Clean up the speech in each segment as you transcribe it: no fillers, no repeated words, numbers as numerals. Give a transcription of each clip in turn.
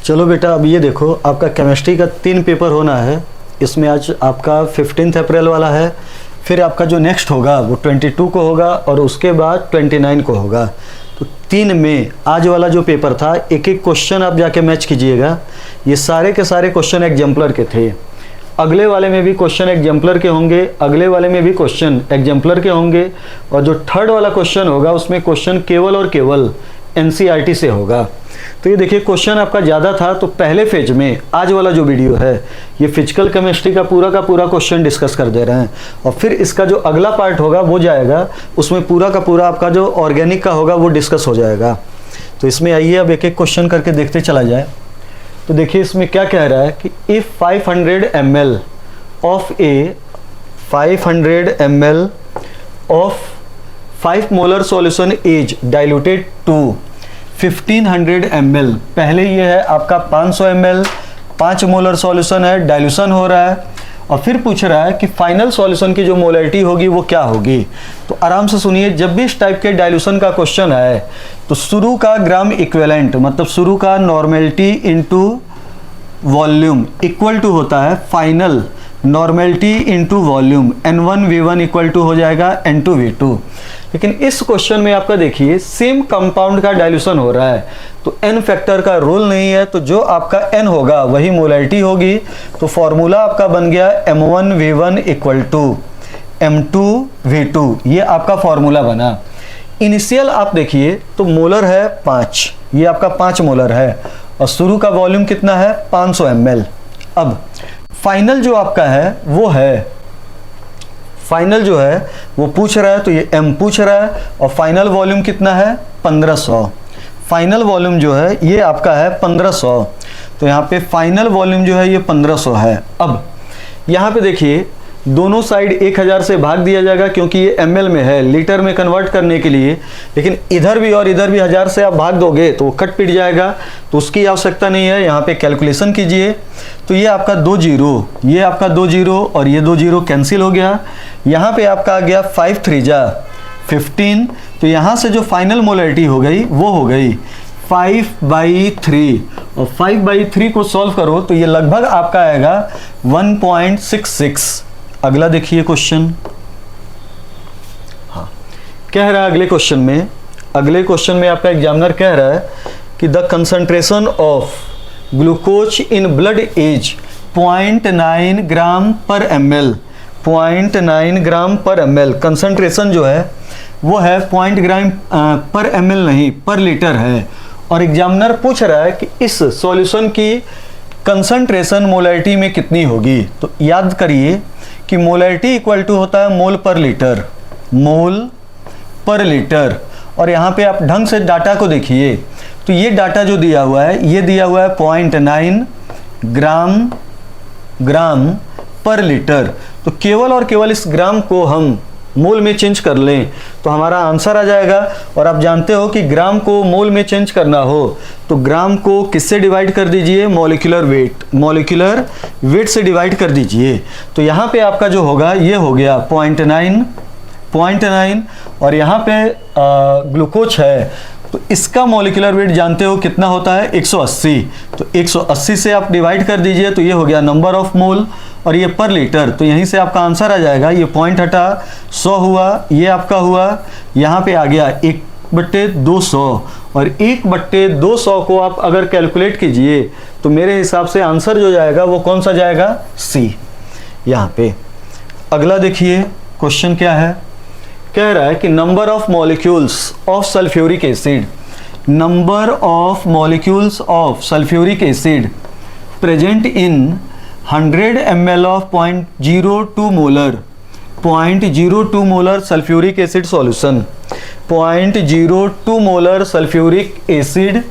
चलो बेटा, अब ये देखो, आपका केमिस्ट्री का 3 पेपर होना है। इसमें आज आपका 15 अप्रैल वाला है, फिर आपका जो नेक्स्ट होगा वो 22 को होगा और उसके बाद 29 को होगा। तो 3 में आज वाला जो पेपर था, एक एक क्वेश्चन आप जाके मैच कीजिएगा। ये सारे के सारे क्वेश्चन एग्जाम्पलर के थे। अगले वाले में भी क्वेश्चन एग्जाम्पलर के होंगे, अगले वाले में भी क्वेश्चन एग्जाम्पलर के होंगे, और जो थर्ड वाला क्वेश्चन होगा उसमें क्वेश्चन केवल और केवल एनसीईआरटी से होगा। तो ये देखिए, क्वेश्चन आपका ज़्यादा था, तो पहले फेज में आज वाला जो वीडियो है ये फिजिकल केमिस्ट्री का पूरा क्वेश्चन डिस्कस कर दे रहे हैं, और फिर इसका जो अगला पार्ट होगा वो जाएगा, उसमें पूरा का पूरा आपका जो ऑर्गेनिक का होगा वो डिस्कस हो जाएगा। तो इसमें आइए अब एक एक क्वेश्चन करके देखते चला जाए। तो देखिए इसमें क्या कह रहा है कि if 500 ml of a 500 ml of 5 molar solution is diluted to 1500 ml। पहले ये है आपका 500 ml 5 मोलर सॉल्यूशन है, डाइल्यूशन हो रहा है, और फिर पूछ रहा है कि फाइनल सॉल्यूशन की जो मोलरिटी होगी वो क्या होगी। तो आराम से सुनिए, जब भी इस टाइप के डाइल्यूशन का क्वेश्चन आए तो शुरू का ग्राम इक्विवेलेंट, मतलब शुरू का normality into volume equal to होता है final normality into volume, N1V1 equal to हो जाएगा N2V2। लेकिन इस क्वेश्चन में आपका देखिए सेम कंपाउंड का डाइल्यूशन हो रहा है, तो N फैक्टर का रूल नहीं है, तो जो आपका N होगा वही मोलरिटी होगी। तो फॉर्मूला आपका बन गया M1V1 इक्वल टू M2V2, ये आपका फॉर्मूला बना। इनिशियल आप देखिए तो मोलर है 5, ये आपका 5 मोलर है, और शुरू का वॉल्यूम कितना है 500 ml। अब फाइनल जो आपका है वो है, फाइनल जो है वो पूछ रहा है, तो ये M पूछ रहा है, और फाइनल वॉल्यूम कितना है 1500। फाइनल वॉल्यूम जो है ये आपका है 1500, तो यहाँ पे फाइनल वॉल्यूम जो है ये 1500 है। अब यहाँ पे देखिए दोनों साइड 1000 से भाग दिया जाएगा, क्योंकि ये ml में है, लीटर में कन्वर्ट करने के लिए। लेकिन इधर भी और इधर भी 1000 से आप भाग दोगे तो वो कट पिट जाएगा, तो उसकी आवश्यकता नहीं है। यहाँ पे कैलकुलेशन कीजिए, तो ये आपका 2 जीरो, ये आपका 2 जीरो और ये 2 जीरो कैंसिल हो गया। यहाँ पे आपका आ गया 5 3 जा 15, तो यहाँ से जो फाइनल मोलरिटी हो गई वो हो गई 5/3, और 5/3 को सॉल्व करो तो ये लगभग आपका आएगा 1.66। अगला देखिए क्वेश्चन, हाँ कह रहा है अगले क्वेश्चन में, अगले क्वेश्चन में आपका एग्जामिनर कह रहा है कि the concentration of glucose in blood is 0.9 ग्राम पर ml, 0.9 ग्राम पर ml। कंसंट्रेशन जो है वो है 0.9 ग्राम पर ml नहीं, पर लीटर है, और एग्जामिनर पूछ रहा है कि इस सॉल्यूशन की कंसंट्रेशन मोलरिटी में कितनी होगी। तो याद करिए कि मोलरिटी इक्वल टू होता है मोल पर लीटर, मोल पर लीटर। और यहाँ पे आप ढंग से डाटा को देखिए, तो ये डाटा जो दिया हुआ है ये दिया हुआ है 0.9 ग्राम पर लीटर। तो केवल और केवल इस ग्राम को हम मोल में चेंज कर लें तो हमारा आंसर आ जाएगा। और आप जानते हो कि ग्राम को मोल में चेंज करना हो तो ग्राम को किससे डिवाइड कर दीजिए, मॉलिक्यूलर वेट, मॉलिक्यूलर वेट से डिवाइड कर दीजिए। तो यहाँ पे आपका जो होगा ये हो गया 0.9, और यहाँ पे ग्लूकोज है, तो इसका मॉलिक्यूलर वेट जानते हो कितना होता है 180, तो 180 से आप डिवाइड कर दीजिए तो ये हो गया नंबर ऑफ मोल, और ये पर लीटर, तो यहीं से आपका आंसर आ जाएगा। ये पॉइंट हटा 100 हुआ, ये आपका हुआ, यहाँ पे आ गया 1/200, और 1/200 को आप अगर कैलकुलेट कीजिए तो मेरे हिसाब से आंसर जो जाएगा वो कौन सा जाएगा, सी यहाँ पे। अगला देखिए क्वेश्चन क्या है, कह रहा है कि number of molecules of sulphuric acid, number of molecules of sulphuric acid present in 100 ml of 0.02 molar, 0.02 molar sulphuric acid solution, 0.02 molar sulphuric acid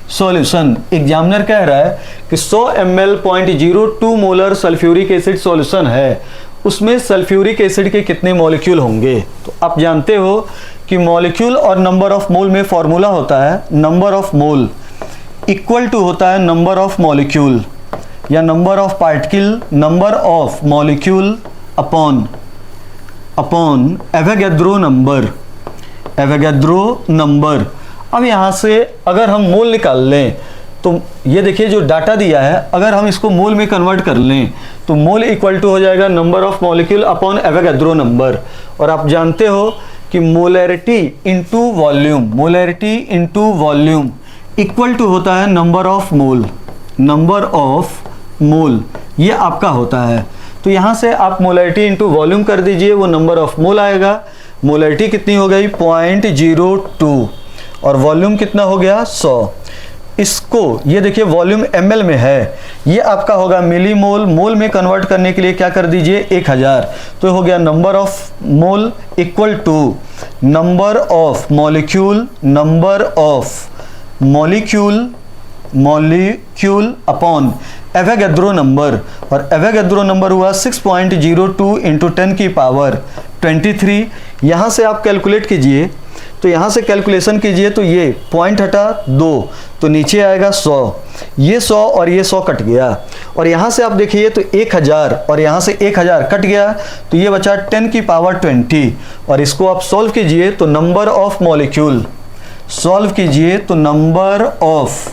solution. Examiner कह रहा है कि 100 ml 0.02 molar sulphuric acid solution है, उसमें sulphuric acid के कितने molecule होंगे। तो आप जानते हो कि मॉलिक्यूल और नंबर ऑफ मोल में फॉर्मूला होता है number of mole equal to होता है नंबर ऑफ मॉलिक्यूल, या number of particle, number of molecule upon Avogadro number, Avogadro number. अब यहाँ से अगर हम मोल निकाल लें तो ये देखिए जो डाटा दिया है, अगर हम इसको मोल में कन्वर्ट कर लें तो मोल इक्वल टू हो जाएगा number of molecule upon Avogadro number. और आप जानते हो कि molarity into volume, molarity into volume equal to होता है number of mole, number of mole ये आपका होता है। तो यहाँ से आप मोलैरिटी इनटू वॉल्यूम कर दीजिए, वो नंबर ऑफ मोल आएगा। मोलैरिटी कितनी हो गई 0.02 और वॉल्यूम कितना हो गया 100। इसको ये देखिए वॉल्यूम ml में है, ये आपका होगा मिलीमोल। मोल में कन्वर्ट करने के लिए क्या कर दीजिए 1000, तो हो गया number of mole equal to number of molecule, number of molecule, molecule upon Avogadro number. और एवोगैड्रो नंबर हुआ 6.02 इंटू 10 की पावर 23। यहाँ से आप कैलकुलेट कीजिए, तो यहाँ से कैलकुलेशन कीजिए तो ये पॉइंट हटा 2, तो नीचे आएगा 100, ये 100 और ये 100 कट गया। और यहाँ से आप देखिए तो 1000 और यहाँ से 1000 कट गया, तो ये बचा 10 की पावर 20। और इसको आप सॉल्व कीजिए तो नंबर ऑफ मॉलिक्यूल, सॉल्व कीजिए तो number of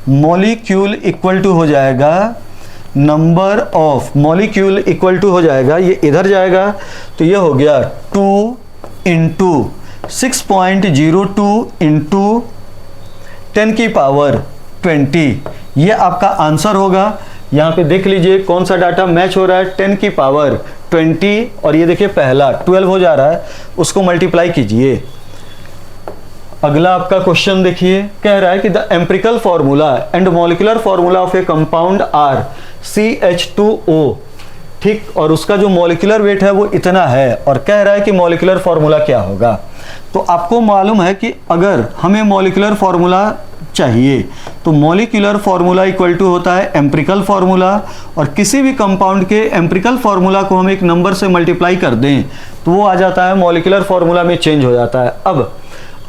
molecule equal to हो जाएगा, number of molecule equal to हो जाएगा, ये इधर जाएगा तो ये हो गया 2 इंटू 6.02 इंटू 10 की पावर 20। ये आपका आंसर होगा। यहाँ पे देख लीजिए कौन सा डाटा मैच हो रहा है, 10 की पावर 20 और ये देखिए पहला 12 हो जा रहा है, उसको मल्टीप्लाई कीजिए। अगला आपका क्वेश्चन देखिए, कह रहा है कि the empirical formula and molecular formula of a compound are CH2O, ठीक, और उसका जो मॉलिक्यूलर वेट है वो इतना है, और कह रहा है कि मॉलिक्यूलर फॉर्मूला क्या होगा। तो आपको मालूम है कि अगर हमें मॉलिक्यूलर फॉर्मूला चाहिए तो मॉलिक्यूलर फॉर्मूला इक्वल टू होता है एम्पिरिकल फॉर्मूला, और किसी भी कंपाउंड के एम्पिरिकल फॉर्मूला को हम एक नंबर से मल्टीप्लाई कर दें तो वो आ जाता है मॉलिक्यूलर फॉर्मूला में चेंज हो जाता है। अब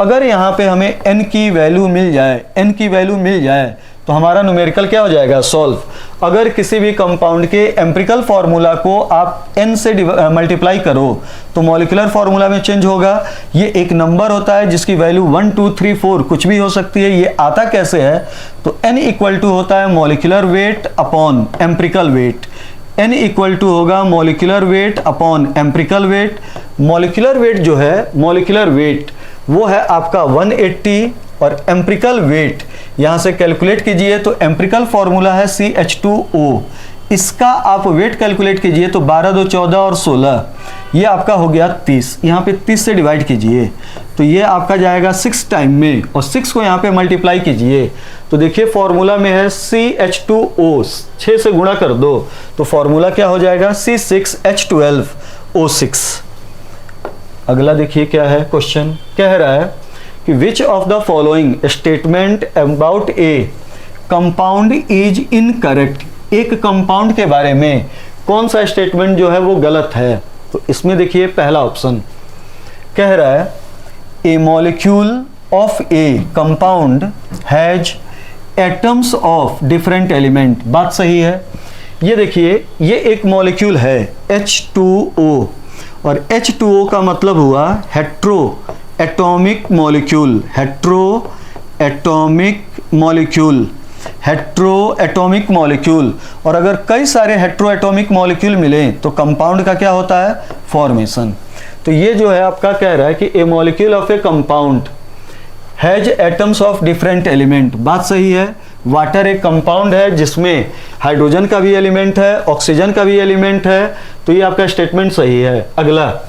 अगर यहाँ पे हमें n की वैल्यू मिल जाए, n की वैल्यू मिल जाए तो हमारा न्यूमेरिकल क्या हो जाएगा सॉल्व। अगर किसी भी कंपाउंड के एम्पिरिकल फार्मूला को आप n से मल्टीप्लाई करो तो मॉलिक्यूलर फार्मूला में चेंज होगा। ये एक नंबर होता है जिसकी वैल्यू 1 2 3 4 कुछ भी हो सकती है। ये आता कैसे है तो n इक्वल टू होता है molecular weight upon empirical weight. n equal to होगा molecular weight upon empirical weight. Molecular weight जो है, मॉलिक्यूलर वेट वो है आपका 180 और एम्पिरिकल वेट यहाँ से कैलकुलेट कीजिए तो एम्पिरिकल फॉर्मूला है CH2O। इसका आप वेट कैलकुलेट कीजिए तो 12 2 14 और 16, ये आपका हो गया 30। यहाँ पे 30 से डिवाइड कीजिए तो ये आपका जाएगा 6 टाइम में, और 6 को यहाँ पे मल्टीप्लाई कीजिए तो देखिए फॉर्मूला में है CH2O, 6 से गुणा कर दो तो फॉर्मूला क्या हो जाएगा C6H12O6। अगला देखिए क्या है क्वेश्चन, कह रहा है कि विच of the following statement about A compound is incorrect. एक कंपाउंड के बारे में कौन सा स्टेटमेंट जो है वो गलत है। तो इसमें देखिए पहला ऑप्शन कह रहा है a molecule of a compound has atoms of different element. बात सही है। ये देखिए ये एक मॉलिक्यूल है H2O, और H2O का मतलब हुआ hetero atomic molecule, hetero atomic molecule, hetero atomic molecule. और अगर कई सारे हेट्रो एटॉमिक मॉलिक्यूल मिलें तो कंपाउंड का क्या होता है फॉर्मेशन। तो ये जो है आपका कह रहा है कि a molecule of a compound has atoms of different element. बात सही है। वाटर एक कंपाउंड है जिसमें हाइड्रोजन का भी एलिमेंट है, ऑक्सीजन का भी एलिमेंट है, तो ये आपका स्टेटमेंट सही है। अगला,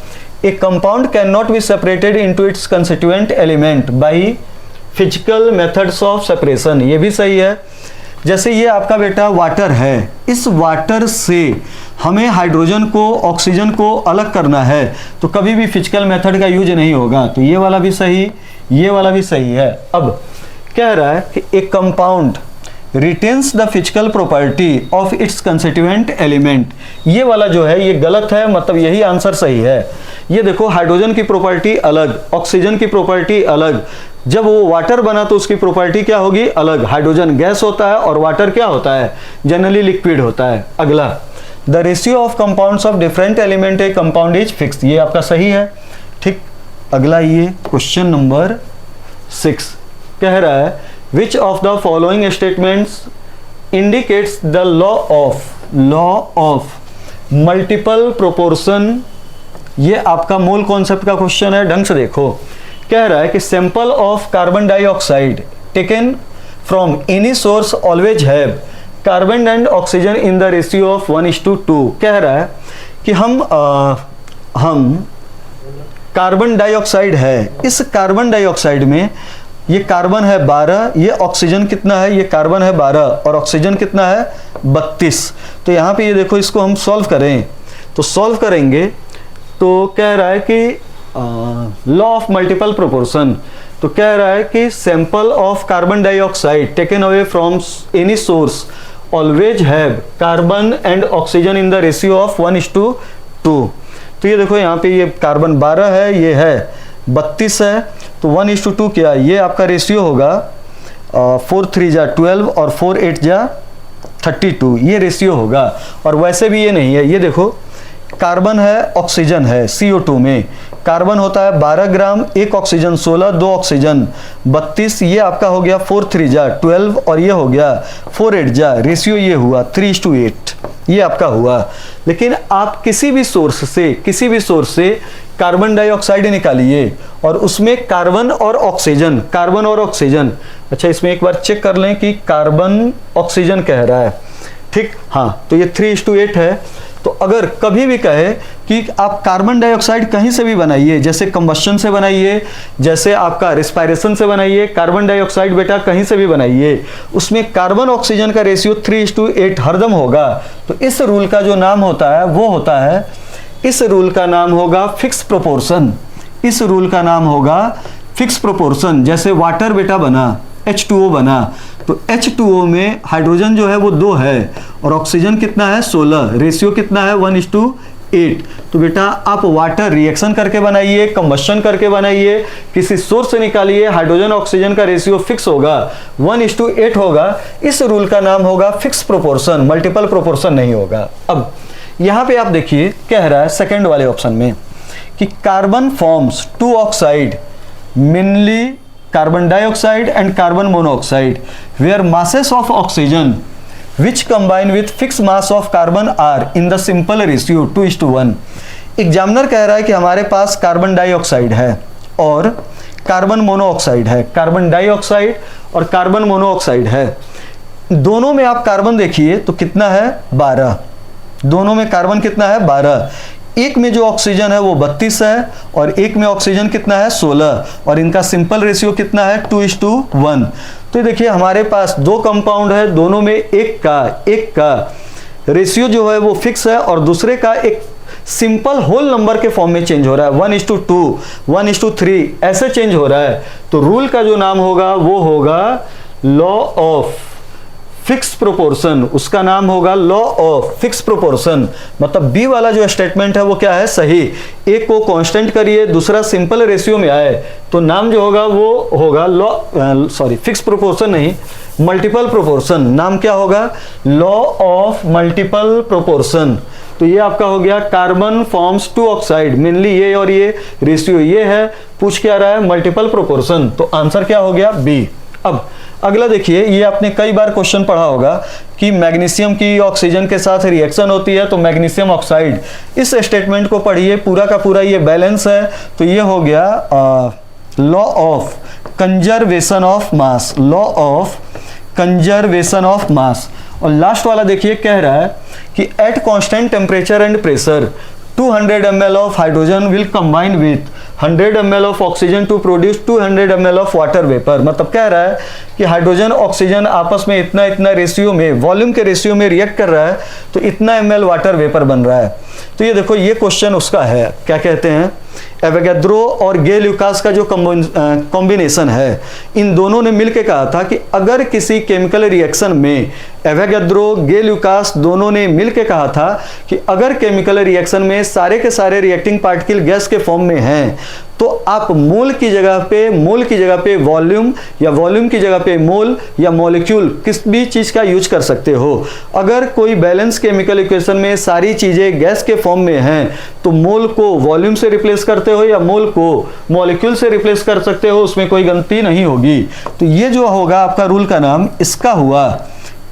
ए compound can not be separated into its constituent element by physical methods of separation. ये भी सही है। जैसे ये आपका बेटा वाटर है, इस वाटर से हमें हाइड्रोजन को ऑक्सीजन को अलग करना है तो कभी भी फिजिकल मेथड का यूज नहीं होगा, तो ये वाला भी सही, ये वाला भी सही है। अब कह रहा है कि एक compound retains the physical property of its constituent element. ये वाला जो है ये गलत है, मतलब यही आंसर सही है। ये देखो हाइड्रोजन की प्रॉपर्टी अलग, ऑक्सीजन की प्रॉपर्टी अलग, जब वो वाटर बना तो उसकी प्रॉपर्टी क्या होगी अलग। हाइड्रोजन गैस होता है और वाटर क्या होता है जनरली लिक्विड होता है। अगला, the ratio of compounds of different element A compound is fixed. ये आपका सही है, ठीक। अगला ये क्वेश्चन नंबर 6 कह रहा है which of the following statements indicates the law of multiple proportion. ये आपका मूल कॉन्सेप्ट का क्वेश्चन है, ढंग से देखो। कह रहा है कि sample of carbon dioxide taken from any source always have carbon and oxygen in the ratio of 1:2। कह रहा है कि हम कार्बन डाइऑक्साइड है, इस कार्बन डाइऑक्साइड में ये कार्बन है 12, ये ऑक्सीजन कितना है, ये कार्बन है 12 और ऑक्सीजन कितना है 32। तो यहाँ पे ये देखो, इसको हम सॉल्व करें तो सॉल्व करेंगे तो कह रहा है कि लॉ ऑफ मल्टीपल प्रोपोर्शन। तो कह रहा है कि sample of carbon dioxide taken away from any source always have carbon and oxygen in the ratio of 1:2। तो ये देखो यहाँ पे ये कार्बन 12 है, ये है 32 है, तो 1:2 क्या है, ये आपका रेशियो होगा 4 3 जा 12 और 4 8 जा 32, ये रेशियो होगा। और वैसे भी ये नहीं है, ये देखो कार्बन है, ऑक्सीजन है, CO2 में कार्बन होता है 12 ग्राम, एक ऑक्सीजन 16, दो ऑक्सीजन 32, ये आपका हो गया 4 3 जा 12 और ये हो गया 4 8 जा, रेशियो ये हुआ 3:8, ये आपका हुआ। लेकिन आप किसी भी सोर्स से कार्बन डाइऑक्साइड निकालिए और उसमें कार्बन और ऑक्सीजन, अच्छा इसमें एक बार चेक कर लें कि कार्बन ऑक्सीजन कह रहा है, ठीक, हाँ, तो ये 3:8 है। तो अगर कभी भी कहे कि आप कार्बन डाइऑक्साइड कहीं से भी बनाइए, जैसे कंबस्शन से बनाइए, जैसे आपका रेस्पायरेशन से बनाइए, कार्बन डाइऑक्साइड बेटा कहीं से भी बनाइए, उसमें कार्बन ऑक्सीजन का रेशियो 3:8 हरदम होगा। तो इस रूल का जो नाम होता है वो होता है, इस रूल का नाम होगा फिक्स प्रोपोर्शन। इस रूल का नाम होगा फिक्स प्रोपोर्शन। जैसे वाटर बेटा बना, H2O बना, तो H2O में हाइड्रोजन जो है वो 2 है और ऑक्सीजन कितना है 16, रेशियो कितना है 1:8। तो बेटा आप वाटर रिएक्शन करके बनाइए, कंबस्शन करके बनाइए, किसी सोर्स से निकालिए, हाइड्रोजन ऑक्सीजन का रेशियो फिक्स होगा 1:8 होगा। इस रूल का नाम होगा फिक्स प्रोपोर्शन, मल्टीपल प्रोपोर्शन नहीं होगा। अब यहाँ पे आप देखिए कह रहा है सेकेंड वाले ऑप्शन में कि carbon forms 2 oxide, mainly carbon dioxide and carbon monoxide, where masses of oxygen which combine with fixed mass of carbon are in the simple ratio 2:1। Examiner कह रहा है कि हमारे पास कार्बन डाइऑक्साइड है और कार्बन मोनोऑक्साइड है, कार्बन डाइऑक्साइड और carbon monoxide है, दोनों में आप कार्बन देखिए तो कितना है 12, दोनों में कार्बन कितना है 12, एक में जो ऑक्सीजन है वो 32 है और एक में ऑक्सीजन कितना है 16 और इनका सिंपल रेशियो कितना है 2:1। तो देखिए हमारे पास 2 कंपाउंड है, दोनों में एक का रेशियो जो है वो फिक्स है और दूसरे का एक सिंपल होल नंबर के फॉर्म में चेंज हो रहा है, 1:2, 1:3 ऐसे चेंज हो रहा है। तो रूल का जो नाम होगा वो होगा लॉ ऑफ फिक्स प्रोपोर्शन, उसका नाम होगा लॉ ऑफ फिक्स प्रोपोर्शन। मतलब बी वाला जो स्टेटमेंट है वो क्या है सही, एक को कांस्टेंट करिए, दूसरा सिंपल रेशियो में आए, तो नाम जो होगा वो होगा फिक्स प्रोपोर्शन नहीं, मल्टीपल प्रोपोर्शन। नाम क्या होगा, लॉ ऑफ मल्टीपल प्रोपोर्शन। तो ये आपका हो गया कार्बन फॉर्म्स 2 ऑक्साइड, मेनली ये और ये रेशियो ये है, पूछ क्या रहा है मल्टीपल प्रोपोर्शन, तो आंसर क्या हो गया बी। अब अगला देखिए, ये आपने कई बार क्वेश्चन पढ़ा होगा कि मैग्नीशियम की ऑक्सीजन के साथ रिएक्शन होती है तो मैग्नीशियम ऑक्साइड, इस स्टेटमेंट को पढ़िए, पूरा का पूरा ये बैलेंस है। तो ये हो गया law of conservation of mass, law of conservation of mass. और लास्ट वाला देखिए कह रहा है कि at constant temperature and pressure 200 ml of hydrogen will combine with 100 ml of oxygen to produce 200 ml of water vapor। मतलब कह रहा है कि हाइड्रोजन ऑक्सीजन आपस में इतना रेशियो में, वॉल्यूम के रेशियो में रिएक्ट कर रहा है तो इतना ml वाटर वेपर बन रहा है। तो ये देखो ये क्वेश्चन उसका है, क्या कहते हैं, एवोगैड्रो और गे ल्यूकास का जो कॉम्बिनेशन है, इन दोनों ने मिलकर कहा था कि अगर किसी केमिकल रिएक्शन में, एवोगैड्रो गे ल्यूकास दोनों ने मिलकर कहा था कि अगर केमिकल रिएक्शन में सारे के सारे रिएक्टिंग पार्टिकल गैस के फॉर्म में हैं तो आप मोल की जगह पे वॉल्यूम, या वॉल्यूम की जगह पे मोल या मॉलिक्यूल, किस भी चीज का यूज कर सकते हो। अगर कोई बैलेंस केमिकल इक्वेशन में सारी चीजें गैस के फॉर्म में हैं तो मोल को वॉल्यूम से रिप्लेस करते हो या मोल को मॉलिक्यूल से रिप्लेस कर सकते हो, उसमें कोई गलती नहीं होगी। तो ये जो होगा आपका रूल का नाम, इसका हुआ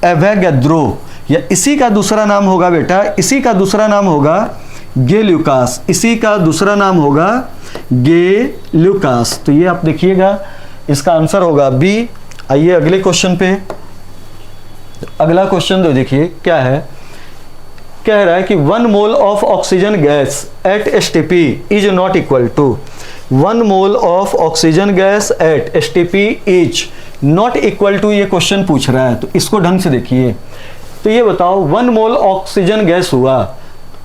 एवोगैड्रो, या इसी का दूसरा नाम होगा बेटा, इसी का दूसरा नाम होगा गे-ल्यूकास, इसी का दूसरा नाम होगा गे-ल्यूकास। तो ये आप देखिएगा, इसका आंसर होगा बी। आइए अगले क्वेश्चन पे, अगला क्वेश्चन तो देखिए क्या है, कह रहा है कि 1 mole of oxygen gas at STP is not equal to, 1 mole of oxygen gas at STP is not equal to, ये क्वेश्चन पूछ रहा है। तो इसको ढंग से देखिए, तो ये बताओ 1 मोल ऑक्सीजन गैस हुआ,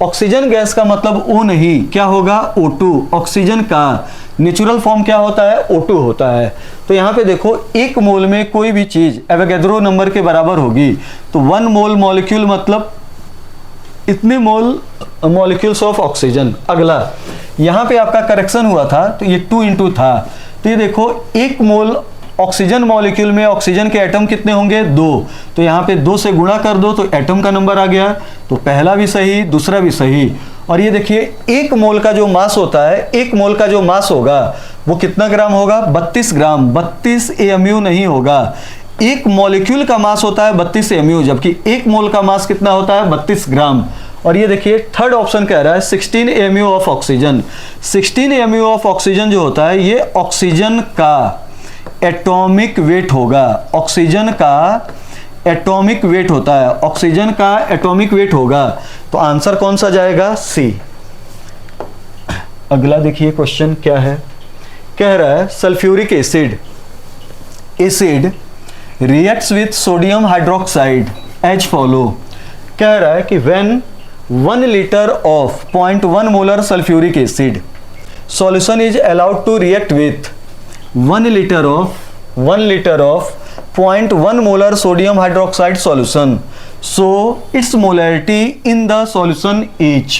ऑक्सीजन गैस का मतलब O नहीं, क्या होगा O2। ऑक्सीजन का नेचुरल फॉर्म क्या होता है, O2 होता है। तो यहाँ पे देखो 1 मोल में कोई भी चीज एवोगैड्रो नंबर के बराबर होगी, तो 1 मोल मॉलिक्यूल मतलब इतने मोल मॉलिक्यूल्स ऑफ ऑक्सीजन। अगला यहाँ पे आपका करेक्शन हुआ था, तो ये 2 इंटू था, तो ये देखो 1 मोल ऑक्सीजन मॉलिक्यूल में ऑक्सीजन के एटम कितने होंगे, 2, तो यहाँ पे 2 से गुणा कर दो तो एटम का नंबर आ गया। तो पहला भी सही, दूसरा भी सही। और ये देखिए 1 मोल का जो मास होता है, 1 मोल का जो मास होगा वो कितना ग्राम होगा, 32 ग्राम, 32 AMU नहीं होगा। 1 मॉलिक्यूल का मास होता है 32 AMU, जबकि 1 मोल का मास कितना होता है, 32 ग्राम। और ये देखिए थर्ड ऑप्शन कह रहा है 16 AMU of oxygen. 16 AMU of oxygen जो होता है ये ऑक्सीजन का एटॉमिक वेट होगा, ऑक्सीजन का एटॉमिक वेट होता है, ऑक्सीजन का एटॉमिक वेट होगा। तो आंसर कौन सा जाएगा, सी। अगला देखिए क्वेश्चन क्या है, कह रहा है sulphuric acid reacts with sodium hydroxide as follow. कह रहा है कि when 1 litre of 0.1 molar sulphuric acid solution is allowed to react with 1 liter of 0.1 molar sodium hydroxide solution, so its molarity in the solution is।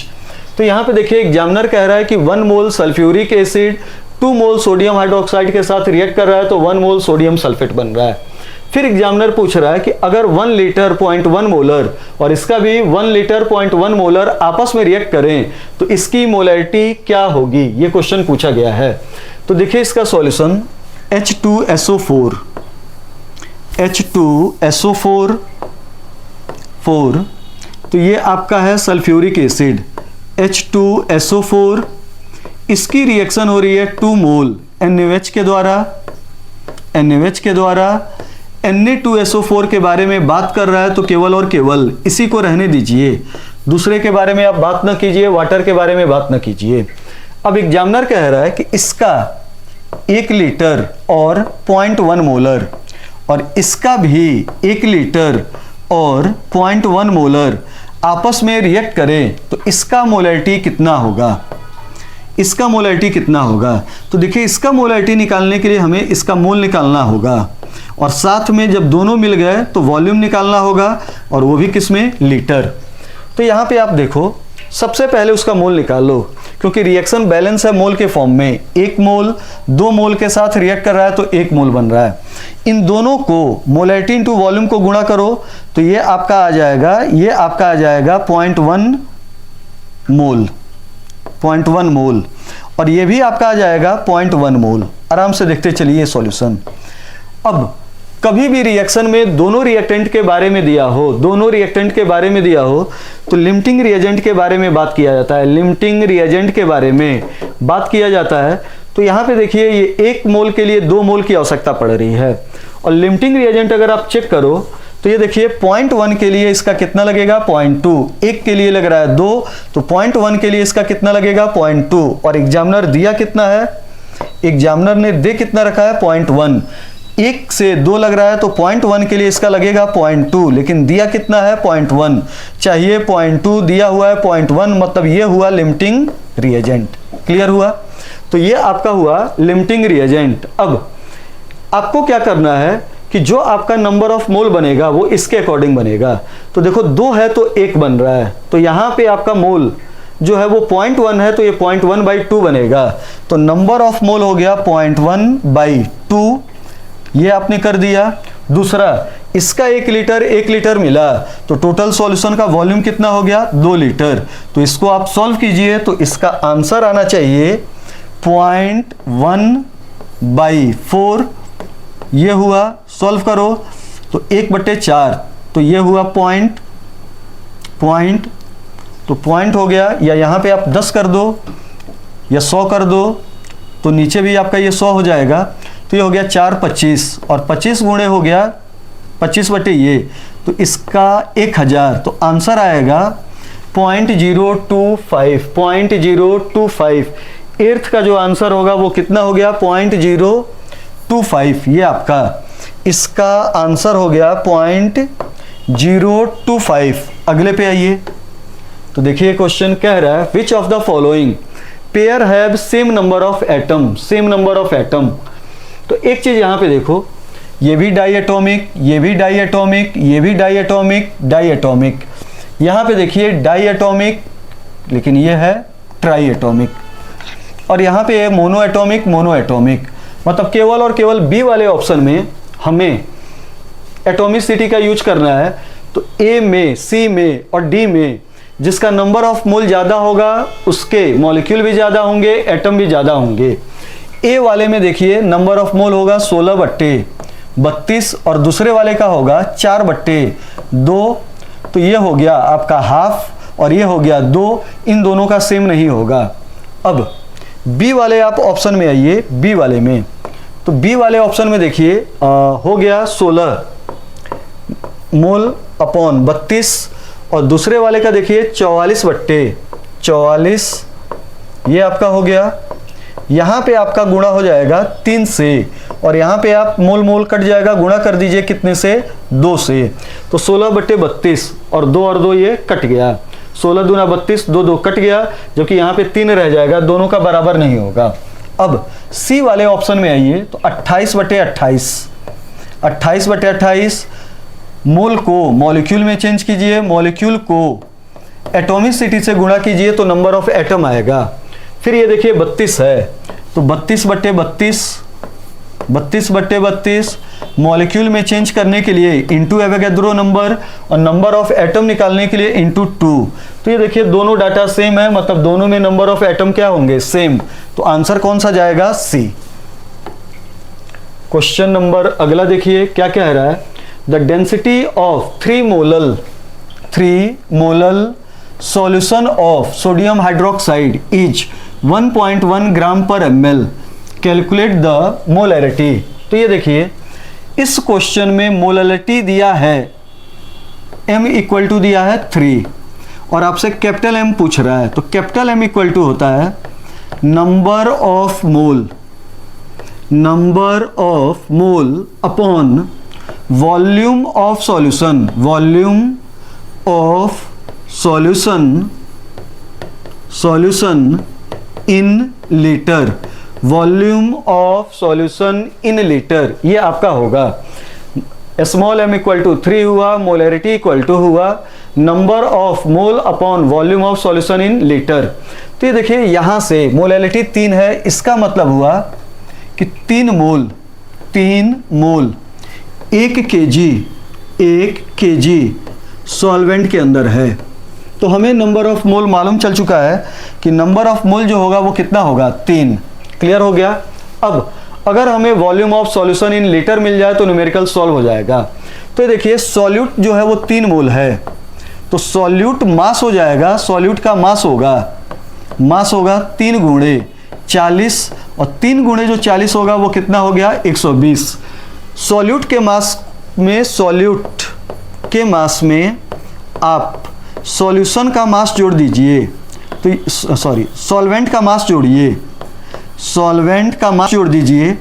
तो यहाँ पे देखिए examiner कह रहा है कि 1 mole sulphuric acid 2 mole sodium hydroxide के साथ रिएक्ट कर रहा है, तो 1 मोल सोडियम सल्फेट बन रहा है। फिर एग्जामिनर पूछ रहा है कि अगर 1 लीटर 0.1 मोलर और इसका भी 1 लीटर 0.1 मोलर आपस में रिएक्ट करें तो इसकी मोलैरिटी क्या होगी, ये क्वेश्चन पूछा गया है। तो देखिए इसका सॉल्यूशन H2SO4 तो ये आपका है सल्फ्यूरिक एसिड H2SO4, इसकी रिएक्शन हो रही है 2 मोल NaOH के द्वारा Na2SO4 के बारे में बात कर रहा है, तो केवल और केवल इसी को रहने दीजिए, दूसरे के बारे में आप बात न कीजिए, वाटर के बारे में बात न कीजिए। अब एग्जामिनर कह रहा है कि इसका 1 लीटर और 0.1 मोलर और इसका भी 1 लीटर और 0.1 मोलर आपस में रिएक्ट करें तो इसका मोलैरिटी कितना होगा, तो देखिए इसका मोलैरिटी निकालने के लिए हमें इसका मोल निकालना होगा और साथ में जब दोनों मिल गए तो वॉल्यूम निकालना होगा, और वो भी किसमें, लीटर। तो यहाँ पे आप देखो सबसे पहले उसका मोल निकाल लो, क्योंकि रिएक्शन बैलेंस है मोल के फॉर्म में। 1 मोल 2 मोल के साथ रिएक्ट कर रहा है तो 1 मोल बन रहा है। इन दोनों को मोलैरिटी इनटू वॉल्यूम को गुणा करो तो ये आपका आ जाएगा 0.1 मोल और ये भी आपका आ जाएगा 0.1 मोल। आराम से देखते चलिए सॉल्यूशन। अब कभी भी रिएक्शन में दोनों रिएक्टेंट के बारे में दिया हो तो लिमिटिंग रिएजेंट के बारे में बात किया जाता है, तो यहाँ पे देखिए ये 1 मोल के लिए 2 मोल की आवश्यकता पड़ रही है, और लिमिटिंग रिएजेंट अगर आप चेक करो तो ये देखिए 0.1 के लिए इसका कितना लगेगा, 0.2, 1 के लिए लग रहा है 2, तो 0.1 के लिए इसका कितना लगेगा, 0.2, और एग्जामिनर दिया कितना है, एग्जामिनर ने दे कितना रखा है, 0.1। 1 से 2 लग रहा है तो 0.1 के लिए इसका लगेगा 0.2, लेकिन दिया कितना है, 0.1 चाहिए, 0.2 दिया हुआ है 0.1, मतलब ये हुआ लिमिटिंग रिएजेंट। क्लियर हुआ? तो ये आपका हुआ लिमिटिंग रिएजेंट। अब आपको क्या करना है कि जो आपका नंबर ऑफ मोल बनेगा वो इसके अकॉर्डिंग बनेगा। तो देखो 2 है तो 1 बन रहा है, तो यहाँ पे आपका मोल जो है वो 0.1 है, तो ये 0.1/2 बनेगा। तो नंबर ऑफ मोल हो गया 0.1/2, ये आपने कर दिया। दूसरा, इसका 1 लीटर मिला, तो टोटल सॉल्यूशन का वॉल्यूम कितना हो गया 2 लीटर। तो इसको आप सॉल्व कीजिए, तो इसका आंसर आना चाहिए 0.1/4। ये हुआ, सॉल्व करो तो 1/4, तो ये हुआ पॉइंट, तो पॉइंट हो गया, या यहाँ पे आप 10 कर दो या 100 कर दो, तो नीचे भी आपका ये 100 हो जाएगा। तो ये हो गया 4 25, और 25 गुणे हो गया 25 ये, तो इसका 1000, तो आंसर आएगा 0.025। एर्थ का जो आंसर होगा वो कितना हो गया 0.025। ये आपका इसका आंसर हो गया 0.025। अगले पे आइए, तो देखिए क्वेश्चन कह रहा है which of the following pair have same number of atom, same number of atom. तो एक चीज यहां पे देखो, ये भी डाईएटॉमिक, ये भी डाईएटॉमिक, ये भी डाईएटॉमिक, डाईएटॉमिक। यहां पे देखिए डाईएटॉमिक, लेकिन ये है ट्राईएटॉमिक, और यहां पे है मोनोएटॉमिक, मोनोएटॉमिक। मतलब केवल और केवल बी वाले ऑप्शन में हमें एटॉमिसिटी का यूज करना है। तो ए में, सी में और डी में जिसका नंबर ऑफ मोल ज़्यादा होगा उसके मॉलिक्यूल भी ज़्यादा होंगे, एटम भी ज़्यादा होंगे। ए वाले में देखिए नंबर ऑफ मोल होगा 16/32, और दूसरे वाले का होगा 4/2। तो ये हो गया आपका हाफ, और ये हो गया 2, इन दोनों का सेम नहीं होगा। अब बी वाले आप ऑप्शन में आइए, बी वाले में, तो बी वाले ऑप्शन में देखिए हो गया 16 मोल अपॉन 32, और दूसरे वाले का देखिए 44/44, ये आपका हो गया। यहाँ पे आपका गुणा हो जाएगा 3 से, और यहाँ पे आप मोल मोल कट जाएगा, गुणा कर दीजिए कितने से 2 से, तो 16/32, और 2 और 2 ये कट गया, 16 दूना 32, 2 2 कट गया, जो कि यहाँ पे 3 रह जाएगा, दोनों का बराबर नहीं होगा। अब सी वाले ऑप्शन में आइए, तो 28/28, 28/28 मोल को मॉलिक्यूल में चेंज कीजिए, मॉलिक्यूल को एटॉमिसिटी से गुणा कीजिए, तो नंबर ऑफ एटम आएगा। फिर ये देखिए 32 है, तो 32/32, 32/32 मॉलिक्यूल में चेंज करने के लिए इंटू एवोगैड्रो नंबर, और नंबर ऑफ एटम निकालने के लिए इंटू 2। तो ये देखिए दोनों डाटा सेम है, मतलब दोनों में नंबर ऑफ एटम क्या होंगे सेम। तो आंसर कौन सा जाएगा सी। क्वेश्चन नंबर अगला देखिए क्या कह रहा है, the density of 3 molal solution of sodium hydroxide is 1.1 ग्राम पर ml, कैलकुलेट द मोलैरिटी। तो ये देखिए इस क्वेश्चन में मोलैरिटी दिया है m इक्वल टू दिया है 3, और आपसे कैपिटल M पूछ रहा है, तो कैपिटल M इक्वल टू होता है number of mole upon volume of solution, volume of solution in litre, volume of solution in litre, ये आपका होगा। स्मॉल m इक्वल टू 3 हुआ, मोलैरिटी इक्वल टू हुआ number of mole upon volume of solution in litre. तो ये देखिए यहां से मोलैरिटी 3 है, इसका मतलब हुआ कि 3 मोल 1 kg सॉल्वेंट के अंदर है। तो हमें नंबर ऑफ मोल मालूम चल चुका है कि नंबर ऑफ मोल जो होगा वो कितना होगा 3। क्लियर हो गया। अब अगर हमें volume of solution in litre मिल जाए तो न्यूमेरिकल सॉल्व हो जाएगा। तो देखिए सॉल्यूट जो है वो 3 मोल है, तो सॉल्यूट मास हो जाएगा, सॉल्यूट का मास होगा 3 गुणे 40, और 3 गुणे जो 40 होगा वो कितना हो गया 120। सॉल्यूट के मास में आप सॉल्यूशन का मास जोड़ दीजिए, तो सॉल्वेंट का मास जोड़िए, सॉल्वेंट का मास जोड़ दीजिए,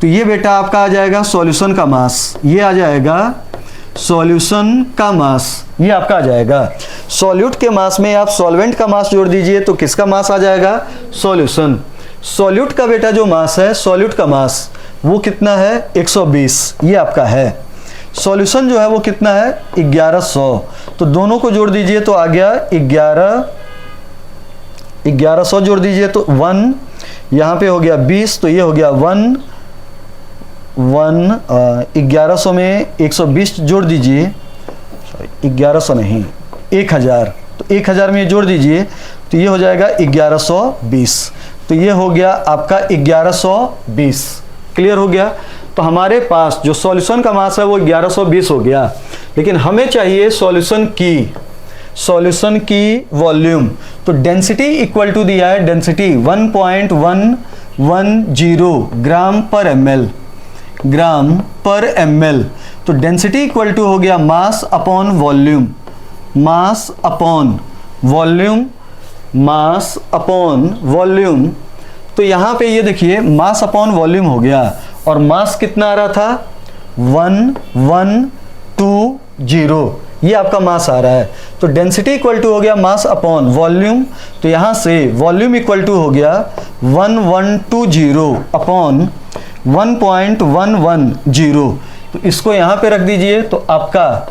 तो ये बेटा आपका आ जाएगा सॉल्यूशन का मास, ये आ जाएगा सॉल्यूशन का मास, ये आपका आ जाएगा। सॉल्यूट के मास में आप सॉल्वेंट का मास जोड़ दीजिए, तो किसका मास आ जाएगा सॉल्यूशन। सॉल्यूट का बेटा जो मास है, सॉल्यूट का मास वो कितना है 120, ये आपका है। सॉल्यूशन जो है वो कितना है 1100, तो दोनों को जोड़ दीजिए तो आ गया 1100 जोड़ दीजिए तो 1, यहाँ पे हो गया 20, तो ये हो गया 1 1100 में 120 जोड़ दीजिए, 1100 नहीं 1000, तो 1000 में जोड़ दीजिए तो ये हो जाएगा 1120, तो ये हो गया आपका 1120। क्लियर हो गया। तो हमारे पास जो सॉल्यूशन का मास है वो 1120 हो गया, लेकिन हमें चाहिए सॉल्यूशन की वॉल्यूम। तो डेंसिटी इक्वल टू दिया है, डेंसिटी 1.110 ग्राम पर ml। तो डेंसिटी इक्वल टू हो गया mass upon volume, mass upon volume. तो यहाँ पे ये देखिए मास अपॉन वॉल्यूम हो गया, और मास कितना आ रहा था 1120, ये आपका मास आ रहा है। तो डेंसिटी इक्वल टू हो गया मास अपॉन वॉल्यूम, तो यहाँ से वॉल्यूम इक्वल टू हो गया 1120 अपॉन 1.110। तो इसको यहाँ पे रख दीजिए, तो आपका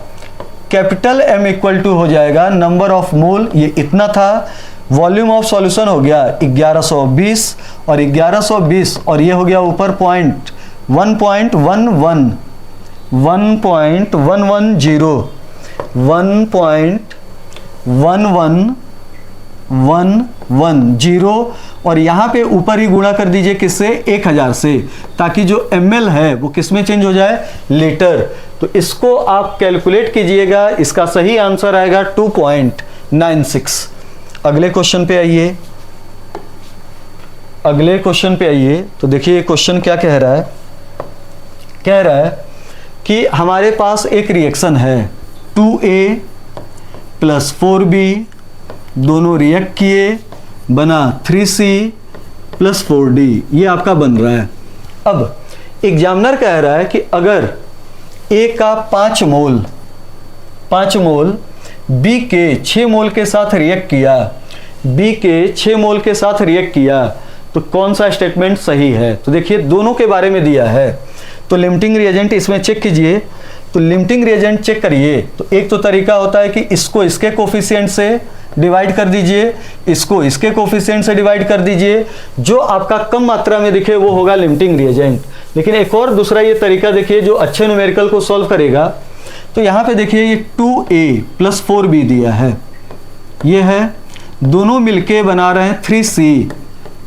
कैपिटल M इक्वल टू हो जाएगा नंबर ऑफ मोल, ये इतना था। वॉल्यूम ऑफ सॉल्यूशन हो गया 1120 और 1120, और ये हो गया ऊपर पॉइंट 1.110 और यहाँ पे ऊपर ही गुणा कर दीजिए किससे 1000 से, ताकि जो ml है वो किस में चेंज हो जाए, लीटर। तो इसको आप कैलकुलेट कीजिएगा, इसका सही आंसर आएगा 2.96। अगले क्वेश्चन पे आइए, तो देखिए क्वेश्चन क्या कह रहा है कि हमारे पास एक रिएक्शन है 2A + 4B, दोनों रिएक्ट किए, बना 3C + 4D, ये आपका बन रहा है। अब एग्जामिनर कह रहा है कि अगर A का 5 मोल B के 6 मोल के साथ रिएक्ट किया, तो कौन सा स्टेटमेंट सही है। तो देखिए दोनों के बारे में दिया है, तो लिमिटिंग रिएजेंट इसमें चेक कीजिए। तो लिमिटिंग रिएजेंट चेक करिए, तो एक तो तरीका होता है कि इसको इसके कोफिशिएंट से डिवाइड कर दीजिए, इसको इसके कोफिशिएंट से डिवाइड कर दीजिए, जो आपका कम मात्रा में दिखे वो होगा लिमिटिंग रिएजेंट। लेकिन एक और दूसरा ये तरीका देखिए जो अच्छे न्यूमेरिकल को सॉल्व करेगा। तो यहाँ पे देखिए ये 2A + 4B दिया है, ये है, दोनों मिलके बना रहे हैं 3C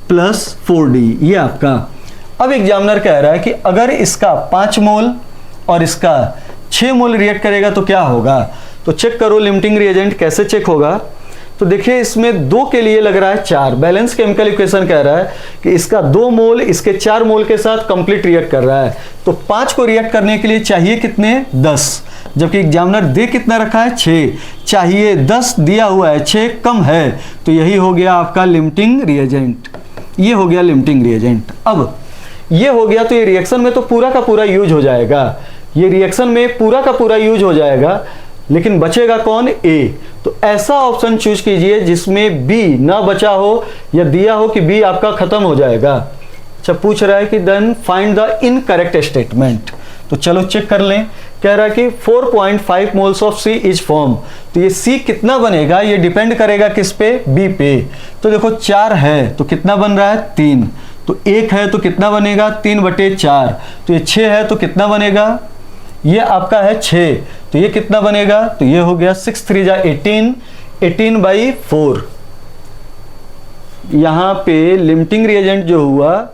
+ 4D, ये आपका। अब एग्जामिनर कह रहा है कि अगर इसका 5 मोल और इसका 6 मोल रिएक्ट करेगा तो क्या होगा। तो चेक करो लिमिटिंग रिएजेंट कैसे चेक होगा। तो देखिए इसमें 2 के लिए लग रहा है 4, बैलेंस केमिकल इक्वेशन कह रहा है कि इसका 2 मोल इसके 4 मोल के साथ कंप्लीट रिएक्ट कर रहा है। तो 5 को रिएक्ट करने के लिए चाहिए कितने, 10, जबकि एग्जामिनर दे कितना रखा है 6, चाहिए 10 दिया हुआ है, 6 कम है, तो यही हो गया आपका लिमिटिंग रिएजेंट, ये हो गया लिमिटिंग रिएजेंट। अब ये हो गया तो ये रिएक्शन में तो पूरा का पूरा यूज हो जाएगा, लेकिन बचेगा कौन, A। तो ऐसा ऑप्शन चूज कीजिए जिसमें B ना बचा हो या दिया हो कि B आपका खत्म हो जाएगा। अच्छा पूछ रहा है कि then find the incorrect statement. तो चलो चेक कर लें। कह रहा है कि 4.5 moles of C is form. तो ये C कितना बनेगा, ये डिपेंड करेगा किस पे, B पे। तो देखो 4 है तो कितना बन रहा है 3, तो 1 है तो कितना बनेगा 3/4, तो ये 6 है तो कितना बनेगा, ये आपका है 6, तो ये कितना बनेगा, तो ये हो गया 6 3 जा 18, 18/4। यहाँ पे लिमिटिंग रिएजेंट जो हुआ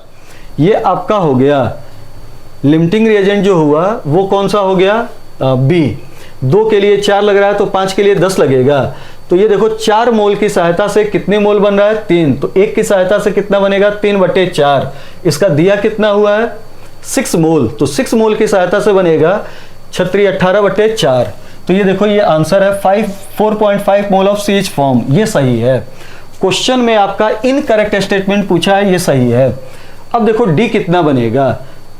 ये आपका हो गया, लिमिटिंग रिएजेंट जो हुआ वो कौन सा हो गया, B। 2 के लिए 4 लग रहा है तो 5 के लिए 10 लगेगा। तो ये देखो 4 मोल की सहायता से कितने मोल बन रहा है 3, तो 1 की सहायता से कितना बनेगा 3/4। इसका दिया कितना हुआ है 6 मोल, तो 6 मोल की सहायता से बनेगा 18/4। तो ये देखो ये आंसर है 4.5 mole of C is form, ये सही है। क्वेश्चन में आपका इनकरेक्ट स्टेटमेंट पूछा है, ये सही है। अब देखो D कितना बनेगा,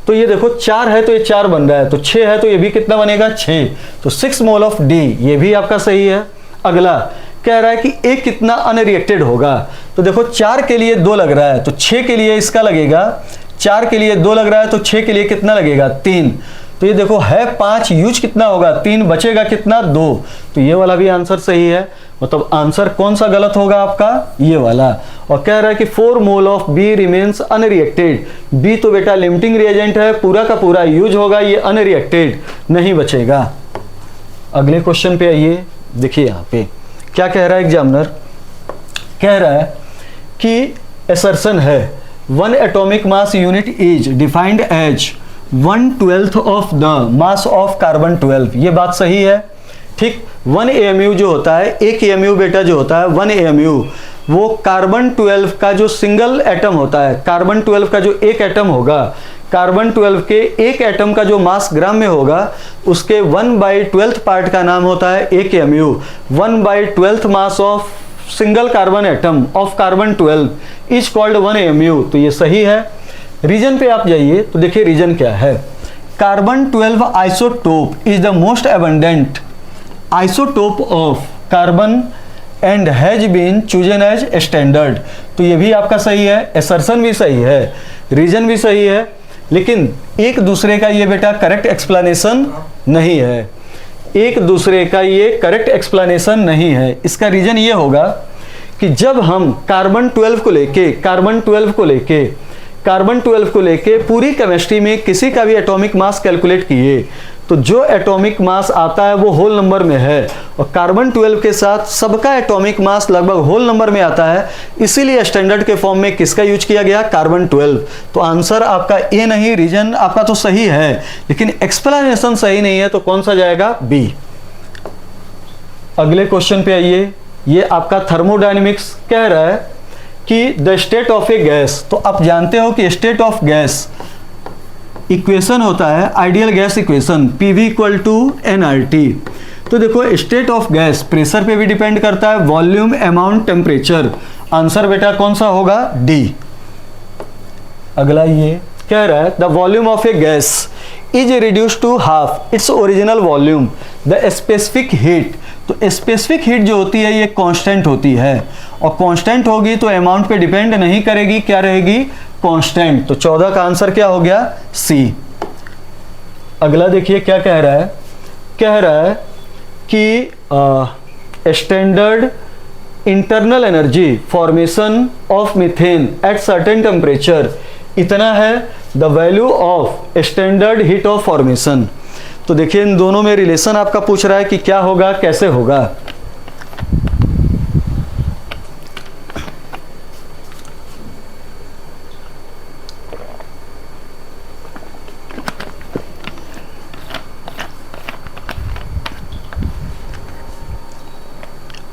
तो ये देखो 4 है तो ये 4 बन रहा है, तो 6 है तो ये भी कितना बनेगा 6, तो 6 मोल ऑफ D, ये भी आपका सही है। अगला कह रहा है कि A कितना अनरिएक्टेड होगा। तो देखो 4 के लिए 2 लग रहा है, तो 6 के लिए इसका लगेगा, 4 के लिए 2 लग रहा है तो 6 के लिए कितना लगेगा 3, तो ये देखो है 5, यूज कितना होगा 3, बचेगा कितना 2, तो ये वाला भी आंसर सही है। मतलब आंसर कौन सा गलत होगा आपका, ये वाला। और कह रहा है कि 4 mole of B remains unreacted. B तो बेटा लिमिटिंग रिएजेंट है, पूरा का पूरा यूज होगा, ये अनरिएक्टेड नहीं बचेगा। अगले क्वेश्चन पे आइए, देखिए यहाँ पे क्या कह रहा है एग्जामिनर, कह रहा है कि असर्शन है 1 atomic mass unit is defined as 1/12 of the mass of carbon 12। ये बात सही है, ठीक। 1 AMU जो होता है, 1 AMU बेटा जो होता है 1 AMU, वो कार्बन 12 का जो सिंगल एटम होता है, कार्बन 12 का जो एक एटम होगा, कार्बन 12 के एक एटम का जो मास ग्राम में होगा, उसके 1/12 पार्ट का नाम होता है 1 AMU। 1/12 mass of single carbon atom of carbon 12 is called 1 AMU। तो ये सही है। रीजन पे आप जाइए तो देखिए रीजन क्या है। Carbon 12 isotope is the most abundant isotope of carbon and has been chosen as standard. तो ये भी आपका सही है, असर्शन भी सही है, रीजन भी सही है, लेकिन एक दूसरे का ये बेटा करेक्ट एक्सप्लेनेशन नहीं है, एक दूसरे का ये करेक्ट एक्सप्लेनेशन नहीं है। इसका रीजन ये होगा कि जब हम कार्बन 12 को लेके पूरी केमिस्ट्री में किसी का भी एटॉमिक मास कैलकुलेट किए, तो जो एटॉमिक मास आता है वो होल नंबर में है, और कार्बन 12 के साथ सबका एटॉमिक मास लगभग होल नंबर में आता है, इसीलिए स्टैंडर्ड के फॉर्म में किसका यूज किया गया, कार्बन 12। तो आंसर आपका ए नहीं, रीजन आपका तो सही है, लेकिन एक्सप्लेनेशन सही नहीं है, तो कौन सा जाएगा, बी। अगले क्वेश्चन पे आइए, ये आपका थर्मोडायनेमिक्स कह रहा है कि the state of a gas. तो आप जानते हो कि स्टेट ऑफ गैस इक्वेशन होता है ideal gas equation, PV = nRT। तो देखो स्टेट ऑफ गैस प्रेशर पे भी डिपेंड करता है, वॉल्यूम, अमाउंट, टेम्परेचर। आंसर बेटा कौन सा होगा, डी। अगला ये कह रहा है the volume of a gas is reduce to half its original volume the specific heat. तो स्पेसिफिक हीट जो होती है ये कांस्टेंट होती है, और कांस्टेंट होगी तो अमाउंट पे डिपेंड नहीं करेगी, क्या रहेगी, कांस्टेंट। तो 14 का आंसर क्या हो गया, सी। अगला देखिए क्या कह रहा है, कह रहा है कि standard internal energy formation of methane at certain temperature इतना है, the value of standard heat of formation. तो देखिए इन दोनों में रिलेशन आपका पूछ रहा है कि क्या होगा, कैसे होगा।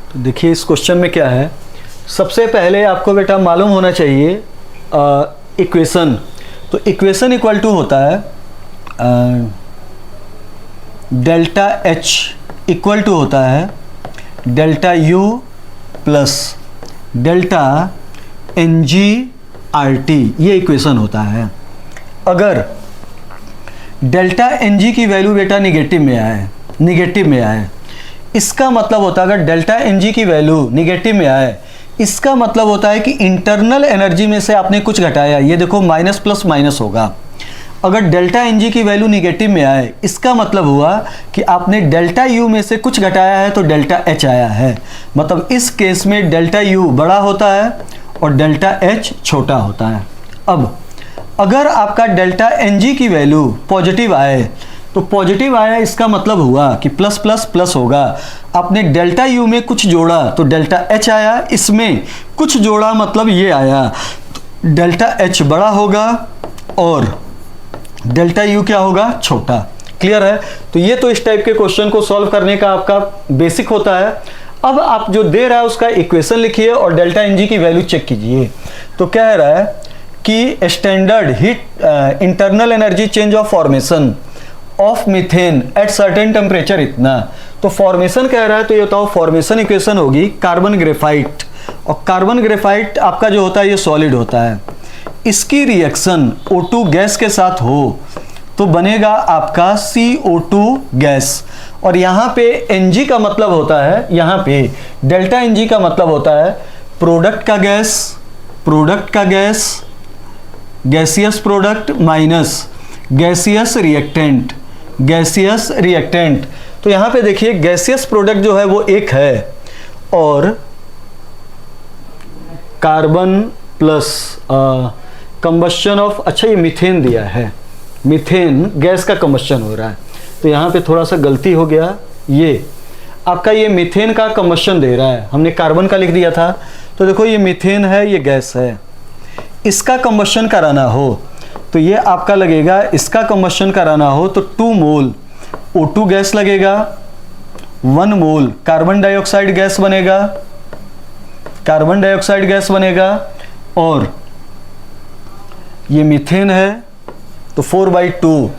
तो देखिए इस क्वेश्चन में क्या है, सबसे पहले आपको बेटा मालूम होना चाहिए इक्वेशन। तो इक्वेशन इक्वल टू होता है डेल्टा H इक्वल टू होता है delta U plus delta NG/RT, ये इक्वेशन होता है। अगर डेल्टा NG की वैल्यू बेटा निगेटिव में आए, इसका मतलब होता है अगर डेल्टा NG की वैल्यू निगेटिव में आए, इसका मतलब होता है कि इंटरनल एनर्जी में से आपने कुछ घटाया। ये देखो माइनस प्लस माइनस होगा। अगर डेल्टा NG की वैल्यू निगेटिव में आए, इसका मतलब हुआ कि आपने डेल्टा U में से कुछ घटाया है, तो डेल्टा H आया है। मतलब इस केस में डेल्टा U बड़ा होता है और डेल्टा H छोटा होता है। अब अगर आपका डेल्टा NG की वैल्यू पॉजिटिव आए, तो पॉजिटिव आया इसका मतलब हुआ कि प्लस प्लस प्लस होगा। आपने डेल्टा U में कुछ जोड़ा तो डेल्टा H आया, इसमें कुछ जोड़ा मतलब ये आया, तो डेल्टा H बड़ा होगा और डेल्टा U क्या होगा, छोटा। क्लियर है। तो ये तो इस टाइप के क्वेश्चन को सॉल्व करने का आपका बेसिक होता है। अब आप जो दे रहा है उसका इक्वेशन लिखिए और डेल्टा NG की वैल्यू चेक कीजिए। तो कह रहा है कि standard heat internal energy change of formation of methane at certain temperature इतना। तो फॉर्मेशन कह रहा है, तो ये बताओ फॉर्मेशन इक्वेशन होगी कार्बन ग्रेफाइट, और कार्बन ग्रेफाइट आपका जो होता है ये सॉलिड होता है। इसकी रिएक्शन O2 गैस के साथ हो तो बनेगा आपका CO2 गैस, और यहाँ पे Ng का मतलब होता है, यहाँ पे डेल्टा Ng का मतलब होता है प्रोडक्ट का gas, gaseous product minus gaseous reactant, gaseous reactant. तो यहाँ पे देखिए गैसियस प्रोडक्ट जो है वो एक है और कार्बन प्लस कंबस्शन ऑफ, अच्छा ये मीथेन दिया है, मीथेन गैस का कंबस्शन हो रहा है। तो यहाँ पे थोड़ा सा गलती हो गया, ये आपका ये मीथेन का कंबस्शन दे रहा है, हमने कार्बन का लिख दिया था। तो देखो ये मीथेन है, ये गैस है, इसका कंबस्शन कराना हो तो ये आपका लगेगा, इसका कंबस्शन कराना हो तो 2 मोल O2 गैस लगेगा, 1 मोल कार्बन डाइऑक्साइड गैस बनेगा, कार्बन डाइऑक्साइड गैस बनेगा, और ये मीथेन है तो 4/2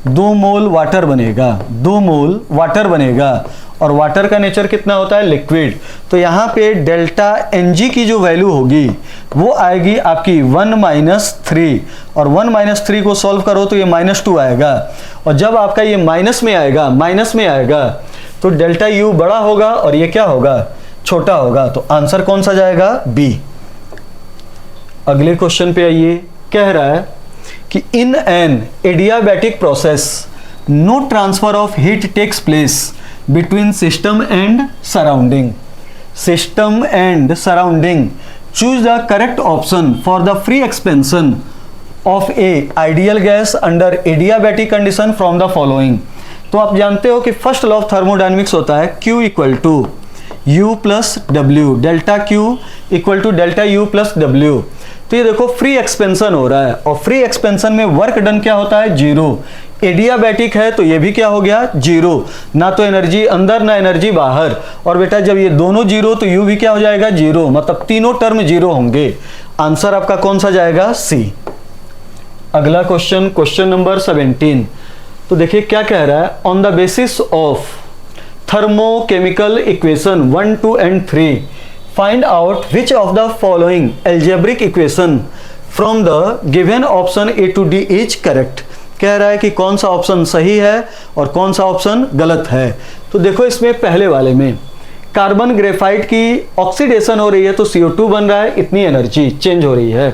2 मोल वाटर बनेगा, 2 मोल वाटर बनेगा। और वाटर का नेचर कितना होता है, लिक्विड। तो यहाँ पे डेल्टा Ng की जो वैल्यू होगी वो आएगी आपकी 1-3, और 1-3 को सॉल्व करो तो ये -2 आएगा। और जब आपका ये माइनस में आएगा तो डेल्टा U बड़ा होगा और ये क्या होगा, छोटा होगा। तो आंसर कौन सा जाएगा, बी। अगले क्वेश्चन पे आइए, कह रहा है कि in an adiabatic process no transfer of heat takes place between system and surrounding. System and surrounding. Choose the correct option for the free expansion of a ideal gas under adiabatic condition from the following. तो आप जानते हो कि first law of thermodynamics होता है Q = U + W, delta Q = delta U + W। तो ये देखो फ्री एक्सपेंशन हो रहा है और फ्री एक्सपेंशन में वर्क डन क्या होता है, 0। एडियाबैटिक है तो ये भी क्या हो गया, 0, ना तो एनर्जी अंदर ना एनर्जी बाहर। और बेटा जब ये दोनों 0 तो U भी क्या हो जाएगा, 0, मतलब तीनों टर्म 0 होंगे। आंसर आपका कौन सा जाएगा, सी। अगला क्वेश्चन, क्वेश्चन नंबर 17। तो देखिए क्या कह रहा है, on the basis of thermochemical equation 1, 2 and 3 find out which of the following algebraic equation from the given option A to D is correct। कह रहा है कि कौन सा ऑप्शन सही है और कौन सा ऑप्शन गलत है। तो देखो इसमें पहले वाले में कार्बन ग्रेफाइट की ऑक्सीडेशन हो रही है तो CO2 बन रहा है, इतनी एनर्जी चेंज हो रही है।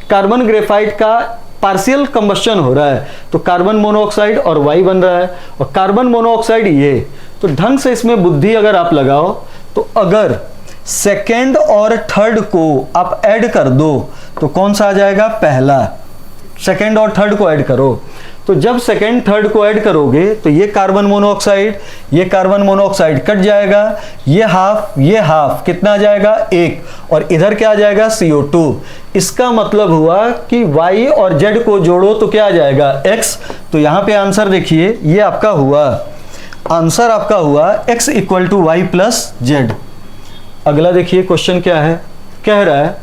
कार्बन ग्रेफाइट का पार्शियल कंबस्शन हो रहा है तो कार्बन मोनोऑक्साइड और Y बन रहा है, और कार्बन मोनोऑक्साइड ये। तो ढंग से इसमें बुद्धि अगर आप लगाओ तो अगर सेकेंड और थर्ड को आप ऐड कर दो तो कौन सा आ जाएगा, पहला। सेकेंड और थर्ड को ऐड करो तो जब सेकेंड थर्ड को ऐड करोगे तो ये कार्बन मोनोऑक्साइड कट जाएगा, ये हाफ कितना आ जाएगा, 1, और इधर क्या आ जाएगा, CO2। इसका मतलब हुआ कि Y और Z को जोड़ो तो क्या आ जाएगा, X। तो यहाँ पे आंसर देखिए, ये आपका हुआ आंसर आपका हुआ X = Y + Z। अगला देखिए क्वेश्चन क्या है, कह रहा है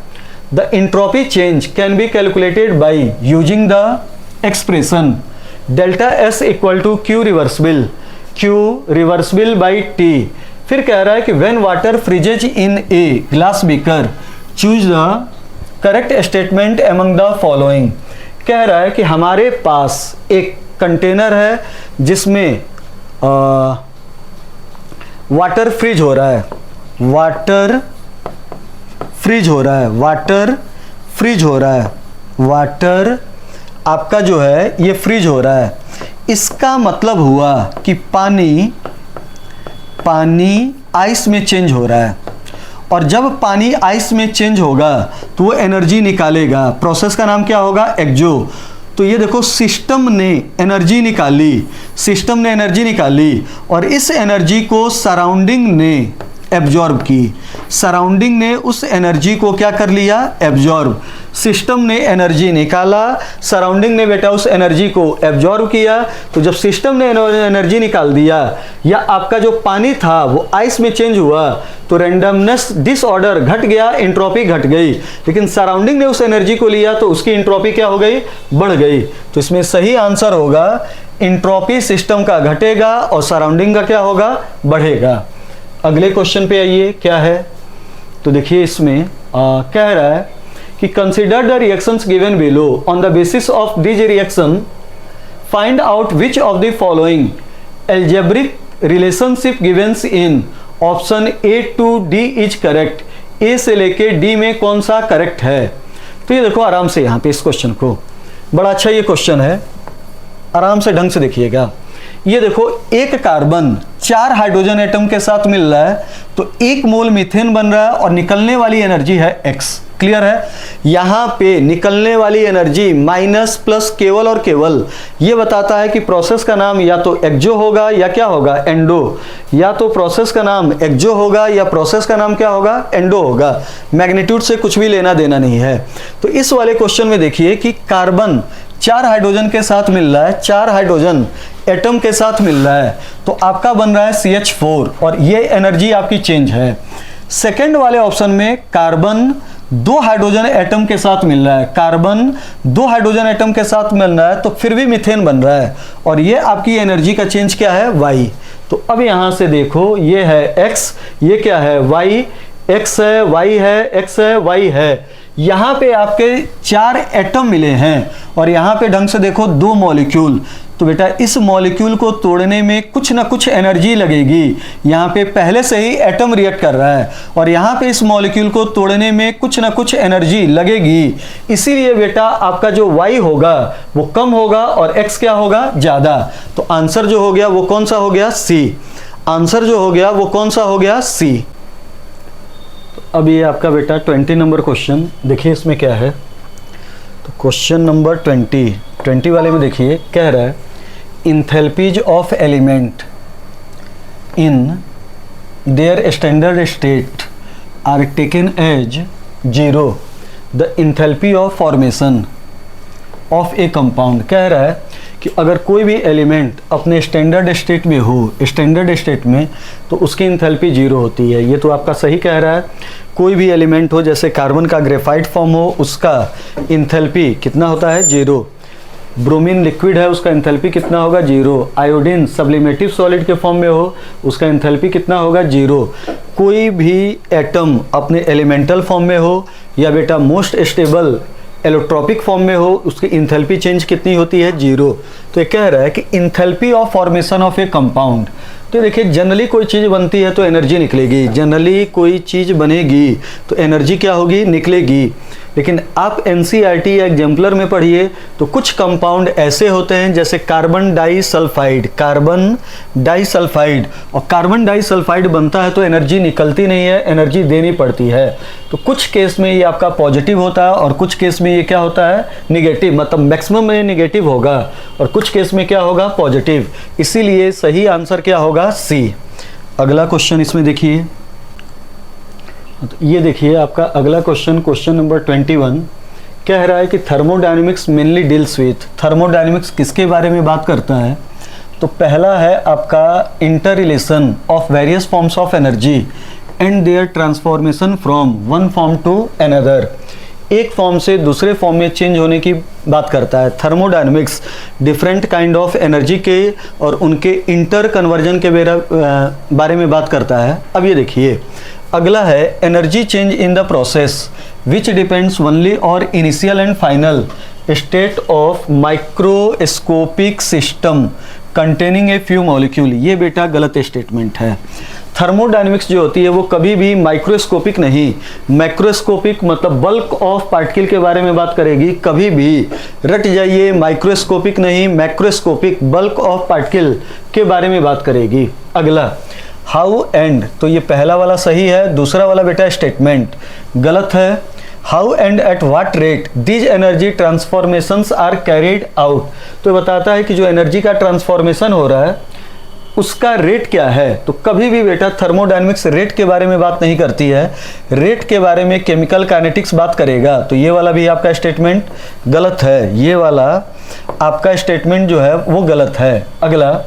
the entropy change can be calculated by using the expression delta S = Q reversible by T। फिर कह रहा है कि when water फ्रीजेज in a glass beaker choose the correct statement among the following. कह रहा है कि हमारे पास एक कंटेनर है जिसमें वाटर फ्रीज हो रहा है, वाटर आपका जो है ये फ्रीज हो रहा है। इसका मतलब हुआ कि पानी आइस में चेंज हो रहा है, और जब पानी आइस में चेंज होगा तो वो एनर्जी निकालेगा। प्रोसेस का नाम क्या होगा, एक्सो। तो ये देखो सिस्टम ने एनर्जी निकाली और इस एनर्जी को सराउंडिंग ने एब्जॉर्ब की। सराउंडिंग ने उस एनर्जी को क्या कर लिया, एब्जॉर्ब। सिस्टम ने एनर्जी निकाला, सराउंडिंग ने बेटा उस एनर्जी को एब्जॉर्ब किया। तो जब सिस्टम ने एनर्जी निकाल दिया या आपका जो पानी था वो आइस में चेंज हुआ तो रैंडमनेस डिसऑर्डर घट गया, एंट्रोपी घट गई। लेकिन सराउंडिंग ने उस एनर्जी को लिया तो उसकी एंट्रोपी क्या हो गई, बढ़ गई। तो इसमें सही आंसर होगा एंट्रोपी सिस्टम का घटेगा और सराउंडिंग का क्या होगा, बढ़ेगा। अगले क्वेश्चन पे आइए, क्या है तो देखिए इसमें कह रहा है कि consider the reactions given below on the basis of this reaction find out which of the following algebraic relationship givens in option A to D is correct. A से लेके डी में कौन सा करेक्ट है। तो ये देखो आराम से यहाँ पे इस क्वेश्चन को, बड़ा अच्छा ये क्वेश्चन है, आराम से ढंग से देखिएगा। ये देखो एक कार्बन 4 हाइड्रोजन एटम के साथ मिल रहा है तो 1 मोल मीथेन बन रहा है और निकलने वाली एनर्जी है x। क्लियर है? यहां पे निकलने वाली एनर्जी माइनस प्लस केवल और केवल ये बताता है कि प्रोसेस का नाम या तो एक्जो होगा या क्या होगा, एंडो। या तो प्रोसेस का नाम एक्जो होगा या प्रोसेस का नाम क्या होगा, एंडो होगा। मैग्नीट्यूड से कुछ भी लेना देना नहीं है। तो इस वाले क्वेश्चन में देखिए कि कार्बन 4 हाइड्रोजन के साथ मिल रहा है, 4 हाइड्रोजन एटम के साथ मिल रहा है तो आपका बन रहा है CH4 और ये एनर्जी आपकी चेंज है। सेकंड वाले ऑप्शन में कार्बन 2 हाइड्रोजन एटम के साथ मिल रहा है, कार्बन 2 हाइड्रोजन एटम के साथ मिल रहा है तो फिर भी मीथेन बन रहा है और ये आपकी एनर्जी का चेंज क्या है, Y। तो अब यहां से देखो ये है X, ये क्या है Y, X है, Y है, X है, Y है। यहां पे आपके 4 एटम मिले हैं और यहां पे ढंग से देखो 2 मॉलिक्यूल। तो बेटा इस मॉलिक्यूल को तोड़ने में कुछ ना कुछ एनर्जी लगेगी। यहाँ पे पहले से ही एटम रिएक्ट कर रहा है और यहाँ पे इस मॉलिक्यूल को तोड़ने में कुछ ना कुछ एनर्जी लगेगी। इसीलिए बेटा आपका जो Y होगा वो कम होगा और X क्या होगा, ज़्यादा। तो आंसर जो हो गया वो कौन सा हो गया, C। आंसर जो हो गया वो कौन सा हो गया, C। तो अब ये आपका बेटा 20 नंबर क्वेश्चन देखिए इसमें क्या है। तो क्वेश्चन नंबर 20 वाले में देखिए कह रहा है enthalpies of element in their standard state are taken as 0। The enthalpy of formation of a compound. कह रहा है कि अगर कोई भी एलिमेंट अपने स्टैंडर्ड स्टेट में हो, स्टैंडर्ड स्टेट में, तो उसकी इंथैल्पी 0 होती है। ये तो आपका सही कह रहा है। कोई भी एलिमेंट हो जैसे कार्बन का ग्रेफाइट फॉर्म हो उसका इंथैल्पी कितना होता है, 0। ब्रोमीन लिक्विड है उसका इंथैल्पी कितना होगा, 0। आयोडीन सब्लिमेटिव सॉलिड के फॉर्म में हो उसका इंथैल्पी कितना होगा, 0। कोई भी एटम अपने एलिमेंटल फॉर्म में हो या बेटा मोस्ट स्टेबल एलोट्रॉपिक फॉर्म में हो उसकी इंथैल्पी चेंज कितनी होती है, 0। तो ये कह रहा है कि enthalpy of formation of a compound. तो देखिए जनरली कोई चीज़ बनती है तो एनर्जी निकलेगी, जनरली कोई चीज़ बनेगी तो एनर्जी क्या होगी, निकलेगी। लेकिन आप NCERT या एग्जाम्पलर में पढ़िए तो कुछ कंपाउंड ऐसे होते हैं जैसे कार्बन डाइसल्फाइड, कार्बन डाइसल्फाइड, और कार्बन डाइसल्फाइड बनता है तो एनर्जी निकलती नहीं है, एनर्जी देनी पड़ती है। तो कुछ केस में ये आपका पॉजिटिव होता है और कुछ केस में ये क्या होता है, निगेटिव। मतलब मैक्सिमम में निगेटिव होगा और कुछ केस में क्या होगा, पॉजिटिव। इसीलिए सही आंसर क्या होगा, C। अगला क्वेश्चन इसमें देखिए। तो ये देखिए आपका अगला क्वेश्चन, क्वेश्चन नंबर 21 कह रहा है कि thermodynamics mainly deals with. Thermodynamics किसके बारे में बात करता है? तो पहला है आपका interrelation of various forms of energy and their transformation from one form to another. एक फॉर्म से दूसरे फॉर्म में चेंज होने की बात करता है। Thermodynamics different kind of energy के और उनके इंटर कन्वर्जन के बारे में बात करता है। अब ये देखिए अगला है energy change in the process which depends only or initial and final state of microscopic system containing a few molecule. ये बेटा गलत स्टेटमेंट है। थर्मोडायनेमिक्स जो होती है वो कभी भी माइक्रोस्कोपिक नहीं, मैक्रोस्कोपिक मतलब बल्क ऑफ पार्टिकल के बारे में बात करेगी। कभी भी रट जाइए, माइक्रोस्कोपिक नहीं, मैक्रोस्कोपिक बल्क ऑफ पार्टिकल के बारे में बात करेगी। अगला हाउ एंड, तो ये पहला वाला सही है, दूसरा वाला बेटा स्टेटमेंट गलत है। How and at what rate these energy transformations are carried out, तो ये बताता है कि जो एनर्जी का ट्रांसफॉर्मेशन हो रहा है उसका रेट क्या है। तो कभी भी बेटा थर्मोडायनेमिक्स रेट के बारे में बात नहीं करती है, रेट के बारे में केमिकल काइनेटिक्स बात करेगा। तो ये वाला भी आपका स्टेटमेंट गलत है, ये वाला आपका स्टेटमेंट जो है वो गलत है। अगला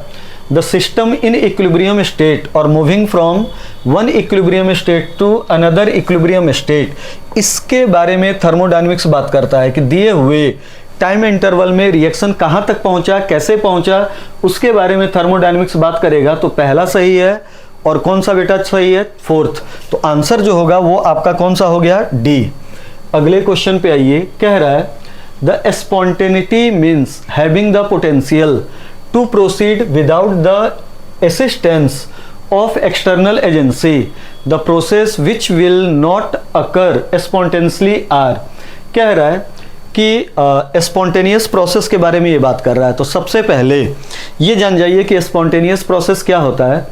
the system in equilibrium state or moving from one equilibrium state to another equilibrium state, इसके बारे में थर्मोडायनेमिक्स बात करता है कि दिए हुए टाइम इंटरवल में रिएक्शन कहाँ तक पहुँचा, कैसे पहुँचा, उसके बारे में थर्मोडायनेमिक्स बात करेगा। तो पहला सही है और कौन सा बेटा सही है, फोर्थ। तो आंसर जो होगा वो आपका कौन सा हो गया, डी। अगले क्वेश्चन पे आइए, कह रहा है the spontaneity means having the potential to proceed without the assistance of external agency, the process which will not occur spontaneously are। कह रहा है कि स्पॉन्टेनियस प्रोसेस के बारे में ये बात कर रहा है। तो सबसे पहले ये जान जाइए कि स्पॉन्टेनियस प्रोसेस क्या होता है।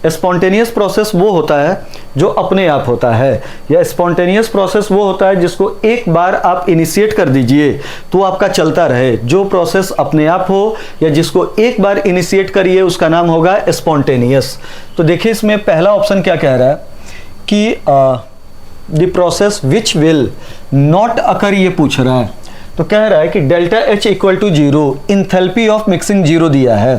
स्पॉन्टेनियस प्रोसेस वो होता है जो अपने आप होता है, या स्पॉन्टेनियस प्रोसेस वो होता है जिसको एक बार आप इनिशिएट कर दीजिए तो आपका चलता रहे। जो प्रोसेस अपने आप हो या जिसको एक बार इनिशिएट करिए उसका नाम होगा स्पॉन्टेनियस। तो देखिए इसमें पहला ऑप्शन क्या कह रहा है कि the process which will not occur, ये पूछ रहा है। तो कह रहा है कि delta H equal to 0, enthalpy of mixing 0 दिया है।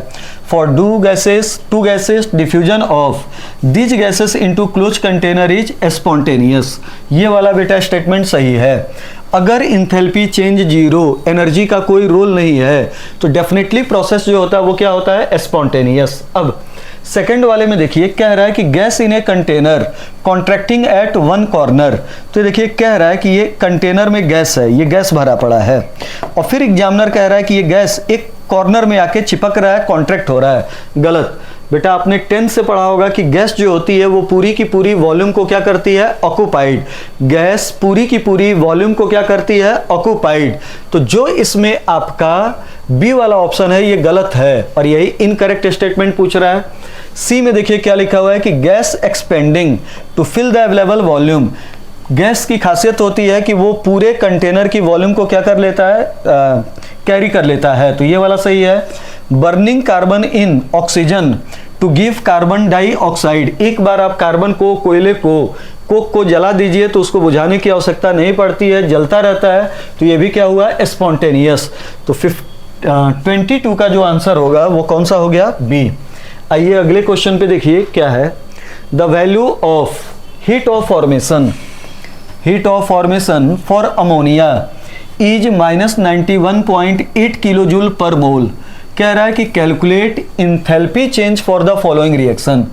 For two gases diffusion of these gases into close container is spontaneous. ये वाला बेटा स्टेटमेंट सही है। अगर इंथैल्पी चेंज 0, एनर्जी का कोई रोल नहीं है, तो डेफिनेटली प्रोसेस जो होता है वो क्या होता है, स्पॉन्टेनियस। अब सेकंड वाले में देखिए कह रहा है कि gas in a container contracting at one corner. तो देखिए कह रहा है कि ये कंटेनर में गैस है, ये गैस भरा पड़ा है, और फिर एग्जामिनर कह रहा है कि ये गैस एक कॉर्नर में आके चिपक रहा है, कॉन्ट्रैक्ट हो रहा है। गलत बेटा, आपने 10th से पढ़ा होगा कि गैस जो होती है वो पूरी की पूरी वॉल्यूम को क्या करती है, ऑक्यूपाइड। गैस पूरी की पूरी वॉल्यूम को क्या करती है, ऑक्यूपाइड। तो जो इसमें आपका बी वाला ऑप्शन है ये गलत है और यही इनकरेक्ट स्टेटमेंट पूछ रहा है। सी में देखिए क्या लिखा हुआ है कि gas expanding to fill the available volume. Gas की खासियत होती है कि वो पूरे कंटेनर की वॉल्यूम को क्या कर लेता है, कैरी कर लेता है। तो ये वाला सही है। Burning carbon in oxygen to give carbon dioxide. एक बार आप कार्बन को, कोयले को, कोक को जला दीजिए तो उसको बुझाने की आवश्यकता नहीं पड़ती है, जलता रहता है। तो ये भी क्या हुआ, स्पॉन्टेनियस। तो 22 का जो आंसर होगा वो कौन सा हो गया, बी। आइए अगले क्वेश्चन पे देखिए क्या है। The value of heat of formation for ammonia is -91.8 kilo joule per mole. कह रहा है कि calculate enthalpy change for the following reaction.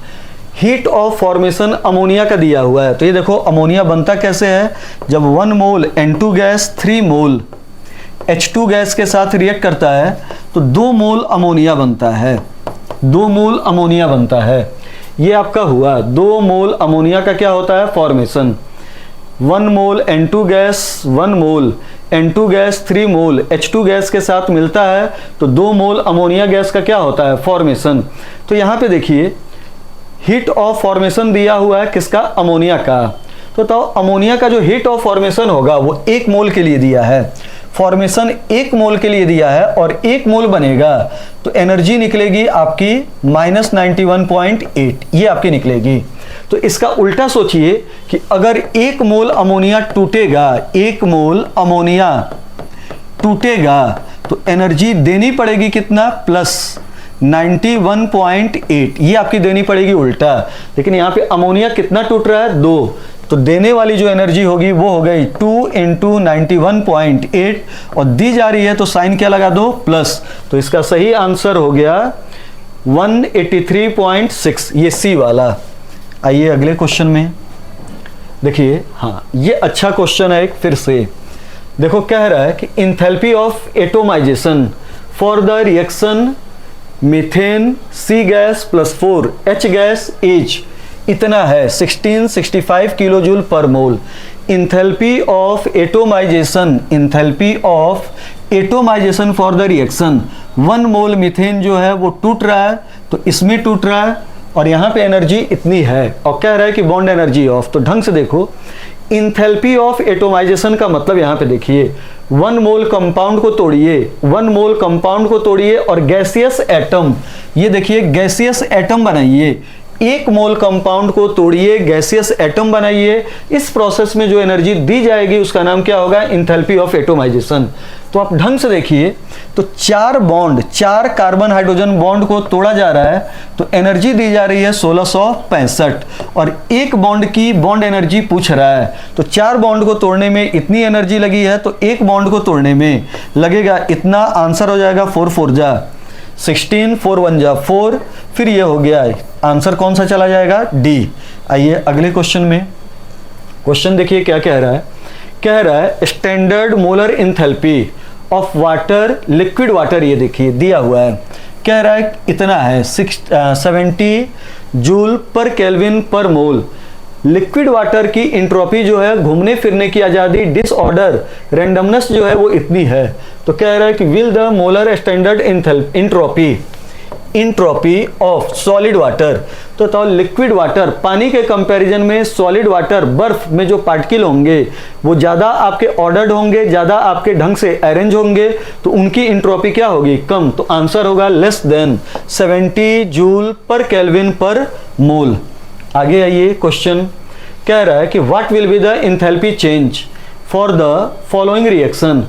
Heat of formation ammonia का दिया हुआ है। तो ये देखो अमोनिया बनता कैसे है, जब 1 मोल N2 गैस 3 मोल H2 गैस के साथ रिएक्ट करता है तो 2 मोल अमोनिया बनता है, 2 मोल अमोनिया बनता है। ये आपका हुआ 2 मोल अमोनिया का क्या होता है, फॉर्मेशन। 1 मोल N2 गैस 1 मोल N2 गैस 3 मोल H2 गैस के साथ मिलता है तो 2 मोल अमोनिया गैस का क्या होता है, फॉर्मेशन। तो यहाँ पे देखिए हीट ऑफ फॉर्मेशन दिया हुआ है किसका, अमोनिया का। तो अमोनिया का जो हीट ऑफ फॉर्मेशन होगा वो 1 मोल के लिए दिया है, फॉर्मेशन 1 मोल के लिए दिया है, और 1 मोल बनेगा तो एनर्जी निकलेगी आपकी -91.8, ये आपकी निकलेगी। तो इसका उल्टा सोचिए कि अगर 1 मोल अमोनिया टूटेगा, 1 मोल अमोनिया टूटेगा तो एनर्जी देनी पड़ेगी कितना, +91.8, ये आपकी देनी पड़ेगी उल्टा। लेकिन यहाँ पे अमोनिया कितना टूट रहा है, 2, तो देने वाली जो एनर्जी होगी वो हो गई 2 × 91.8, और दी जा रही है तो साइन क्या लगा दो, प्लस। तो इसका सही आंसर हो गया 183.6, ये सी वाला। आइए अगले क्वेश्चन में देखिए। हाँ ये अच्छा क्वेश्चन है एक, फिर से देखो कह रहा है कि enthalpy of atomization for the reaction methane C gas +4 H gas is इतना है 1665 kilo joule per mole. Enthalpy of atomization for the reaction, 1 mole methane जो है वो टूट रहा है तो इसमें टूट रहा है, और यहाँ पे एनर्जी इतनी है, और कह रहा है कि बॉन्ड एनर्जी ऑफ। तो ढंग से देखो, इंथैल्पी ऑफ एटोमाइजेशन का मतलब यहाँ पे देखिए 1 मोल कंपाउंड को तोड़िए, 1 मोल कंपाउंड को तोड़िए और गैसियस एटम, ये देखिए गैसियस एटम बनाइए। 1 मोल कंपाउंड को तोड़िए, गैसियस एटम बनाइए। इस प्रोसेस में जो एनर्जी दी जाएगी उसका नाम क्या होगा, इंथैल्पी ऑफ एटोमाइजेशन। तो आप ढंग से देखिए, तो 4 कार्बन हाइड्रोजन बॉन्ड को तोड़ा जा रहा है तो एनर्जी दी जा रही है 1665, और 1 बॉन्ड की बॉन्ड एनर्जी पूछ रहा है। तो 4 बॉन्ड को तोड़ने में इतनी एनर्जी लगी है तो 1 बॉन्ड को तोड़ने में लगेगा इतना। आंसर हो जाएगा 4 4 जा 16, 4 1 जा 4, फिर ये हो गया आंसर कौन सा चला जाएगा, डी। आइए अगले क्वेश्चन में। क्वेश्चन देखिए क्या कह रहा है। कह रहा है standard molar enthalpy of water, liquid water, ये देखिए दिया हुआ है। कह रहा है इतना है 70 जूल पर केल्विन पर मोल। लिक्विड वाटर की इंट्रोपी जो है, घूमने फिरने की आज़ादी, डिसऑर्डर, रैंडमनेस जो है वो इतनी है। तो कह रहा है कि will the molar standard entropy of solid water, तो लिक्विड वाटर, पानी के कंपैरिजन में सॉलिड वाटर, बर्फ में जो पार्टिकल होंगे वो ज़्यादा आपके ऑर्डर्ड होंगे, ज़्यादा आपके ढंग से अरेंज होंगे, तो उनकी इंट्रोपी क्या होगी, कम। तो आंसर होगा लेस देन 70 जूल पर केल्विन पर मोल। आगे आइए, क्वेश्चन कह रहा है कि what will be the enthalpy change for the following reaction.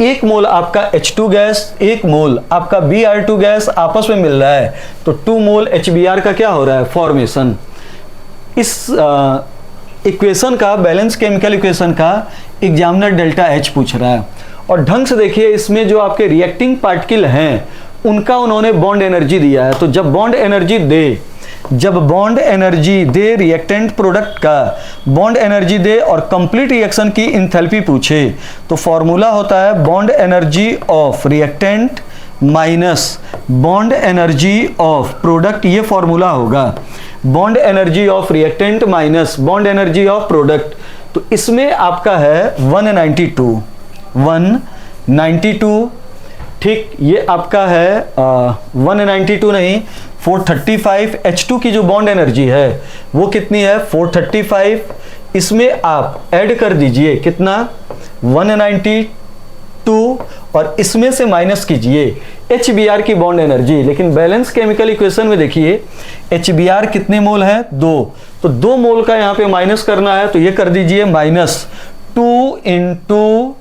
एक मोल आपका H2 गैस, एक मोल आपका Br2 गैस आपस में मिल रहा है, तो 2 मोल HBr का क्या हो रहा है, फॉर्मेशन। इस इक्वेशन का, बैलेंस केमिकल इक्वेशन का एग्जामिनर डेल्टा H पूछ रहा है। और ढंग से देखिए, इसमें जो आपके रिएक्टिंग पार्टिकल हैं उनका उन्होंने बॉन्ड एनर्जी दिया है। तो जब बॉन्ड एनर्जी दे रिएक्टेंट प्रोडक्ट का बॉन्ड एनर्जी दे और कंप्लीट रिएक्शन की इंथैल्पी पूछे, तो फॉर्मूला होता है bond energy of reactant minus bond energy of product. ये फॉर्मूला होगा bond energy of reactant minus bond energy of product. तो इसमें आपका है 192, ठीक, ये आपका है 192 नहीं, 435। H2 की जो बॉन्ड एनर्जी है वो कितनी है, 435। इसमें आप ऐड कर दीजिए कितना, 192, और इसमें से माइनस कीजिए HBr की बॉन्ड एनर्जी। लेकिन बैलेंस केमिकल इक्वेशन में देखिए HBr कितने मोल है, 2, तो 2 मोल का यहाँ पे माइनस करना है, तो ये कर दीजिए -2 ×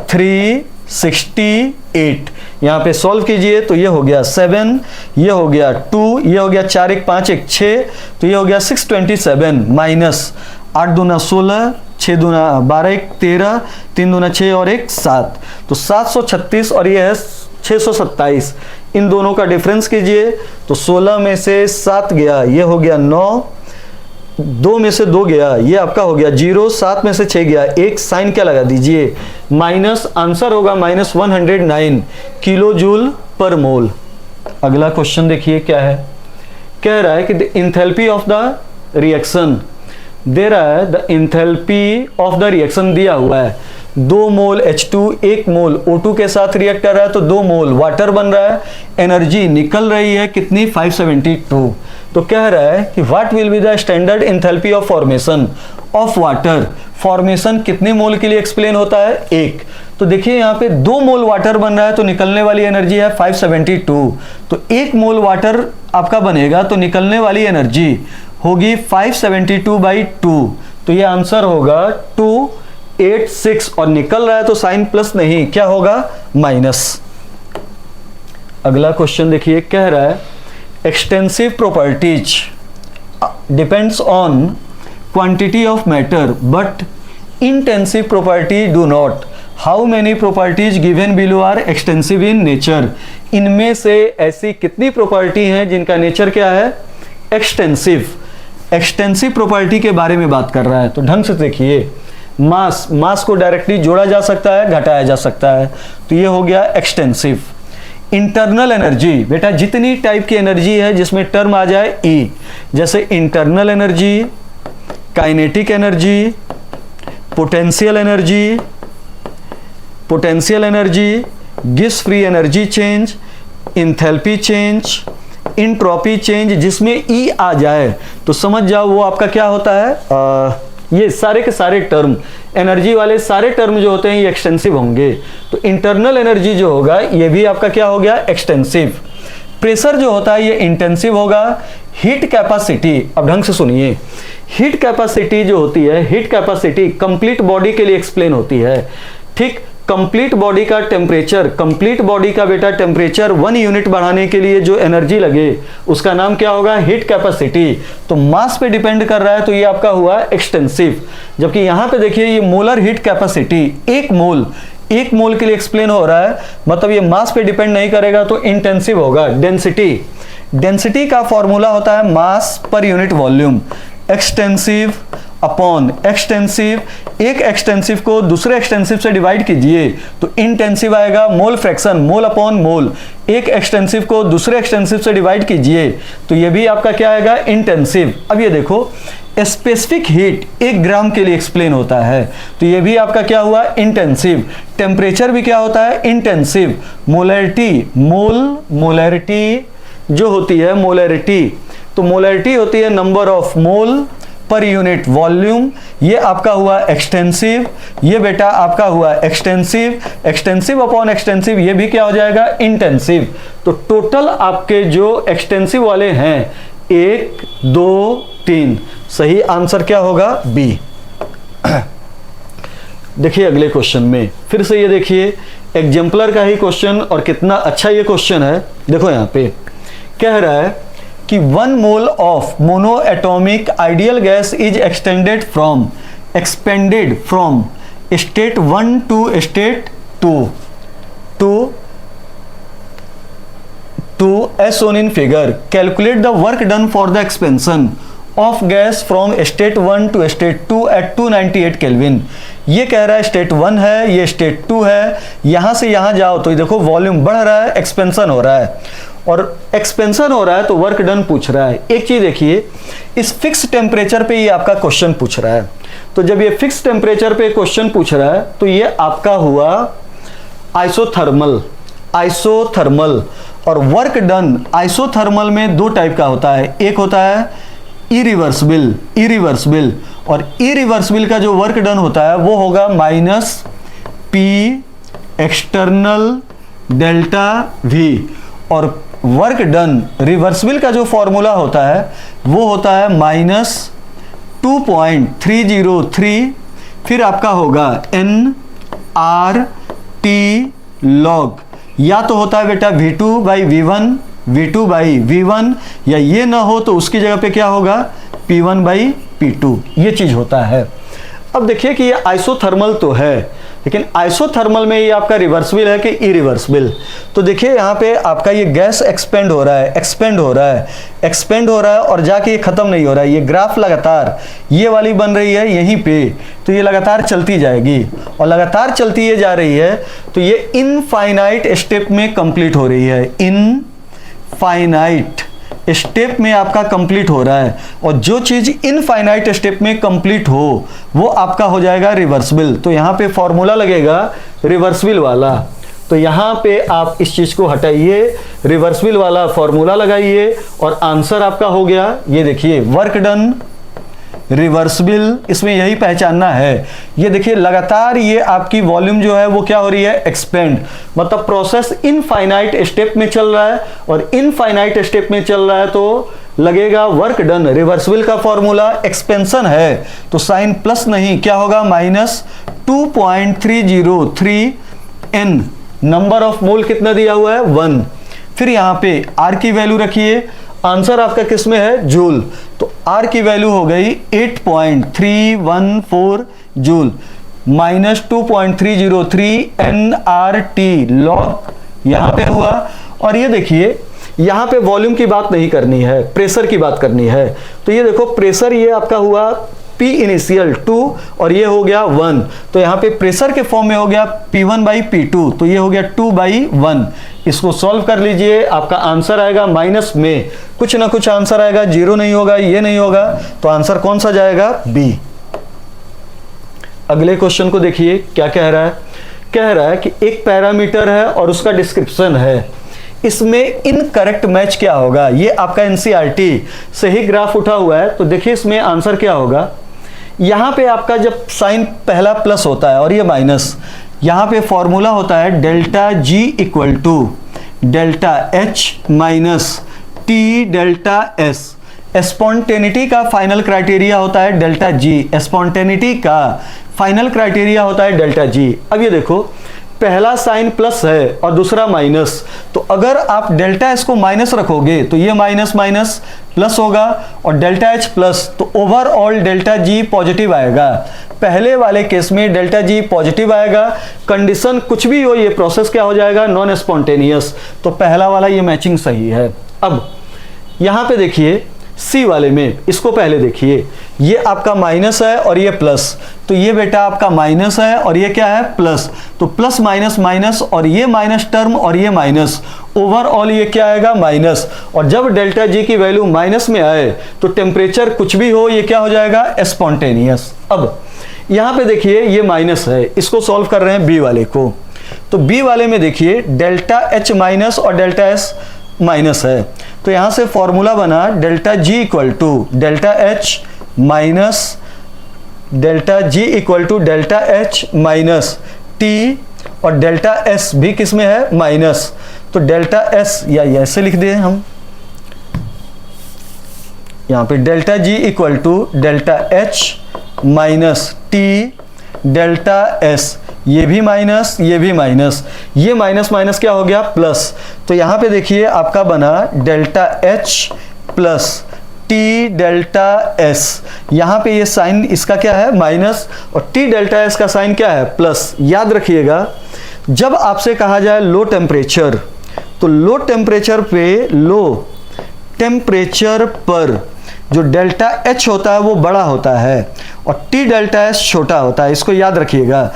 368। यहाँ पे सॉल्व कीजिए तो ये हो गया 7, ये हो गया 2, ये हो गया 4 1 5 1 6, तो ये हो गया 627 माइनस 8 दूना 16, 6 दूना 12 1 13, 3 दूना 6 और 1 7, तो 736 और ये है 627। इन दोनों का डिफरेंस कीजिए तो 16 में से 7 गया, ये हो गया 9, 2 में से 2 गया, ये आपका हो गया 0, 7 में से 6 गया, एक साइन क्या लगा दीजिए, माइनस। आंसर होगा -109 किलो जूल पर मोल। अगला क्वेश्चन देखिए क्या है, कह रहा है कि the enthalpy of the reaction, दे रहा है the enthalpy of the reaction दिया हुआ है, 2 मोल H2 1 मोल O2 के साथ रिएक्ट कर रहा है, तो 2 मोल वाटर बन रहा है, एनर्जी निकल रही है कितनी, 572। तो कह रहा है कि what will be the standard enthalpy of formation of water. Formation कितने मोल के लिए एक्सप्लेन होता है, 1। तो देखिए यहाँ पे 2 मोल वाटर बन रहा है, तो निकलने वाली एनर्जी है 572, तो 1 मोल वाटर आपका बनेगा, तो निकलने वाली एनर्जी होगी 572/2, तो ये आंसर होगा 286, और निकल रहा है तो साइन प्लस नहीं, क्या होगा, माइनस। अगला क्वेश्चन देखिए, कह रहा है extensive properties depends on quantity of matter but intensive property do not. How many properties given below are extensive in nature. इनमें से ऐसी कितनी प्रॉपर्टी हैं जिनका नेचर क्या है, एक्सटेंसिव। एक्सटेंसिव प्रॉपर्टी के बारे में बात कर रहा है, तो ढंग से देखिए, मास को डायरेक्टली जोड़ा जा सकता है, घटाया जा सकता है, तो ये हो गया एक्सटेंसिव। इंटरनल एनर्जी, बेटा जितनी टाइप की एनर्जी है जिसमें टर्म आ जाए ई, जैसे internal energy, kinetic energy, potential energy, Gibbs free energy change, enthalpy change, entropy change, जिसमें ई आ जाए तो समझ जाओ वो आपका क्या होता है, ये सारे के सारे टर्म, एनर्जी वाले सारे टर्म जो होते हैं ये एक्सटेंसिव होंगे। तो इंटरनल एनर्जी जो होगा ये भी आपका क्या हो गया, एक्सटेंसिव। प्रेशर जो होता है ये इंटेंसिव होगा। हीट कैपेसिटी, अब ढंग से सुनिए, हीट कैपेसिटी जो होती है, हीट कैपेसिटी कंप्लीट बॉडी के लिए एक्सप्लेन होती है, ठीक। कंप्लीट बॉडी का टेम्परेचर, कंप्लीट बॉडी का बेटा टेम्परेचर 1 यूनिट बढ़ाने के लिए जो एनर्जी लगे उसका नाम क्या होगा, हीट कैपेसिटी। तो मास पे डिपेंड कर रहा है, तो ये आपका हुआ एक्सटेंसिव। जबकि यहां पे देखिए ये मोलर हीट कैपेसिटी, 1 मोल के लिए एक्सप्लेन हो रहा है, मतलब ये मास पे डिपेंड नहीं करेगा, तो इंटेंसिव होगा। डेंसिटी का फॉर्मूला होता है mass per unit volume, extensive upon extensive. एक एक्सटेंसिव को दूसरे एक्सटेंसिव से डिवाइड कीजिए तो इंटेंसिव आएगा, mole fraction, mole upon mole. एक एक्सटेंसिव को दूसरे एक्सटेंसिव से डिवाइड कीजिए तो ये भी आपका क्या आएगा, इंटेंसिव। अब ये देखो स्पेसिफिक हीट 1 ग्राम के लिए एक्सप्लेन होता है, तो ये भी आपका क्या हुआ, इंटेंसिव। टेम्परेचर भी क्या होता है, इंटेंसिव। मोलैरिटी, मोलैरिटी जो होती है, मोलैरिटी, तो मोलैरिटी होती है नंबर ऑफ मोल पर यूनिट वॉल्यूम, ये आपका हुआ एक्सटेंसिव। ये बेटा आपका हुआ एक्सटेंसिव, एक्सटेंसिव अपॉन एक्सटेंसिव, ये भी क्या हो जाएगा, इंटेंसिव। तो टोटल आपके जो एक्सटेंसिव वाले हैं 1 2 3, सही आंसर क्या होगा, बी। देखिए अगले क्वेश्चन में फिर से ये देखिए एग्जाम्पलर का ही क्वेश्चन, और कितना अच्छा ये क्वेश्चन है। देखो यहाँ पे कह रहा है कि 1 mole of monoatomic ideal gas is expanded from state 1 to state 2 as shown in figure. Calculate the work done for the expansion of gas from state 1 to state 2 at 298 Kelvin. ये कह रहा है स्टेट 1 है, ये state 2 है, यहां से यहां जाओ तो देखो वॉल्यूम बढ़ रहा है, एक्सपेंशन हो रहा है, और एक्सपेंशन हो रहा है तो वर्क डन पूछ रहा है। एक चीज देखिए, इस फिक्स टेम्परेचर पे ये आपका क्वेश्चन पूछ रहा है, तो जब ये फिक्स टेम्परेचर पे क्वेश्चन पूछ रहा है तो ये आपका हुआ आइसोथर्मल। और वर्क डन आइसोथर्मल में 2 टाइप का होता है, एक होता है इरिवर्सिबल, और इरिवर्सिबल का जो वर्क डन होता है वो होगा -P एक्सटर्नल डेल्टा V, और वर्क डन रिवर्सिबल का जो फॉर्मूला होता है वो होता है -2.303, फिर आपका होगा nRT log, या तो होता है बेटा V2/V1, या ये ना हो तो उसकी जगह पे क्या होगा, P1/P2, ये चीज होता है। अब देखिए कि ये आइसोथर्मल तो है, लेकिन आइसोथर्मल में ये आपका रिवर्सिबल है कि इरिवर्सिबल। तो देखिए यहाँ पे आपका ये गैस एक्सपेंड हो रहा है और जाके ये खत्म नहीं हो रहा है, ये ग्राफ लगातार ये वाली बन रही है यहीं पे, तो ये लगातार चलती जाएगी, और लगातार चलती ये जा रही है तो ये इनफाइनाइट स्टेप में कंप्लीट हो रही है, इनफाइनाइट स्टेप में आपका कंप्लीट हो रहा है, और जो चीज इनफाइनाइट स्टेप में कंप्लीट हो वो आपका हो जाएगा रिवर्सिबल। तो यहाँ पे फॉर्मूला लगेगा रिवर्सिबल वाला, तो यहाँ पे आप इस चीज को हटाइए, रिवर्सिबल वाला फॉर्मूला लगाइए, और आंसर आपका हो गया, ये देखिए वर्क डन रिवर्सिबल, इसमें यही पहचानना है। ये देखिए लगातार ये आपकी वॉल्यूम जो है वो क्या हो रही है, एक्सपेंड, मतलब प्रोसेस इनफाइनाइट स्टेप में चल रहा है, और इनफाइनाइट स्टेप में चल रहा है तो लगेगा वर्क डन। रिवर्सिबल का फॉर्मूला एक्सपेंशन है तो साइन प्लस नहीं, क्या होगा, -2.303 n, नंबर ऑफ मोल कितना दिया हुआ है, 1। फिर यहाँ पे आर की वैल्यू रखिए, आंसर आपका किस में है, जूल, तो आर की वैल्यू हो गई 8.314 जूल, -2.303 nRT लॉग यहाँ पे हुआ। और ये देखिए यहाँ पे वॉल्यूम की बात नहीं करनी है, प्रेशर की बात करनी है, तो ये देखो प्रेशर ये आपका हुआ P इनिशियल 2 और ये हो गया 1, तो यहाँ पे प्रेशर के फॉर्म में हो गया P1/P2, तो ये हो गया 2/1। इसको सॉल्व कर लीजिए, आपका आंसर आएगा माइनस में कुछ ना कुछ आंसर आएगा, 0 नहीं होगा, ये नहीं होगा, तो आंसर कौन सा जाएगा, बी। अगले क्वेश्चन को देखिए क्या कह रहा है, कह रहा है कि एक पैरामीटर है और उसका डिस्क्रिप्शन है, इसमें इनकरेक्ट मैच क्या होगा। ये आपका एनसीईआरटी से ही ग्राफ उठा हुआ है, तो देखिए इसमें आंसर क्या होगा। यहाँ पे आपका जब साइन पहला प्लस होता है और ये माइनस, यहाँ पे फॉर्मूला होता है delta G equal to delta H minus T delta S. Spontaneity का फाइनल क्राइटेरिया होता है डेल्टा जी, स्पॉन्टेनिटी का फाइनल क्राइटेरिया होता है डेल्टा जी। अब ये देखो पहला साइन प्लस है और दूसरा माइनस, तो अगर आप डेल्टा एस को माइनस रखोगे तो ये माइनस माइनस प्लस होगा, और डेल्टा एच प्लस, तो ओवरऑल डेल्टा जी पॉजिटिव आएगा। पहले वाले केस में डेल्टा जी पॉजिटिव आएगा, कंडीशन कुछ भी हो ये प्रोसेस क्या हो जाएगा, नॉन स्पॉन्टेनियस, तो पहला वाला ये मैचिंग सही है। अब यहां पे देखिए सी वाले में, इसको पहले देखिए, ये आपका माइनस है और ये प्लस, तो ये बेटा आपका माइनस है और ये क्या है प्लस, तो प्लस माइनस माइनस, और ये माइनस टर्म और ये माइनस, ओवरऑल ये क्या आएगा माइनस, और जब डेल्टा जी की वैल्यू माइनस में आए तो टेम्परेचर कुछ भी हो ये क्या हो जाएगा, स्पॉन्टेनियस। अब यहां पे देखिए ये माइनस है, इसको सॉल्व कर रहे हैं बी वाले को, तो बी वाले में देखिए डेल्टा एच माइनस और डेल्टा एस माइनस है, तो यहां से फॉर्मूला बना delta G equal to delta H minus delta G equal to delta H minus T, और डेल्टा एस भी किस में है, माइनस, तो डेल्टा एस या ऐसे लिख दें हम यहां पे delta G equal to delta H minus T delta S, ये भी माइनस ये भी माइनस, ये माइनस माइनस क्या हो गया प्लस, तो यहां पे देखिए आपका बना delta H plus T delta S, यहां पे ये साइन इसका क्या है माइनस, और टी डेल्टा एस का साइन क्या है प्लस। याद रखिएगा जब आपसे कहा जाए लो टेम्परेचर, तो लो टेम्परेचर पे, लो टेम्परेचर पर जो डेल्टा एच होता है वो बड़ा होता है और टी डेल्टा एस छोटा होता है, इसको याद रखिएगा।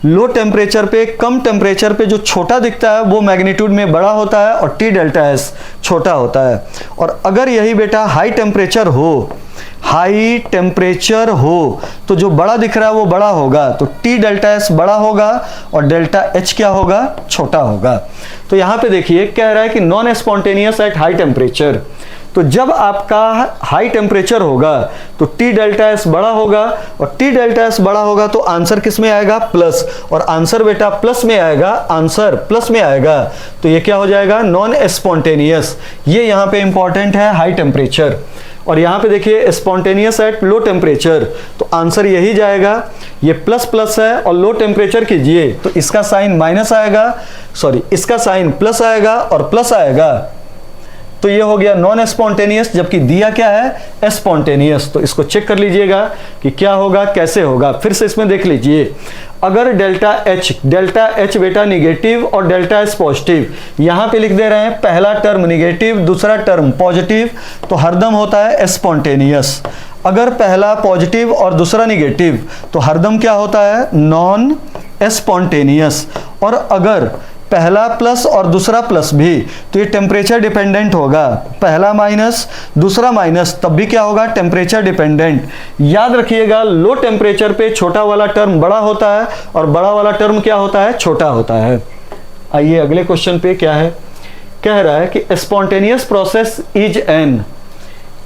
लो टेम्परेचर पे, कम टेम्परेचर पे जो छोटा दिखता है वो मैग्नीट्यूड में बड़ा होता है और टी डेल्टा एस छोटा होता है। और अगर यही बेटा हाई टेम्परेचर हो, हाई टेम्परेचर हो, तो जो बड़ा दिख रहा है वो बड़ा होगा, तो टी डेल्टा एस बड़ा होगा और डेल्टा एच क्या होगा, छोटा होगा। तो यहां पे देखिए कह रहा है कि non spontaneous at high temperature, तो जब आपका हाई टेम्परेचर होगा तो टी डेल्टा एस बड़ा होगा, और टी डेल्टा एस बड़ा होगा तो आंसर किस में आएगा प्लस, और आंसर बेटा प्लस में आएगा, आंसर प्लस में आएगा, तो ये क्या हो जाएगा नॉन स्पॉन्टेनियस। ये यहां पे इंपॉर्टेंट है हाई टेम्परेचर, और यहां पे देखिए स्पॉन्टेनियस एट लो टेम्परेचर, तो आंसर यही जाएगा, ये प्लस प्लस है और लो टेम्परेचर कीजिए तो इसका साइन माइनस आएगा, सॉरी इसका साइन प्लस आएगा और प्लस आएगा, तो ये हो गया नॉन स्पॉन्टेनियस, जबकि दिया क्या है स्पॉन्टेनियस। तो इसको चेक कर लीजिएगा कि क्या होगा कैसे होगा, फिर से इसमें देख लीजिए। अगर डेल्टा एच बेटा निगेटिव और डेल्टा एस पॉजिटिव, यहां पे लिख दे रहे हैं पहला टर्म निगेटिव दूसरा टर्म पॉजिटिव, तो हरदम होता है स्पॉन्टेनियस। अगर पहला पॉजिटिव और दूसरा निगेटिव तो हरदम क्या होता है नॉन स्पॉन्टेनियस। और अगर पहला प्लस और दूसरा प्लस भी तो ये टेम्परेचर डिपेंडेंट होगा, पहला माइनस दूसरा माइनस तब भी क्या होगा टेम्परेचर डिपेंडेंट। याद रखिएगा लो टेम्परेचर पे छोटा वाला टर्म बड़ा होता है और बड़ा वाला टर्म क्या होता है छोटा होता है। आइए अगले क्वेश्चन पे क्या है, कह रहा है कि spontaneous process is an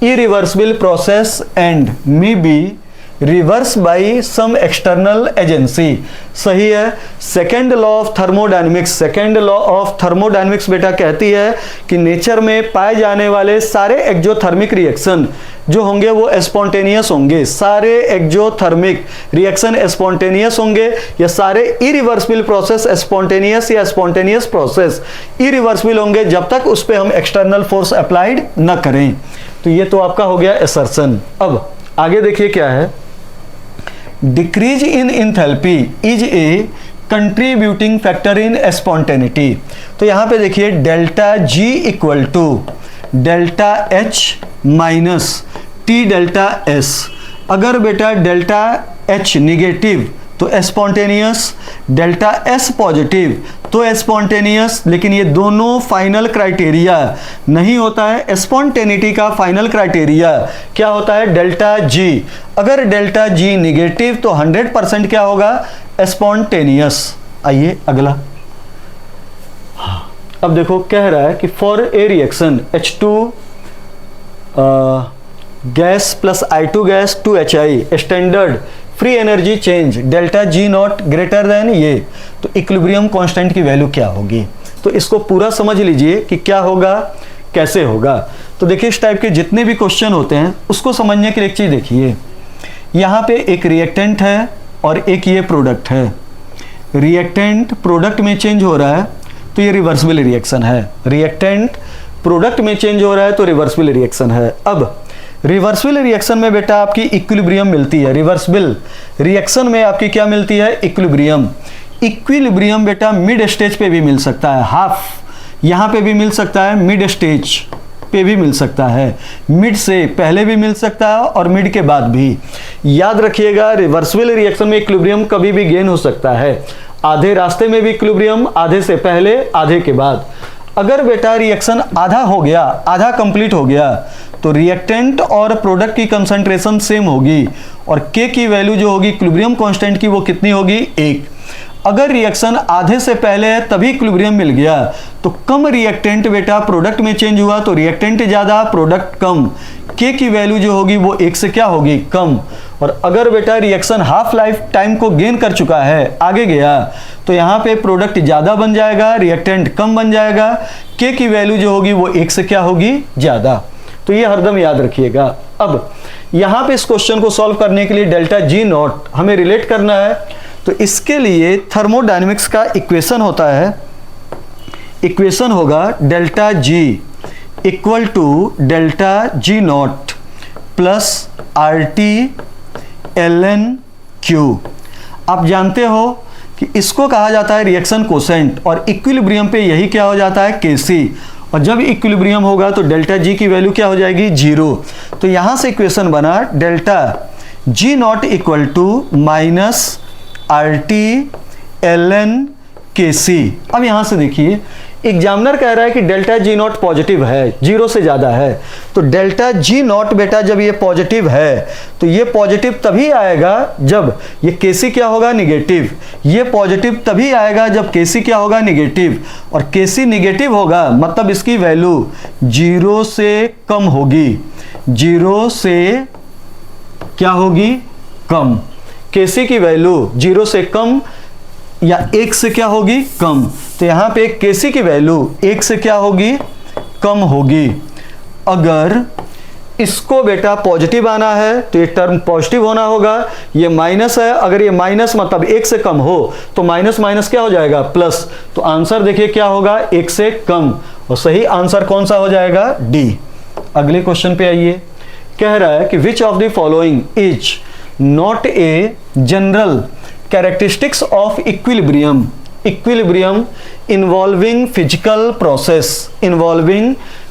irreversible process and may be reverse by some external agency. सही है। Second law of thermodynamics, second law of thermodynamics बेटा कहती है कि नेचर में पाए जाने वाले सारे एक्जोथर्मिक रिएक्शन जो होंगे वो स्पॉन्टेनियस होंगे, सारे एक्जोथर्मिक रिएक्शन स्पॉन्टेनियस होंगे, या सारे इरिवर्सिबल प्रोसेस स्पॉन्टेनियस या स्पॉन्टेनियस प्रोसेस इरिवर्सिबल होंगे जब तक उस पर हम एक्सटर्नल फोर्स अप्लाइड न करें। तो ये तो आपका हो गया असर्शन। अब आगे देखिए क्या है, decrease in enthalpy is a contributing factor in spontaneity. तो यहां पे देखिए delta G equal to delta H minus T delta S. अगर बेटा डेल्टा एच निगेटिव तो स्पॉन्टेनियस, डेल्टा एस पॉजिटिव तो स्पॉन्टेनियस, लेकिन ये दोनों फाइनल क्राइटेरिया नहीं होता है। स्पॉन्टेनिटी का फाइनल क्राइटेरिया क्या होता है डेल्टा जी। अगर डेल्टा जी निगेटिव तो 100% क्या होगा स्पॉन्टेनियस। आइए अगला, अब देखो कह रहा है कि for a reaction H2 gas plus I2 gas to HI standard free energy change delta G not greater than ये, तो इक्विलिब्रियम कांस्टेंट की वैल्यू क्या होगी। तो इसको पूरा समझ लीजिए कि क्या होगा कैसे होगा। तो देखिए इस टाइप के जितने भी क्वेश्चन होते हैं उसको समझने के लिए एक चीज देखिए, यहाँ पे एक रिएक्टेंट है और एक ये प्रोडक्ट है। रिएक्टेंट प्रोडक्ट में चेंज हो रहा है तो ये रिवर्सिबल रिएक्शन है, रिएक्टेंट प्रोडक्ट में चेंज हो रहा है तो रिवर्सिबल रिएक्शन है। अब रिवर्सिबल रिएक्शन में बेटा आपकी इक्विलिब्रियम मिलती है, रिवर्सिबल रिएक्शन में आपकी क्या मिलती है इक्विलिब्रियम। इक्विलिब्रियम बेटा मिड स्टेज पे भी मिल सकता है, हाफ यहाँ पे भी मिल सकता है, मिड स्टेज पे भी मिल सकता है, मिड से पहले भी मिल सकता है और मिड के बाद भी। याद रखिएगा रिवर्सिबल रिएक्शन में इक्विलिब्रियम कभी भी गेन हो सकता है, आधे रास्ते में भी इक्विलिब्रियम, आधे से पहले आधे के बाद। अगर बेटा रिएक्शन आधा हो गया, आधा कंप्लीट हो गया, तो रिएक्टेंट और प्रोडक्ट की कंसंट्रेशन सेम होगी और के की वैल्यू जो होगी इक्विलिब्रियम कांस्टेंट की वो कितनी होगी 1। अगर रिएक्शन आधे से पहले है तभी इक्विलिब्रियम मिल गया तो कम रिएक्टेंट बेटा प्रोडक्ट में चेंज हुआ तो रिएक्टेंट ज़्यादा प्रोडक्ट कम, के की वैल्यू जो होगी वो 1 से क्या होगी कम। और अगर बेटा रिएक्शन हाफ लाइफ टाइम को गेन कर चुका है, आगे गया, तो यहाँ पे प्रोडक्ट ज़्यादा बन जाएगा, रिएक्टेंट कम बन जाएगा, के की वैल्यू जो होगी वो 1 से क्या होगी ज़्यादा। तो ये हरदम याद रखिएगा। अब यहाँ पे इस क्वेश्चन को सॉल्व करने के लिए डेल्टा जी नॉट हमें रिलेट करना है, तो इसके लिए थर्मोडायनेमिक्स का इक्वेशन होता है, इक्वेशन होगा delta G equal to delta G not plus R T L N Q. आप जानते हो कि इसको कहा जाता है रिएक्शन कोसेंट और इक्विलिब्रियम पे यही क्या हो जाता है केसी, और जब इक्विलिब्रियम होगा तो डेल्टा जी की वैल्यू क्या हो जाएगी 0। तो यहां से इक्वेशन बना delta G not equal to minus R T L N K C. अब यहां से देखिए एग्जामिनर कह रहा है कि डेल्टा जी नॉट पॉजिटिव है, 0 से ज़्यादा है, तो डेल्टा जी नॉट बेटा जब ये पॉजिटिव है तो ये पॉजिटिव तभी आएगा जब ये केसी क्या होगा निगेटिव, ये पॉजिटिव तभी आएगा जब केसी क्या होगा निगेटिव, और केसी निगेटिव होगा मतलब इसकी वैल्यू 0 से कम होगी, 0 से क्या होगी कम, केसी की वैल्यू 0 से कम या 1 से क्या होगी कम। तो यहां पे केसी की वैल्यू 1 से क्या होगी कम होगी। अगर इसको बेटा पॉजिटिव आना है तो ये टर्म पॉजिटिव होना होगा, ये माइनस है, अगर ये माइनस मतलब 1 से कम हो तो माइनस माइनस क्या हो जाएगा प्लस, तो आंसर देखिए क्या होगा 1 से कम, और सही आंसर कौन सा हो जाएगा डी। अगले क्वेश्चन पे आइए, कह रहा है कि विच of the following is not a general characteristics of equilibrium, equilibrium involving physical process, involving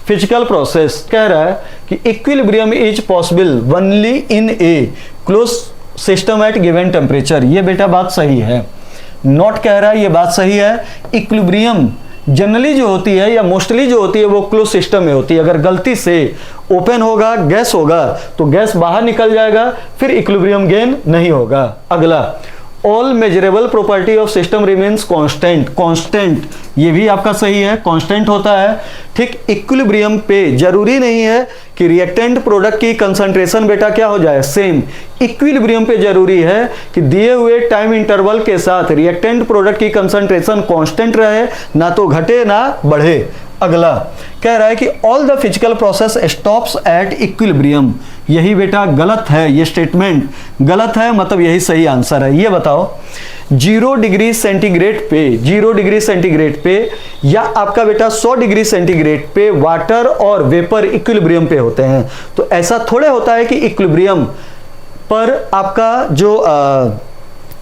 physical process। कह रहा है कि equilibrium is possible only in a closed system at given temperature। ये बेटा बात सही है, नॉट कह रहा है ये बात सही है। इक्विलिब्रियम जनरली जो होती है या मोस्टली जो होती है वो क्लोज सिस्टम में होती है, अगर गलती से ओपन होगा गैस होगा तो गैस बाहर निकल जाएगा, फिर इक्विलिब्रियम गेन नहीं होगा। अगला, all measurable property of system remains constant, constant ये भी आपका सही है, कांस्टेंट होता है। ठीक, इक्विलिब्रियम पे जरूरी नहीं है कि रिएक्टेंट प्रोडक्ट की कंसंट्रेशन बेटा क्या हो जाए सेम, इक्विलिब्रियम पे जरूरी है कि दिए हुए टाइम इंटरवल के साथ रिएक्टेंट प्रोडक्ट की कंसंट्रेशन कांस्टेंट रहे, ना तो घटे ना बढ़े। अगला कह रहा है कि all the physical process stops at equilibrium, यही बेटा गलत है, ये स्टेटमेंट गलत है, मतलब यही सही आंसर है। ये बताओ 0 डिग्री सेंटीग्रेड पे, 0 डिग्री सेंटीग्रेड पे या आपका बेटा 100 डिग्री सेंटीग्रेड पे वाटर और वेपर इक्विलिब्रियम पे होते हैं, तो ऐसा थोड़े होता है कि इक्विलिब्रियम पर आपका जो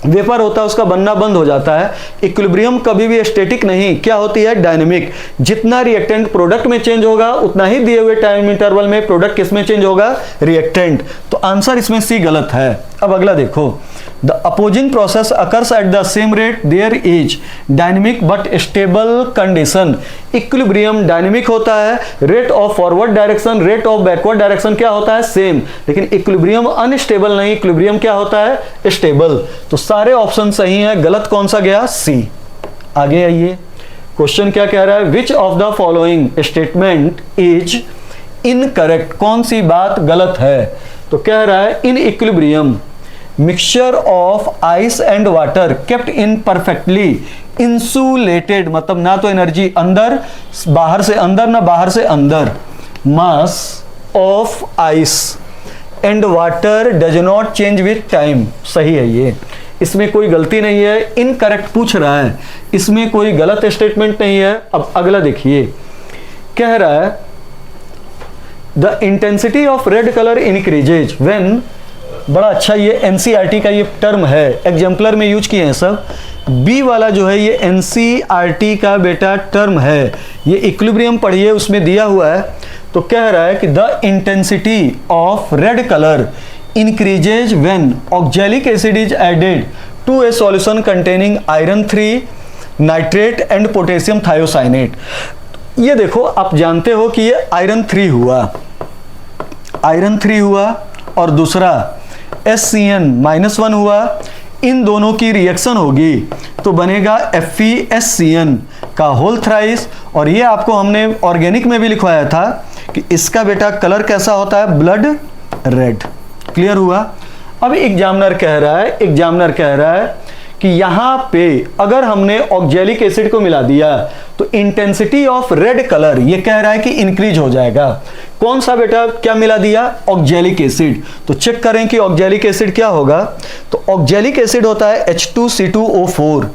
वेपर होता है उसका बनना बंद हो जाता है। इक्विलिब्रियम कभी भी स्टैटिक नहीं, क्या होती है डायनेमिक, जितना रिएक्टेंट प्रोडक्ट में चेंज होगा उतना ही दिए हुए टाइम इंटरवल में प्रोडक्ट किस में चेंज होगा रिएक्टेंट, तो आंसर इसमें सी गलत है। अब अगला देखो, the opposing process occurs at the same rate, there is dynamic but stable condition. Equilibrium dynamic होता है, rate of forward direction rate of backward direction क्या होता है सेम, लेकिन इक्विलिब्रियम अनस्टेबल नहीं, इक्विलिब्रियम क्या होता है स्टेबल। तो सारे ऑप्शन सही हैं, गलत कौन सा गया सी। आगे आइए, क्वेश्चन क्या कह रहा है, which of the following statement is incorrect, कौन सी बात गलत है, तो कह रहा है in equilibrium mixture of ice and water kept in perfectly insulated, मतलब ना तो एनर्जी अंदर बाहर से अंदर ना बाहर से अंदर, mass of ice and water does not change with time, सही है ये, इसमें कोई गलती नहीं है। इनकरेक्ट पूछ रहा है, इसमें कोई गलत स्टेटमेंट नहीं है। अब अगला देखिए, कह रहा है the intensity of red colour increases when, बड़ा अच्छा ये एनसीईआरटी का ये टर्म है, एग्जाम्पलर में यूज किए हैं सब। बी वाला जो है ये एनसीईआरटी का बेटा टर्म है, ये इक्विलिब्रियम पढ़िए उसमें दिया हुआ है। तो कह रहा है कि the intensity of red colour increases when oxalic acid is added to a solution containing iron 3 nitrate and potassium thiocyanate। ये देखो, आप जानते हो कि ये आयरन 3 हुआ, आयरन 3 हुआ, और दूसरा SCN-1 हुआ। इन दोनों की रिएक्शन होगी तो बनेगा FeSCN का होल थ्राइस। और ये आपको हमने ऑर्गेनिक में भी लिखवाया था कि इसका बेटा कलर कैसा होता है, ब्लड रेड। क्लियर हुआ। अब एग्जामिनर कह रहा है कि यहाँ पे अगर हमने ऑक्जेलिक एसिड को मिला दिया तो इंटेंसिटी ऑफ रेड कलर, ये कह रहा है कि इंक्रीज हो जाएगा। कौन सा बेटा क्या मिला दिया, ऑक्जेलिक एसिड। तो चेक करें कि ऑक्जेलिक एसिड क्या होगा। तो ऑक्जेलिक एसिड होता है H2C2O4,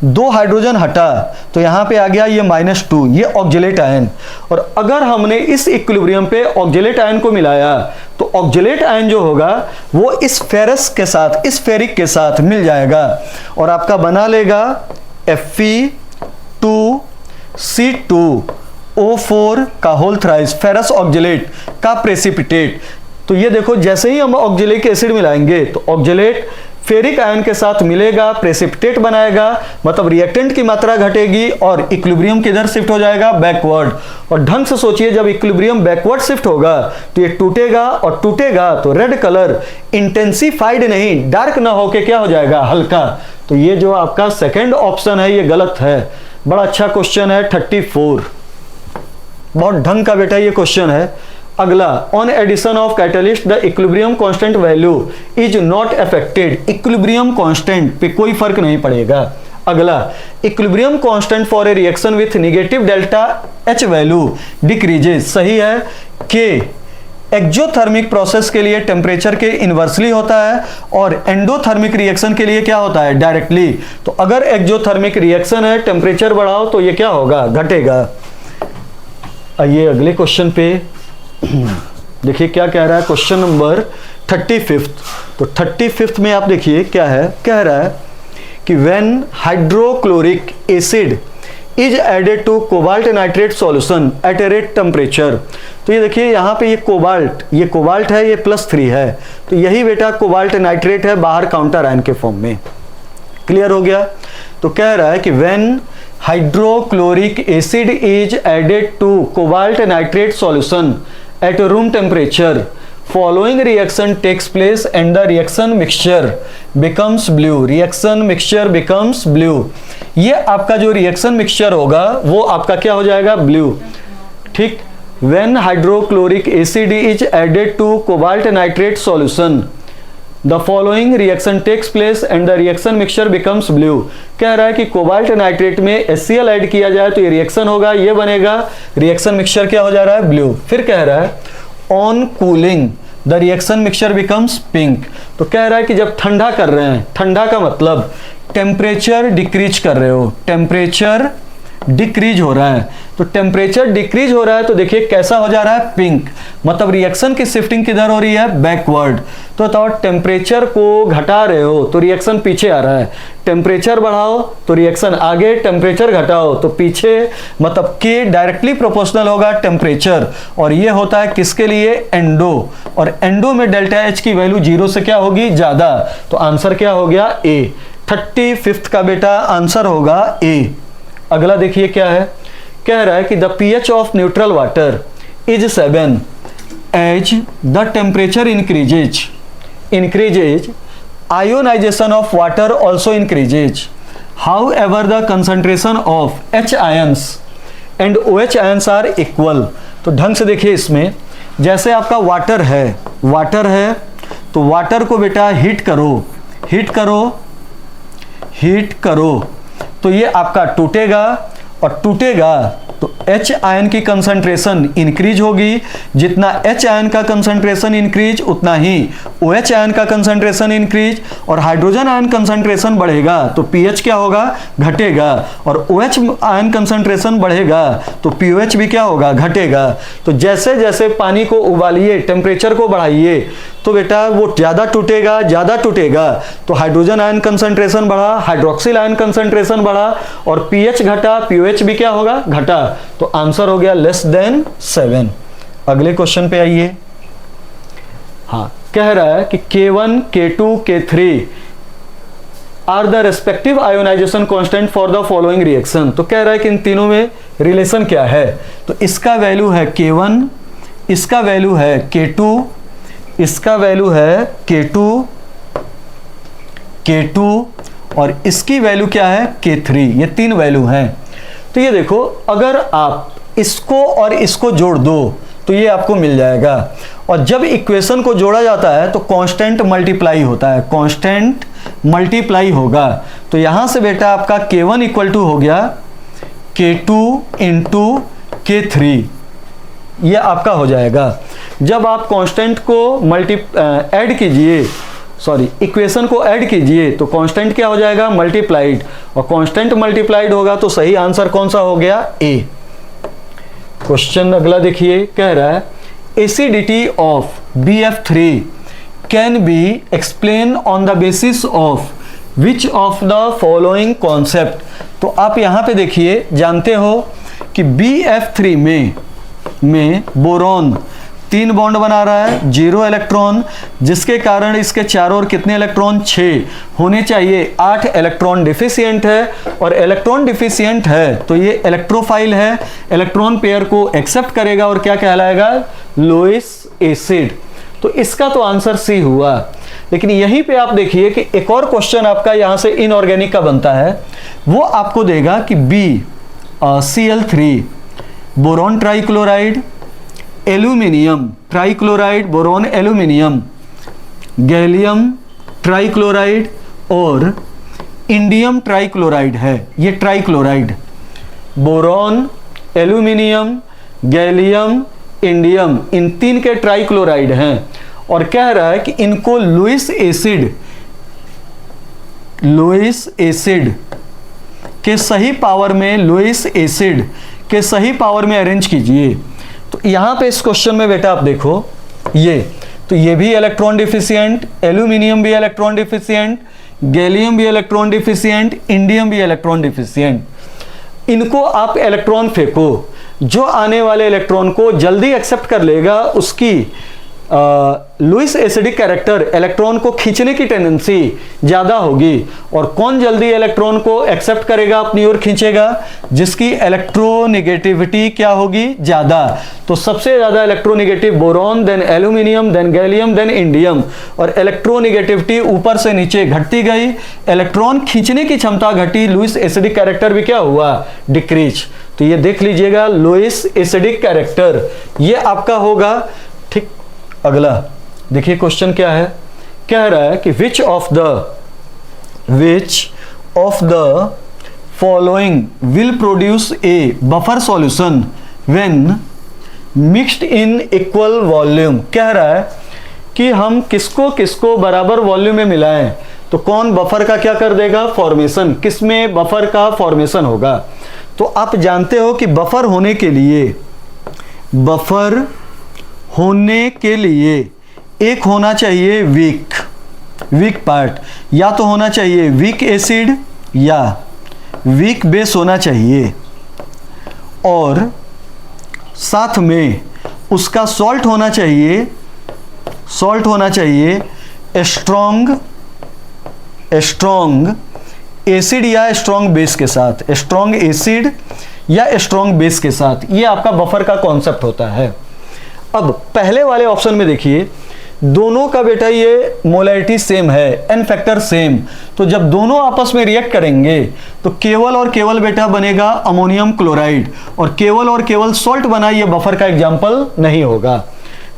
2 हाइड्रोजन हटा तो यहां पे आ गया ये -2, ये ऑक्जेलेट आयन। और अगर हमने इस इक्विलिब्रियम पे ऑक्जेलेट आयन को मिलाया तो ऑक्जेलेट आयन जो होगा वो इस फेरस के साथ, इस फेरिक के साथ मिल जाएगा और आपका बना लेगा Fe2C2O4 का होल थ्राइस, फेरस ऑक्जेलेट का प्रेसिपिटेट। तो ये देखो, जैसे ही हम ऑक्जेलिक एसिड मिलाएंगे तो ऑक्जेलेट फेरिक आयन के साथ मिलेगा, प्रेसिपिटेट बनाएगा, मतलब रिएक्टेंट की मात्रा घटेगी और इक्विलिब्रियम किधर शिफ्ट हो जाएगा, बैकवर्ड। और ढंग से सोचिए, जब इक्विलिब्रियम बैकवर्ड शिफ्ट होगा तो ये टूटेगा, और टूटेगा तो रेड कलर इंटेंसिफाइड नहीं, डार्क ना होके क्या हो जाएगा, हल्का। तो ये जो आपका सेकेंड ऑप्शन है ये गलत है। बड़ा अच्छा क्वेश्चन है 34, बहुत ढंग का बेटा ये क्वेश्चन है। अगला, on addition of catalyst the equilibrium constant value is not affected. Equilibrium constant पे कोई फर्क नहीं पड़ेगा। अगला, equilibrium constant for a reaction with negative delta H value decreases. सही है। के एक्जोथर्मिक प्रोसेस के लिए टेम्परेचर के इनवर्सली होता है और एंडोथर्मिक रिएक्शन के लिए क्या होता है, डायरेक्टली। तो अगर एक्जोथर्मिक रिएक्शन है, टेम्परेचर बढ़ाओ तो ये क्या होगा, घटेगा। आइए अगले क्वेश्चन पे देखिए क्या कह रहा है, क्वेश्चन नंबर 35। तो 35 में आप देखिए क्या है, कह रहा है कि when hydrochloric acid is added to cobalt nitrate solution at a rate temperature. तो ये देखिए यहाँ पे ये कोबाल्ट है, ये +3 है, तो यही बेटा कोबाल्ट नाइट्रेट है, बाहर काउंटर आयन के फॉर्म में। क्लियर हो गया। तो कह रहा है कि when hydrochloric acid is added to cobalt nitrate solution at room temperature following reaction takes place and the reaction mixture becomes blue। reaction mixture becomes blue। ये आपका जो रिएक्शन मिक्सचर होगा वो आपका क्या हो जाएगा, ब्लू। ठीक। when hydrochloric acid is added to cobalt nitrate solution the following reaction takes place and the reaction mixture becomes blue। कह रहा है कि कोबाल्ट नाइट्रेट में HCl ऐड किया जाए तो ये रिएक्शन होगा, ये बनेगा, रिएक्शन मिक्सचर क्या हो जा रहा है, ब्लू। फिर कह रहा है on cooling the reaction mixture becomes pink. तो कह रहा है कि जब ठंडा कर रहे हैं, ठंडा का मतलब टेम्परेचर डिक्रीज कर रहे हो, टेम्परेचर डिक्रीज हो रहा है। तो टेम्परेचर डिक्रीज हो रहा है तो देखिए कैसा हो जा रहा है, पिंक, मतलब रिएक्शन की शिफ्टिंग किधर हो रही है, बैकवर्ड। तो टेम्परेचर को घटा रहे हो तो रिएक्शन पीछे आ रहा है, टेम्परेचर बढ़ाओ तो रिएक्शन आगे, टेम्परेचर घटाओ तो पीछे, मतलब के डायरेक्टली प्रोपोर्शनल होगा टेम्परेचर। और ये होता है किसके लिए, एंडो। और एंडो में डेल्टा H की वैल्यू 0 से क्या होगी, ज्यादा। तो आंसर क्या हो गया, ए। 35 का बेटा आंसर होगा ए। अगला देखिए क्या है, कह रहा है कि the pH of neutral water is 7 as the temperature increases ionization of water also increases, however the concentration of H ions and OH ions are equal। तो ढंग से देखिए, इसमें जैसे आपका वाटर है तो वाटर को बेटा हीट करो तो ये आपका टूटेगा, और टूटेगा तो H आयन की कंसंट्रेशन इंक्रीज होगी। जितना H आयन का कंसंट्रेशन इंक्रीज उतना ही OH आयन का कंसंट्रेशन इंक्रीज, और हाइड्रोजन आयन कंसंट्रेशन बढ़ेगा तो pH क्या होगा, घटेगा। और OH आयन कंसंट्रेशन बढ़ेगा तो pOH भी क्या होगा, घटेगा। तो जैसे जैसे पानी को उबालिए, टेम्परेचर को बढ़ाइए तो बेटा वो ज़्यादा टूटेगा तो हाइड्रोजन आयन कंसंट्रेशन बढ़ा, हाइड्रोक्सिल आयन कंसंट्रेशन बढ़ा, और pH घटा, pOH भी क्या होगा, घटा। तो आंसर हो गया <7। अगले क्वेश्चन पे आइए। हाँ, कह रहा है कि K1, K2, K3 are the respective ionization constant for the following reaction. तो कह रहा है कि इन तीनों में रिलेशन क्या है, तो इसका वैल्यू है K1, इसका वैल्यू है K2, इसका वैल्यू है K2 और इसकी वैल्यू क्या है K3। ये तीन वैल्यू हैं। तो ये देखो, अगर आप इसको और इसको जोड़ दो तो ये आपको मिल जाएगा, और जब इक्वेशन को जोड़ा जाता है तो कांस्टेंट मल्टीप्लाई होता है, कांस्टेंट मल्टीप्लाई होगा। तो यहां से बेटा आपका K1 इक्वल टू हो गया K2 इंटू K3, ये आपका हो जाएगा। जब आप कांस्टेंट को ऐड कीजिए, इक्वेशन को ऐड कीजिए तो कांस्टेंट क्या हो जाएगा, मल्टीप्लाइड, और कांस्टेंट मल्टीप्लाइड होगा तो सही आंसर कौन सा हो गया, ए। क्वेश्चन अगला देखिए, कह रहा है acidity of BF3 can be explain on the basis of which of the following concept. तो आप यहां पे देखिए, जानते हो कि BF3 में बोरॉन 3 बॉन्ड बना रहा है, 0 इलेक्ट्रॉन, जिसके कारण इसके चारों ओर कितने इलेक्ट्रॉन, 6 होने चाहिए, 8 इलेक्ट्रॉन डिफिशिएंट है, और इलेक्ट्रॉन डिफिशिएंट है तो ये इलेक्ट्रोफाइल है, इलेक्ट्रॉन पेयर को एक्सेप्ट करेगा और क्या कहलाएगा, लोइस एसिड। तो इसका तो आंसर सी हुआ। लेकिन यहीं पे आप देखिए कि एक और क्वेश्चन आपका यहां से इनऑर्गेनिक का बनता है, वो आपको देगा कि Cl3 boron trichloride, aluminium trichloride, boron aluminium, gallium trichloride और इंडियम ट्राइक्लोराइड है। ये trichloride, boron, aluminium, gallium, indium, इन 3 के ट्राइक्लोराइड हैं, और कह रहा है कि इनको लुईस एसिड के सही पावर में, लुईस एसिड के सही पावर में अरेंज कीजिए। तो यहां पे इस क्वेश्चन में बेटा आप देखो, ये भी इलेक्ट्रॉन डिफिशिएंट, एल्यूमिनियम भी इलेक्ट्रॉन डिफिशिएंट, गैलियम भी इलेक्ट्रॉन डिफिशिएंट, इंडियम भी इलेक्ट्रॉन डिफिशिएंट। इनको आप इलेक्ट्रॉन फेंको, जो आने वाले इलेक्ट्रॉन को जल्दी एक्सेप्ट कर लेगा, उसकी लुईस एसिडिक कैरेक्टर, इलेक्ट्रॉन को खींचने की टेंडेंसी ज्यादा होगी, और कौन जल्दी इलेक्ट्रॉन को एक्सेप्ट करेगा, अपनी ओर खींचेगा, जिसकी इलेक्ट्रोनेगेटिविटी क्या होगी, ज्यादा। तो सबसे ज्यादा electronegative boron, then aluminium, then gallium, then indium, और इलेक्ट्रोनेगेटिविटी ऊपर से नीचे घटती गई, इलेक्ट्रॉन खींचने की क्षमता घटी, लुईस एसिडिक कैरेक्टर भी क्या हुआ, डिक्रीज। तो ये देख लीजिएगा, लुईस एसिडिक कैरेक्टर ये आपका होगा। ठीक, अगला देखिए क्वेश्चन क्या है, कह रहा है कि विच of the following will produce a buffer solution when mixed in equal volume. कह रहा है कि हम किसको किसको बराबर वॉल्यूम में मिलाएं तो कौन बफर का क्या कर देगा, फॉर्मेशन, किसमें बफर का फॉर्मेशन होगा। तो आप जानते हो कि बफर होने के लिए एक होना चाहिए वीक पार्ट, या तो होना चाहिए वीक एसिड या वीक बेस होना चाहिए, और साथ में उसका सॉल्ट होना चाहिए स्ट्रॉन्ग एसिड या स्ट्रॉन्ग बेस के साथ, स्ट्रॉन्ग एसिड या स्ट्रॉन्ग बेस के साथ। ये आपका बफर का कॉन्सेप्ट होता है। अब पहले वाले ऑप्शन में देखिए, दोनों का बेटा ये मोलैरिटी सेम है, एन फैक्टर सेम, तो जब दोनों आपस में रिएक्ट करेंगे तो केवल और केवल बेटा बनेगा अमोनियम क्लोराइड, और केवल सॉल्ट बना, ये बफर का एग्जाम्पल नहीं होगा।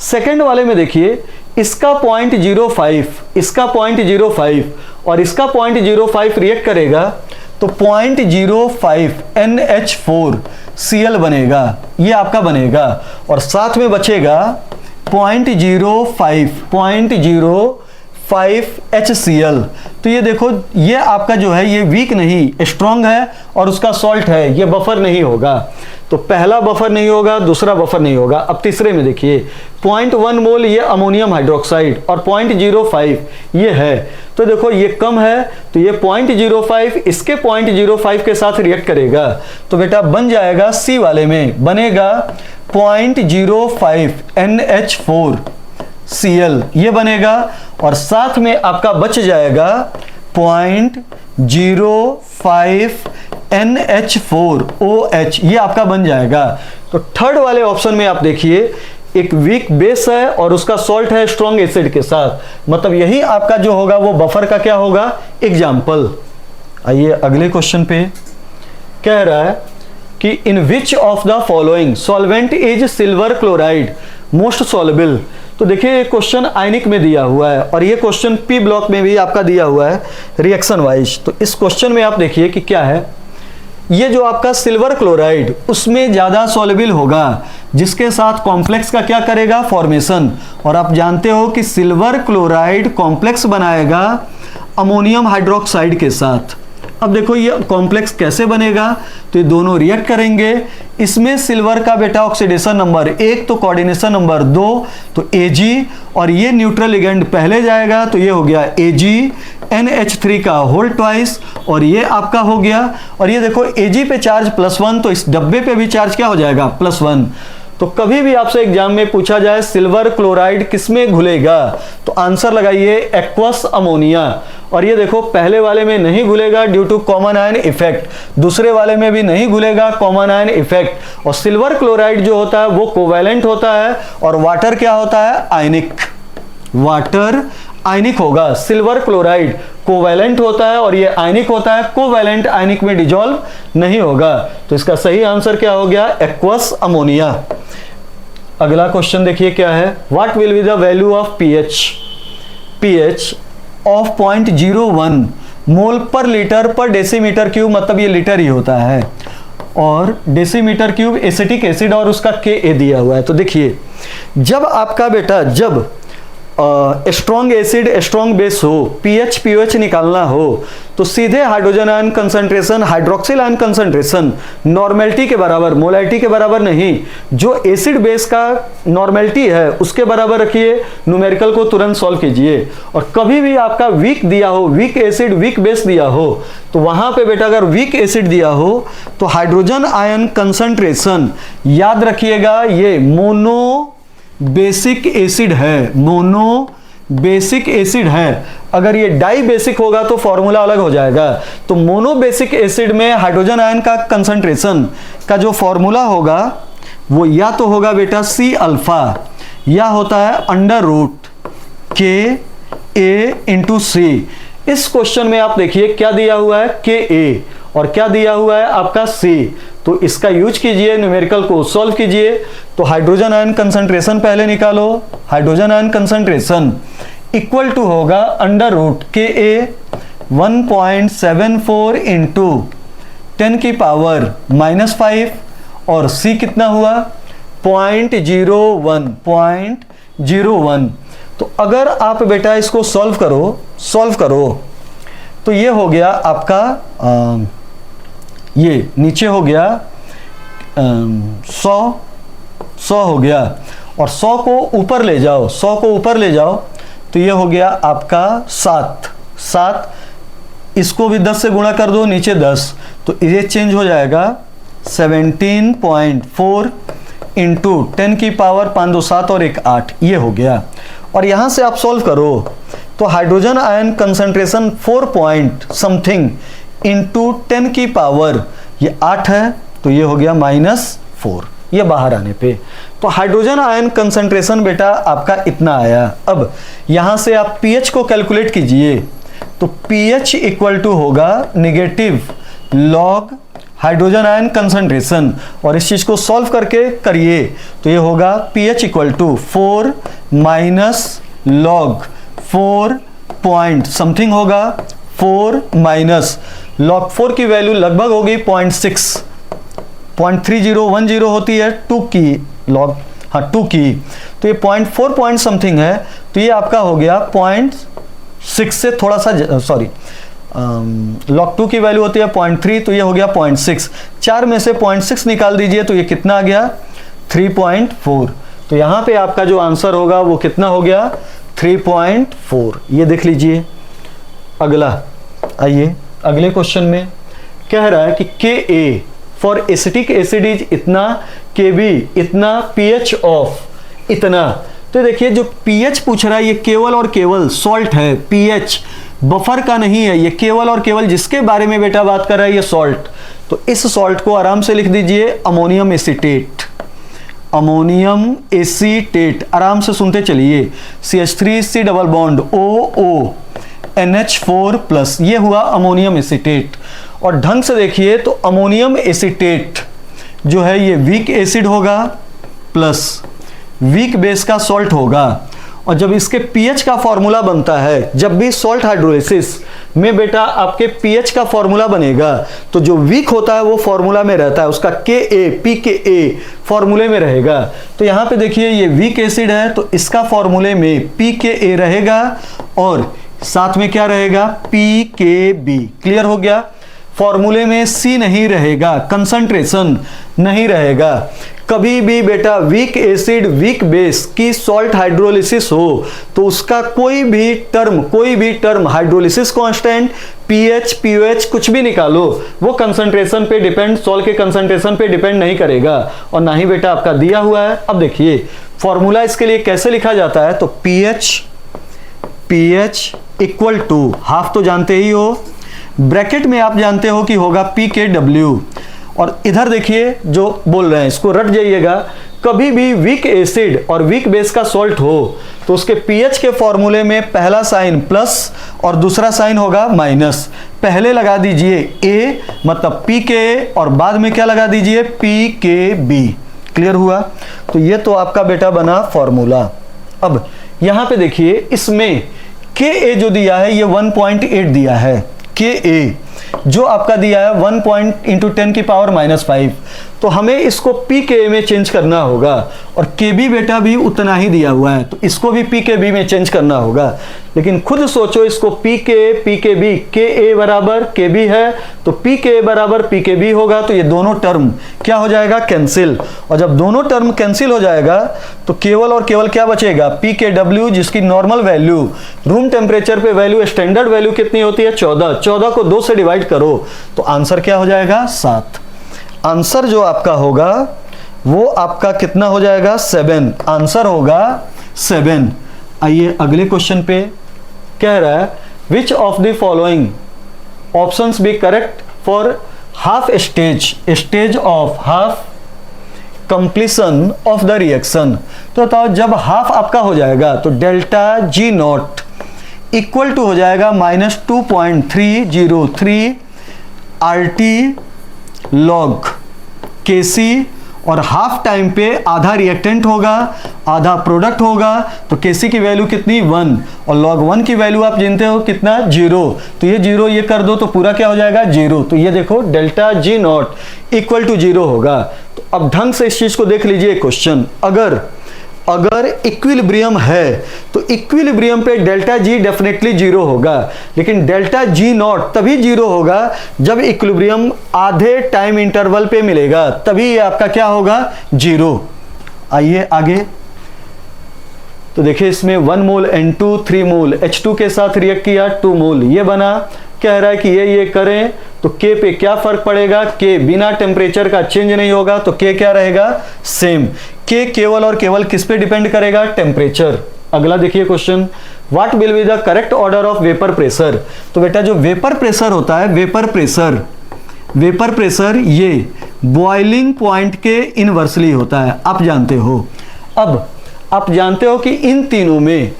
सेकेंड वाले में देखिए, इसका 0.05, इसका 0.05 और इसका 0.05 रिएक्ट करेगा तो 0.05 NH4Cl बनेगा, ये आपका बनेगा, और साथ में बचेगा 0.05 HCl। तो ये देखो, ये आपका जो है ये वीक नहीं, स्ट्रॉन्ग है, और उसका सॉल्ट है, ये बफर नहीं होगा। तो पहला बफर नहीं होगा, दूसरा बफर नहीं होगा। अब तीसरे में देखिए, 0.1 मोल ये अमोनियम हाइड्रोक्साइड और 0.05 ये है, तो देखो ये कम है, तो ये 0.05 इसके 0.05 के साथ रिएक्ट करेगा, तो बेटा बन जाएगा सी वाले में, बनेगा 0.05 NH4Cl ये बनेगा, और साथ में आपका बच जाएगा 0,5NH4OH, ये आपका बन जाएगा। तो थर्ड वाले ऑप्शन में आप देखिए, एक वीक बेस है और उसका सॉल्ट है स्ट्रॉन्ग एसिड के साथ, मतलब यही आपका जो होगा वो बफर का क्या होगा, एग्जाम्पल। आइए अगले क्वेश्चन पे, कह रहा है कि in which of the following solvent is silver chloride most soluble. तो देखिए ये क्वेश्चन आयनिक में दिया हुआ है और ये क्वेश्चन पी ब्लॉक में भी आपका दिया हुआ है रिएक्शन वाइज। तो इस क्वेश्चन में आप देखिए कि क्या है, ये जो आपका सिल्वर क्लोराइड उसमें ज्यादा सॉल्युबल होगा, जिसके साथ कॉम्प्लेक्स का क्या करेगा, फॉर्मेशन। और आप जानते हो कि सिल्वर क्लोराइड कॉम्प्लेक्स बनाएगा अमोनियम हाइड्रोक्साइड के साथ। अब देखो ये कॉम्प्लेक्स कैसे बनेगा, तो ये दोनों रिएक्ट करेंगे, इसमें सिल्वर का बेटा ऑक्सीडेशन नंबर 1 तो कोऑर्डिनेशन नंबर 2 तो Ag, और ये न्यूट्रल लिगेंड पहले जाएगा तो ये हो गया AgNH3 का होल ट्वाइस, और ये आपका हो गया। और ये देखो Ag पे चार्ज +1 तो इस डब्बे पे भी चार्ज क्या हो जाएगा, +1। तो कभी भी आपसे एग्जाम में पूछा जाए सिल्वर क्लोराइड किसमें घुलेगा, तो आंसर लगाइए एक्वस अमोनिया। और ये देखो पहले वाले में नहीं घुलेगा due to common ion effect, दूसरे वाले में भी नहीं घुलेगा कॉमन आयन इफेक्ट। और सिल्वर क्लोराइड जो होता है वो कोवैलेंट होता है और वाटर क्या होता है, आयनिक। वाटर आयनिक होगा, सिल्वर क्लोराइड कोवैलेंट होता है और ये आयनिक होता है, कोवैलेंट आयनिक में डिजॉल्व नहीं होगा। तो इसका सही आंसर क्या हो गया, एक्वस अमोनिया। अगला क्वेश्चन देखिए क्या है, what will be the value of pH of 0.01 मोल पर लीटर पर डेसीमीटर क्यूब, मतलब ये लीटर ही होता है, और डेसीमीटर क्यूब एसिटिक एसिड और उसका Ka दिया हुआ है। तो देखिए जब आपका बेटा जब स्ट्रॉन्ग एसिड स्ट्रॉन्ग बेस हो, पीएच पीओएच निकालना हो, तो सीधे hydrogen ion concentration hydroxyl ion concentration normality के बराबर, मोलैलिटी के बराबर नहीं, जो एसिड बेस का नॉर्मेलिटी है उसके बराबर रखिए, न्यूमेरिकल को तुरंत सॉल्व कीजिए। और कभी भी आपका वीक दिया हो, वीक एसिड वीक बेस दिया हो, तो वहां पे बेटा अगर वीक एसिड दिया हो तो हाइड्रोजन आयन कंसंट्रेशन याद रखिएगा ये मोनो बेसिक एसिड है, मोनो बेसिक एसिड है। अगर ये डाई बेसिक होगा तो फॉर्मूला अलग हो जाएगा। तो मोनो बेसिक एसिड में हाइड्रोजन आयन का कंसंट्रेशन का जो फॉर्मूला होगा वो या तो होगा बेटा C अल्फा, या होता है √Ka/C। इस क्वेश्चन में आप देखिए क्या दिया हुआ है, Ka, और क्या दिया हुआ है आपका C। तो इसका यूज कीजिए, न्यूमेरिकल को सॉल्व कीजिए। तो हाइड्रोजन आयन कंसंट्रेशन पहले निकालो, hydrogen ion concentration equal to होगा √Ka 1.74 इंटू 10⁻⁻5, और C कितना हुआ 0.01। तो अगर आप बेटा इसको सॉल्व करो तो ये हो गया आपका ये नीचे हो गया 100 हो गया, और 100 को ऊपर ले जाओ, 100 को ऊपर ले जाओ तो ये हो गया आपका 7। इसको भी 10 से गुणा कर दो, नीचे 10, तो ये चेंज हो जाएगा 17.4 इंटू 10⁻5 2 7 और 1 8, ये हो गया। और यहां से आप सॉल्व करो तो hydrogen ion concentration 4 point something into 10⁻, ये 8 है तो ये हो गया -4, ये बाहर आने पे। तो हाइड्रोजन आयन कंसंट्रेशन बेटा आपका इतना आया। अब यहां से आप पीएच को कैलकुलेट कीजिए, तो पीएच इक्वल टू होगा negative log hydrogen ion concentration, और इस चीज को सॉल्व करके करिए तो ये होगा pH equal to 4 minus log 4 point something होगा, 4 माइनस लॉग 4 की वैल्यू लगभग होगी 0.3010 होती है 2 की लॉग, हाँ 2 की, तो ये 0.4 पॉइंट समथिंग है, तो ये आपका हो गया 0.6 से थोड़ा सा सॉरी लॉग 2 की वैल्यू होती है 0.3, तो ये हो गया 0.6। 4 में से 0.6 निकाल दीजिए तो ये कितना आ गया 3.4। तो यहाँ पे आपका जो आंसर होगा वो कितना हो गया 3.4, ये देख लीजिए। अगला आइए अगले क्वेश्चन में कह रहा है कि Ka for acetic acid is इतना, Kb इतना, pH ऑफ इतना। तो देखिए जो pH पूछ रहा है ये केवल और केवल सॉल्ट है, pH बफर का नहीं है, ये केवल और केवल जिसके बारे में बेटा बात कर रहा है ये सॉल्ट। तो इस सॉल्ट को आराम से लिख दीजिए अमोनियम एसीटेट, अमोनियम एसीटेट, आराम से सुनते चलिए। CH3 double bond OO NH4 plus, ये हुआ अमोनियम एसीटेट। और ढंग से देखिए तो अमोनियम एसीटेट जो है ये वीक एसिड होगा प्लस वीक बेस का सॉल्ट होगा। और जब इसके पीएच का फॉर्मूला बनता है, जब भी सॉल्ट हाइड्रोलिसिस में बेटा आपके पीएच का फॉर्मूला बनेगा तो जो वीक होता है वो फॉर्मूला में रहता है, उसका pKa फॉर्मूले में रहेगा। तो यहां पे देखिए ये वीक एसिड है तो इसका फॉर्मूले में pKa रहेगा और साथ में क्या रहेगा pKb। क्लियर हो गया। फॉर्मूले में C नहीं रहेगा, कंसंट्रेशन नहीं रहेगा। कभी भी बेटा वीक एसिड वीक बेस की सॉल्ट हाइड्रोलिसिस हो तो उसका कोई भी term hydrolysis constant pH pOH कुछ भी निकालो वो कंसंट्रेशन पे डिपेंड, सॉल्ट के कंसंट्रेशन पे डिपेंड नहीं करेगा और ना ही बेटा आपका दिया हुआ है। अब देखिए फॉर्मूला इसके लिए कैसे लिखा जाता है, तो पीएच इक्वल टू हाफ तो जानते ही हो, ब्रैकेट में आप जानते हो कि होगा pKw। और इधर देखिए जो बोल रहे हैं इसको रट जाइएगा, कभी भी वीक एसिड और वीक बेस का सॉल्ट हो तो उसके पीएच के फॉर्मूले में पहला साइन प्लस और दूसरा साइन होगा माइनस। पहले लगा दीजिए A मतलब pKa और बाद में क्या लगा दीजिए pKb। क्लियर हुआ। तो ये तो आपका बेटा बना फॉर्मूला। अब यहां पे देखिए इसमें Ka जो दिया है ये 1.8 दिया है, Ka जो आपका दिया है 1 × 10⁻⁵। तो हमें इसको pKa में चेंज करना होगा और Kb बेटा भी उतना ही दिया हुआ है तो इसको भी pKb में चेंज करना होगा। लेकिन खुद सोचो इसको pK pKb, Ka बराबर Kb है तो pKa बराबर pKb होगा तो ये दोनों टर्म क्या हो जाएगा कैंसिल। और जब दोनों टर्म कैंसिल हो जाएगा तो केवल और केवल क्या बचेगा pKw, जिसकी नॉर्मल वैल्यू रूम टेम्परेचर पे वैल्यू स्टैंडर्ड वैल्यू कितनी होती है 14। 14 को 2 से डिवाइड करो तो आंसर क्या हो जाएगा 7। आंसर जो आपका होगा वो आपका कितना हो जाएगा 7। आंसर होगा 7। आइए अगले क्वेश्चन पे कह रहा है which of the following options be correct for half stage of half completion of the reaction. तो बताओ जब हाफ आपका हो जाएगा तो delta G not equal to हो जाएगा -2.303 RT log Kc और हाफ टाइम पे आधा रिएक्टेंट होगा आधा प्रोडक्ट होगा तो Kc की वैल्यू कितनी 1 और log 1 की वैल्यू आप जानते हो कितना 0। तो ये 0 ये कर दो तो पूरा क्या हो जाएगा 0। तो ये देखो delta G not equal to 0 होगा। तो अब ढंग से इस चीज को देख लीजिए क्वेश्चन, अगर इक्विलिब्रियम है तो इक्विलिब्रियम पे डेल्टा G डेफिनेटली 0 होगा, लेकिन डेल्टा G नॉट तभी 0 होगा जब इक्विलिब्रियम आधे टाइम इंटरवल पे मिलेगा, तभी ये आपका क्या होगा 0। आइए आगे। तो देखिए इसमें 1 मोल N2 3 मोल H2 के साथ रिएक्ट किया 2 मोल ये बना। कह रहा है कि ये करें तो K पे क्या फर्क पड़ेगा, K बिना टेम्परेचर का चेंज नहीं होगा तो K क्या रहेगा सेम। K केवल और केवल किस पे डिपेंड करेगा टेम्परेचर। अगला देखिए question, what will be the correct order of vapour pressure. तो बेटा जो वेपर प्रेशर होता है वेपर प्रेशर ये बॉइलिंग पॉइंट के इनवर्सली होता है, आप जानते हो। अब आप जानते हो कि इन तीनों में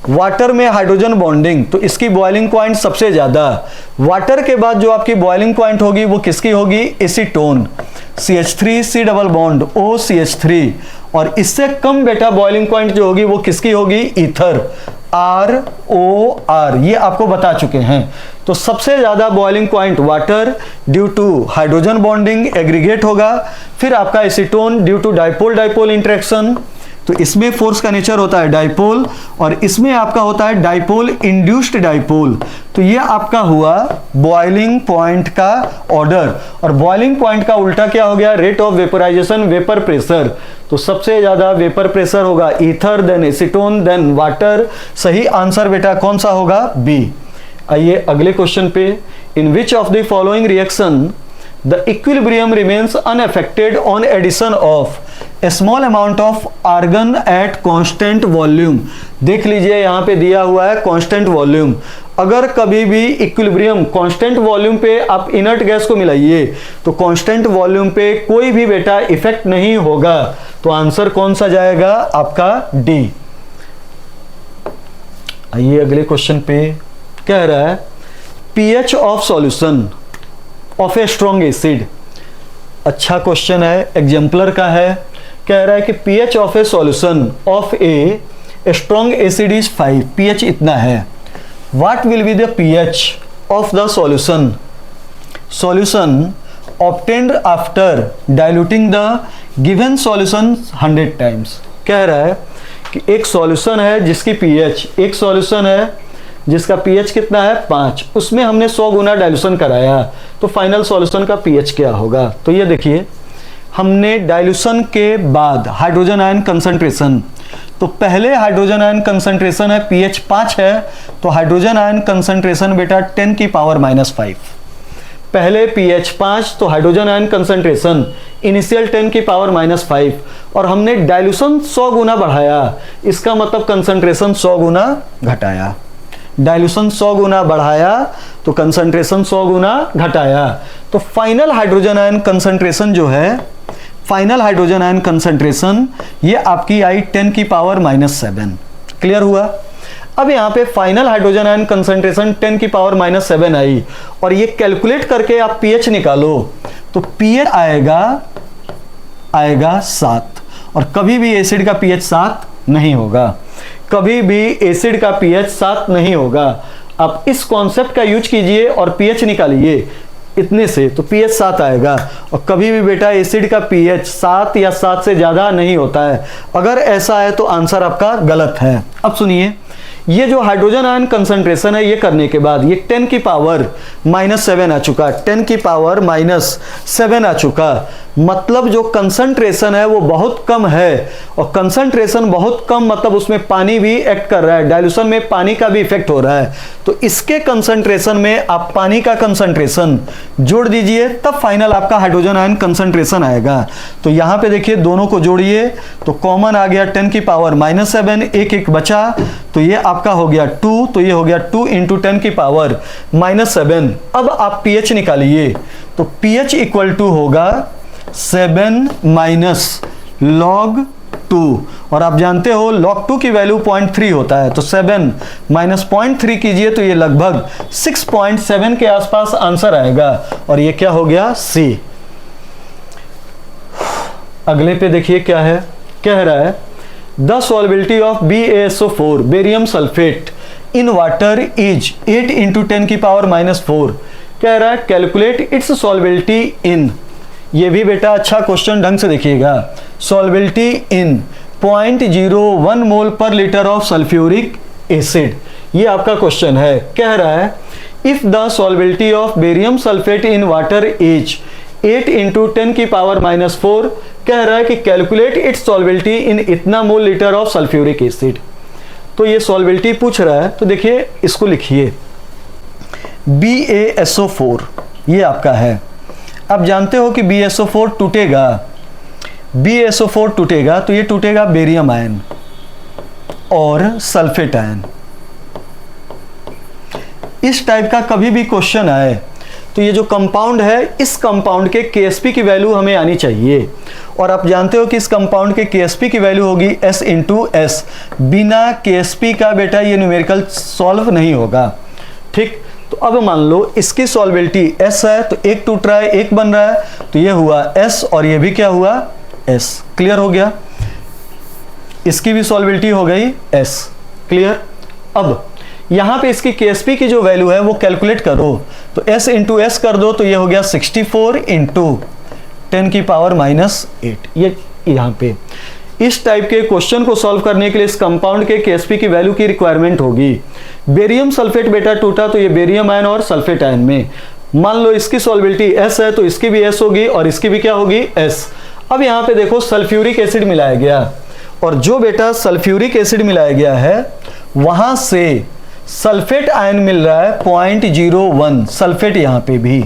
वाटर में हाइड्रोजन बॉन्डिंग तो इसकी बॉइलिंग पॉइंट सबसे ज्यादा। वाटर के बाद जो आपकी बॉइलिंग पॉइंट होगी वो किसकी होगी acetone, CH3 double bond OCH3। और इससे कम बेटा बॉइलिंग पॉइंट जो होगी वो किसकी होगी ईथर, ROR। ये आपको बता चुके हैं। तो सबसे ज्यादा boiling point water due to hydrogen bonding aggregate होगा, फिर आपका acetone due to dipole interaction. तो इसमें फोर्स का नेचर होता है डाइपोल और इसमें आपका होता है डाइपोल इंड्यूस्ड डाइपोल। तो ये आपका हुआ बॉइलिंग पॉइंट का ऑर्डर। और बॉइलिंग पॉइंट का उल्टा क्या हो गया rate of vaporisation vapour pressure. तो सबसे ज्यादा वेपर प्रेशर होगा ether, then acetone, then water. सही आंसर बेटा कौन सा होगा बी। आइए अगले क्वेश्चन पे, in which of the following reaction the equilibrium remains unaffected on addition of a small amount of argon at constant volume। देख लीजिए यहाँ पे दिया हुआ है constant volume। अगर कभी भी इक्विलिब्रियम कांस्टेंट वॉल्यूम पे आप इनर्ट गैस को मिलाइए तो कांस्टेंट वॉल्यूम पे कोई भी बेटा इफेक्ट नहीं होगा। तो आंसर कौन सा जाएगा आपका डी। आइए अगले क्वेश्चन पे, कह रहा है pH of solution of a strong acid. अच्छा क्वेश्चन है, एग्जाम्पलर का है। कह रहा है कि pH of A solution of a strong acid is 5, pH इतना है। What will be the pH of the solution? Solution obtained after diluting the given solution 100 times। कह रहा है कि एक सॉल्यूशन है जिसकी pH, एक सॉल्यूशन है जिसका pH कितना है 5, उसमें हमने 100 गुना डाइल्यूशन कराया, तो फाइनल सॉल्यूशन का pH क्या होगा। तो ये देखिए, हमने डाइल्यूशन के बाद हाइड्रोजन आयन कंसंट्रेशन, तो पहले हाइड्रोजन आयन कंसंट्रेशन है pH 5 है, तो हाइड्रोजन आयन कंसंट्रेशन बेटा 10 की पावर -5। पहले pH 5 तो हाइड्रोजन आयन कंसंट्रेशन इनिशियल 10 की पावर -5, और हमने डाइल्यूशन 100 गुना बढ़ाया, इसका मतलब कंसंट्रेशन 100 गुना घटाया। डाइल्यूशन 100 गुना बढ़ाया तो कंसंट्रेशन 100 गुना घटाया। तो फाइनल हाइड्रोजन आयन कंसंट्रेशन जो है, फाइनल हाइड्रोजन आयन कंसंट्रेशन ये आपकी आई 10 की पावर -7। क्लियर हुआ। अब यहाँ पे फाइनल हाइड्रोजन आयन कंसंट्रेशन 10 की पावर -7 आई, और ये कैलकुलेट करके आप पीएच निकालो तो पीएच आएगा 7, और कभी भी एसिड का पीएच 7 नहीं होगा, कभी भी एसिड का पीएच 7 नहीं होगा। आप इस कॉन्सेप्ट का यूज कीजिए और पीएच निकालिए इतने से, तो pH 7 आएगा। और कभी भी बेटा एसिड का pH 7 या 7 से ज़्यादा नहीं होता है। अगर ऐसा है तो आंसर आपका गलत है। अब सुनिए, ये जो हाइड्रोजन आयन कंसंट्रेशन है, ये करने के बाद ये 10 की पावर -7 आ चुका, 10 की पावर -7 आ चुका, मतलब जो कंसंट्रेशन है वो बहुत कम है, और कंसंट्रेशन बहुत कम मतलब उसमें पानी भी एक्ट कर रहा है, डाइल्यूशन में पानी का भी इफेक्ट हो रहा है। तो इसके कंसंट्रेशन में आप पानी का कंसंट्रेशन जोड़ दीजिए, तब फाइनल आपका हाइड्रोजन आयन कंसंट्रेशन आएगा। तो यहाँ पे देखिए, दोनों को जोड़िए तो कॉमन आ गया 10 की पावर -7, एक बचा, तो ये आपका हो गया 2, तो ये हो गया 2 × 10 की पावर -7। अब आप pH निकालिए, तो pH इक्वल टू होगा 7 - log 2, और आप जानते हो log 2 की वैल्यू 0.3 होता है, तो 7 - 0.3 कीजिए तो ये लगभग 6.7 के आसपास आंसर आएगा, और ये क्या हो गया C। अगले पे देखिए क्या है, कह रहा है the solubility of BaSO4 barium sulphate in water is 8 × 10 की पावर -4। कह रहा है कैलकुलेट इट्स सॉल्बिलिटी इन, ये भी बेटा अच्छा क्वेश्चन ढंग से देखिएगा, सॉल्बिलिटी इन 0.01 मोल पर लीटर ऑफ सल्फ्यूरिक एसिड, ये आपका क्वेश्चन है। कह रहा है if the solubility of barium sulphate in water is 8 × 10 की पावर -4, कह रहा है कि कैलकुलेट इट्स सॉल्बिलिटी इन इतना mole litre of sulphuric acid. तो ये सॉल्बिलिटी पूछ रहा है, तो देखिए इसको लिखिए BaSO4 ये आपका है। अब जानते हो कि BaSO4 टूटेगा, BaSO4 टूटेगा तो ये टूटेगा बेरियम आयन और सल्फेट आयन। इस टाइप का कभी भी क्वेश्चन आए तो ये जो कंपाउंड है, इस कंपाउंड के KSP की वैल्यू हमें आनी चाहिए, और आप जानते हो कि इस कंपाउंड के KSP की वैल्यू होगी S × S। बिना KSP का बेटा ये न्यूमेरिकल सॉल्व नहीं होगा। ठीक, तो अब मान लो इसकी सॉल्बिलिटी S है, तो एक टूट रहा है, एक बन रहा है, तो ये हुआ S और ये भी क्या हुआ S। क्लियर हो गया, इसकी भी सॉल्बिलिटी हो गई S। क्लियर। अब यहाँ पे इसकी KSP की जो वैल्यू है वो कैलकुलेट करो, तो S × S कर दो, तो ये हो गया 64 × 10 की पावर -8। ये यहाँ पे इस टाइप के क्वेश्चन को सॉल्व करने के लिए इस कंपाउंड के KSP की वैल्यू की रिक्वायरमेंट होगी। बेरियम सल्फेट बेटा टूटा, तो ये बेरियम आयन और सल्फेट आयन में, मान लो इसकी सॉल्बिलिटी S है, तो इसकी भी S होगी और इसकी भी क्या होगी S। अब यहाँ पे देखो सल्फ्यूरिक एसिड मिलाया गया, और जो बेटा सल्फ्यूरिक एसिड मिलाया गया है वहां से सल्फेट आयन मिल रहा है 0.01 सल्फेट यहाँ पे भी,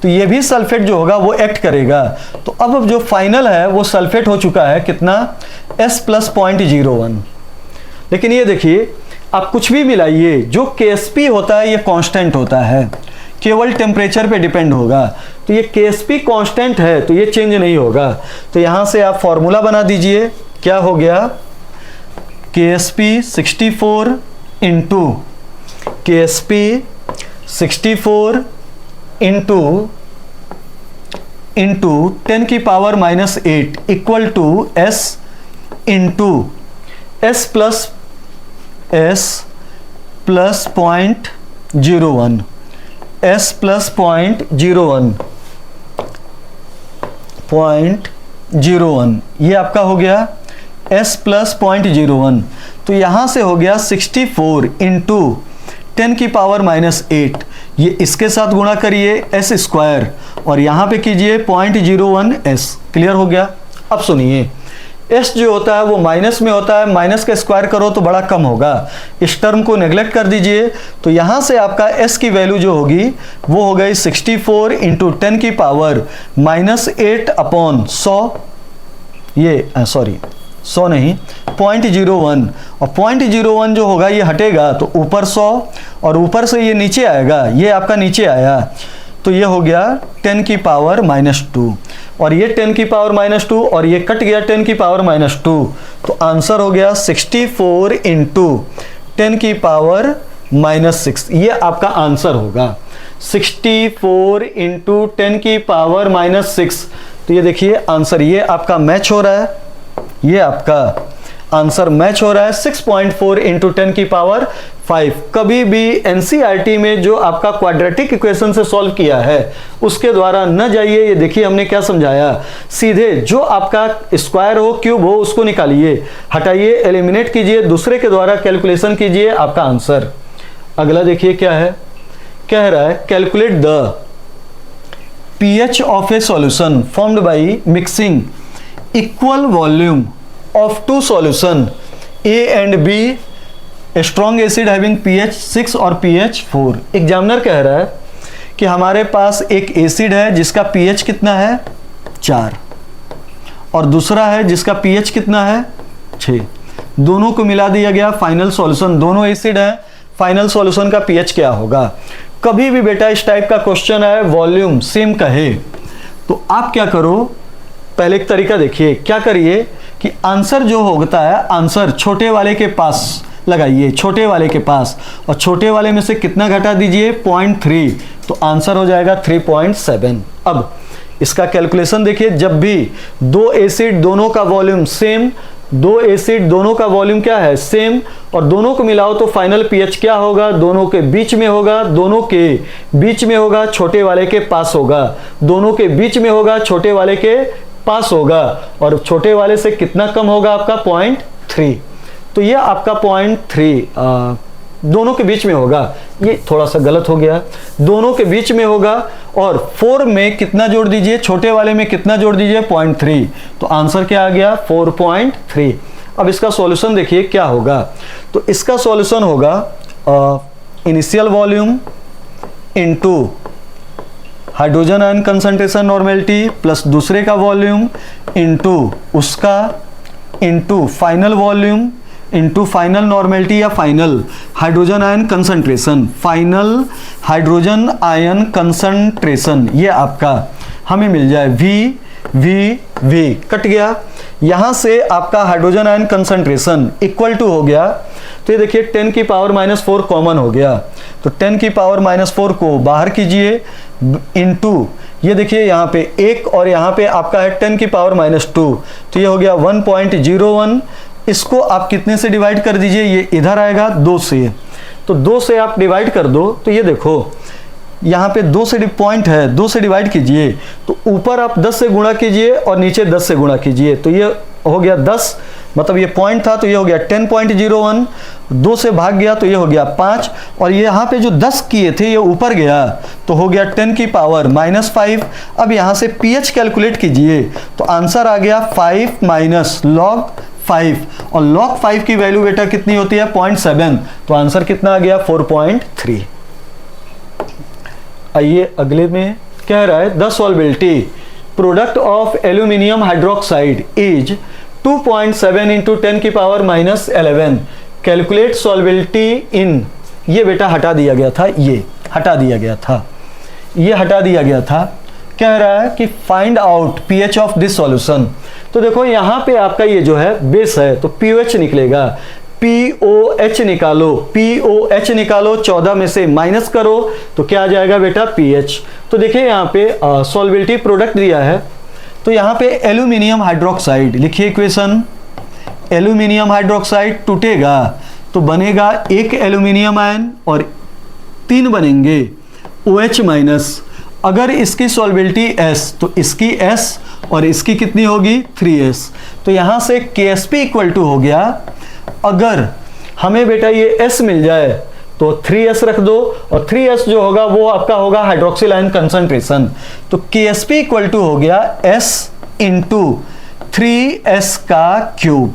तो ये भी सल्फेट जो होगा वो एक्ट करेगा। तो अब जो फाइनल है वो सल्फेट हो चुका है कितना S + 0.01। लेकिन ये देखिए आप कुछ भी मिलाइए, जो KSP होता है ये कांस्टेंट होता है, केवल टेम्परेचर पे डिपेंड होगा। तो ये KSP कांस्टेंट है तो ये चेंज नहीं होगा। तो यहाँ से आप फॉर्मूला बना दीजिए, क्या हो गया, KSP 64 इंटू KSP 64 इंटू 10 की power -8 equal to S into S plus 0.01 S plus 0.01 ये आपका हो गया S प्लस 0.01। तो यहाँ से हो गया 64 इंटू 10 की पावर -8, ये इसके साथ गुणा करिए S स्क्वायर और यहाँ पे कीजिए 0.01 S। क्लियर हो गया। अब सुनिए, S जो होता है वो माइनस में होता है, माइनस का स्क्वायर करो तो बड़ा कम होगा, इस टर्म को नेग्लेक्ट कर दीजिए। तो यहाँ से आपका S की वैल्यू जो होगी वो हो गई 64 इंटू 10 की पावर -8 अपॉन 100, ये सॉरी 100 नहीं 0.01, और 0.01 जो होगा ये हटेगा तो ऊपर 100 और ऊपर से ये नीचे आएगा, ये आपका नीचे आया तो ये हो गया 10 की पावर -2 और ये 10 की पावर -2 और ये कट गया 10 की पावर -2। तो आंसर हो गया 64 इंटू 10 की पावर -6, ये आपका आंसर होगा 64 इंटू 10 की पावर -6। तो ये देखिए आंसर ये आपका मैच हो रहा है, ये आपका आंसर मैच हो रहा है 6.4 इंटू 10 की पावर 5। कभी भी एनसीईआरटी में जो आपका क्वाड्रेटिक इक्वेशन से सॉल्व किया है उसके द्वारा न जाइए। ये देखिए हमने क्या समझाया, सीधे जो आपका स्क्वायर हो क्यूब हो उसको निकालिए, हटाइए, एलिमिनेट कीजिए, दूसरे के द्वारा कैलकुलेशन कीजिए, आपका आंसर। अगला देखिए क्या है, कह रहा है calculate the pH of A solution formed by mixing equal volume of two solution A and B strong acid having pH 6 और pH 4। एग्जामिनर कह रहा है कि हमारे पास एक एसिड है जिसका pH कितना है 4 और दूसरा है जिसका pH कितना है 6, दोनों को मिला दिया गया फाइनल सॉल्यूशन, दोनों एसिड है, फाइनल सॉल्यूशन का pH क्या होगा। कभी भी बेटा इस टाइप का क्वेश्चन है वॉल्यूम सेम कहे तो आप क्या करो, पहले एक तरीका देखिए, क्या करिए कि आंसर जो होता है आंसर छोटे वाले के पास लगाइए, छोटे वाले के पास, और छोटे वाले में से कितना घटा दीजिए 0.3, तो आंसर हो जाएगा 3.7। अब इसका कैलकुलेशन देखिए, जब भी दो एसिड दोनों का वॉल्यूम सेम, दो एसिड दोनों का वॉल्यूम क्या है सेम, और दोनों को मिलाओ तो फाइनल पीएच क्या होगा, दोनों के बीच में होगा, दोनों के बीच में होगा, छोटे वाले के पास होगा, दोनों के बीच में होगा, छोटे वाले के पास होगा, और छोटे वाले से कितना कम होगा आपका 0.3। तो ये आपका 0.3 दोनों के बीच में होगा, ये थोड़ा सा गलत हो गया, दोनों के बीच में होगा, और 4 में कितना जोड़ दीजिए, छोटे वाले में कितना जोड़ दीजिए 0.3, तो आंसर क्या आ गया 4.3। अब इसका सॉल्यूशन देखिए क्या होगा, तो इसका सॉल्यूशन होगा initial volume into hydrogen ion concentration normality plus दूसरे का वॉल्यूम इनटू उसका into final volume into final normality या final hydrogen ion concentration, final hydrogen ion concentration, ये आपका हमें मिल जाए V कट गया, यहाँ से आपका hydrogen ion concentration equal to हो गया, तो ये देखिए 10 की पावर -4 कॉमन हो गया, तो 10 की पावर -4 को बाहर कीजिए इनटू, ये देखिए यहाँ पे 1 और यहाँ पे आपका है 10 की पावर -2, तो ये हो गया 1.01। इसको आप कितने से डिवाइड कर दीजिए, ये इधर आएगा 2 से, तो 2 से आप डिवाइड कर दो, तो ये देखो यहाँ पे 2 से पॉइंट है, 2 से डिवाइड कीजिए, तो ऊपर आप 10 से गुणा कीजिए और नीचे 10 से गुणा कीजिए, तो ये हो गया 10, मतलब ये पॉइंट था तो ये हो गया 10.01, 2 से भाग गया तो ये हो गया 5, और ये यहाँ पे जो 10 किए थे ये ऊपर गया तो हो गया 10 की पावर -5। अब यहाँ से pH कैलकुलेट कीजिए, तो आंसर आ गया 5 माइनस log 5, और log 5 की वैल्यू बेटा कितनी होती है 0.7, तो आंसर कितना आ गया 4.3। आइए अगले में कह रहा है the solubility product of aluminium hydroxide is 2.7 into 10 की पावर -11 कैलकुलेट सॉल्युबिलिटी इन, ये बेटा हटा दिया गया था, ये हटा दिया गया था, ये हटा दिया गया था। कह रहा है कि find out pH of this solution. तो देखो यहाँ पे आपका ये जो है बेस है तो पीओएच निकलेगा, पीओएच निकालो, पीओएच निकालो, 14 में से माइनस करो तो क्या आ जाएगा बेटा पीएच। तो देखिए यहाँ पे सॉल्युबिलिटी प्रोडक्ट दिया है, तो यहाँ पे एल्यूमिनियम हाइड्रोक्साइड लिखिए इक्वेशन, एल्यूमिनियम हाइड्रोक्साइड टूटेगा तो बनेगा एक एल्यूमिनियम आयन और 3 बनेंगे OH माइनस। अगर इसकी सॉल्युबिलिटी S तो इसकी S और इसकी कितनी होगी 3S। तो यहाँ से KSP इक्वल टू हो गया, अगर हमें बेटा ये S मिल जाए तो 3S रख दो और 3S जो होगा वो आपका होगा हाइड्रोक्सिल आयन कंसंट्रेशन। तो KSP इक्वल टू हो गया S इंटू 3S का क्यूब।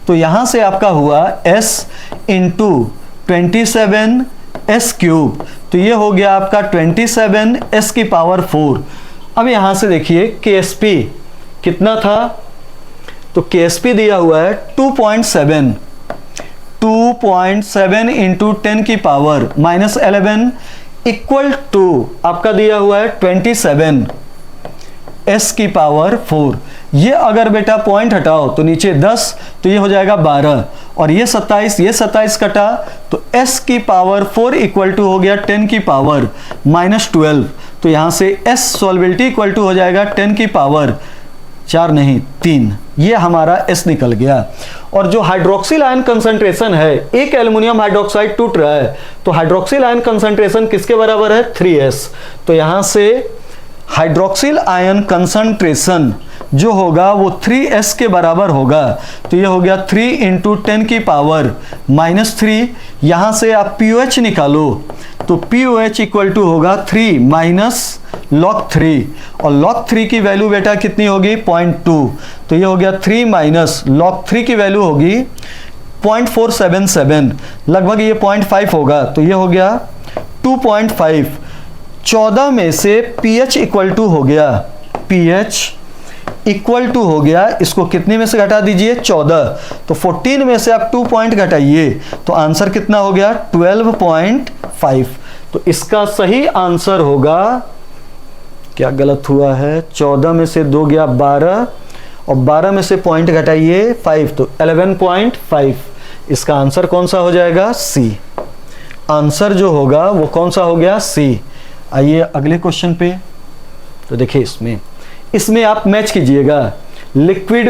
तो यहां से आपका हुआ S इंटू 27S क्यूब, तो ये हो गया आपका 27S की पावर 4। अब यहां से देखिए KSP कितना था, तो KSP दिया हुआ है 2.7 इंटू 10 की पावर माइनस 11 इक्वल टू आपका दिया हुआ है 27S की पावर 4। ये अगर बेटा पॉइंट हटाओ तो नीचे 10 तो ये हो जाएगा 12 और ये 27 कटा तो S की पावर 4 इक्वल टू हो गया 10 की पावर माइनस 12। तो यहाँ से S सॉल्युबिलिटी इक्वल टू हो जाएगा 10 की पावर 4 नहीं 3, ये हमारा S निकल गया। और जो हाइड्रोक्सिल आयन कंसंट्रेशन है, एक एल्युमिनियम हाइड्रोक्साइड टूट रहा है तो हाइड्रोक्सिल आयन कंसंट्रेशन किसके बराबर है 3S। तो यहाँ से हाइड्रोक्सिल आयन कंसंट्रेशन जो होगा वो 3S के बराबर होगा। तो ये हो गया 3 इंटू 10 की पावर माइनस 3। यहाँ से आप POH निकालो तो POH इक्वल टू होगा 3 माइनस log 3 और log 3 की वैल्यू बेटा कितनी होगी 0.2। तो ये हो गया 3 माइनस log 3 की वैल्यू होगी 0.477, लगभग ये 0.5 होगा। तो ये हो गया 2.5। 14 में से pH इक्वल टू हो गया, pH इक्वल टू हो गया, इसको कितने में से घटा दीजिए 14। तो 14 में से आप 2 पॉइंट घटाइए तो आंसर कितना हो गया 12.5। तो इसका सही आंसर होगा, क्या गलत हुआ है, 14 में से 2 गया 12 और 12 में से पॉइंट घटाइए 5 तो 11.5। इसका आंसर कौन सा हो जाएगा C। आंसर जो होगा वो कौन सा हो गया C। आइए अगले क्वेश्चन पे। तो देखिए इसमें आप मैच कीजिएगा, लिक्विड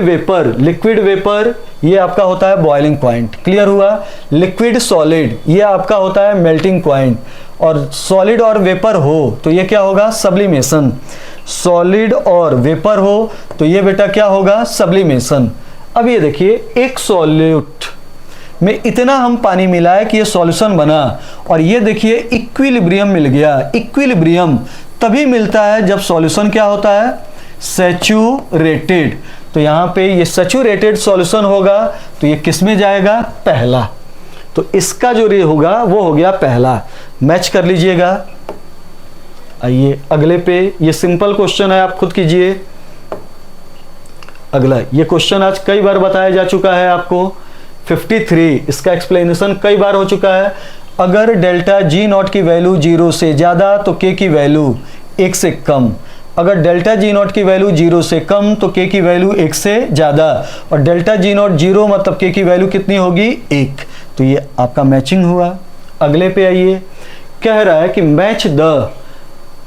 वेपर ये आपका होता है बॉइलिंग पॉइंट, क्लियर हुआ। लिक्विड सॉलिड ये आपका होता है मेल्टिंग पॉइंट, और सॉलिड और वेपर हो तो ये क्या होगा सब्लिमेशन। सॉलिड और वेपर हो तो ये बेटा क्या होगा सब्लिमेशन। अब ये देखिए एक सॉल्यूट में इतना हम पानी मिलाए कि ये सॉल्यूशन बना, और ये देखिए इक्विलिब्रियम मिल गया। इक्विलिब्रियम तभी मिलता है जब सॉल्यूशन क्या होता है सैचुरेटेड। तो यहाँ पे ये सैचुरेटेड सॉल्यूशन होगा तो ये किस में जाएगा पहला। तो इसका जो रे होगा वो हो गया पहला, मैच कर लीजिएगा। आइए अगले पे, ये सिंपल क्वेश्चन है आप खुद कीजिए। अगला ये क्वेश्चन आज कई बार बताया जा चुका है आपको, 53, इसका एक्सप्लेनेशन कई बार हो चुका है। अगर डेल्टा G0 की वैल्यू 0 से ज़्यादा तो K की वैल्यू 1 से कम, अगर डेल्टा G0 की वैल्यू 0 से कम तो K की वैल्यू 1 से ज़्यादा, और डेल्टा G0 0 मतलब K की वैल्यू कितनी होगी 1। तो ये आपका मैचिंग हुआ। अगले पे आइए, कह रहा है कि मैच द,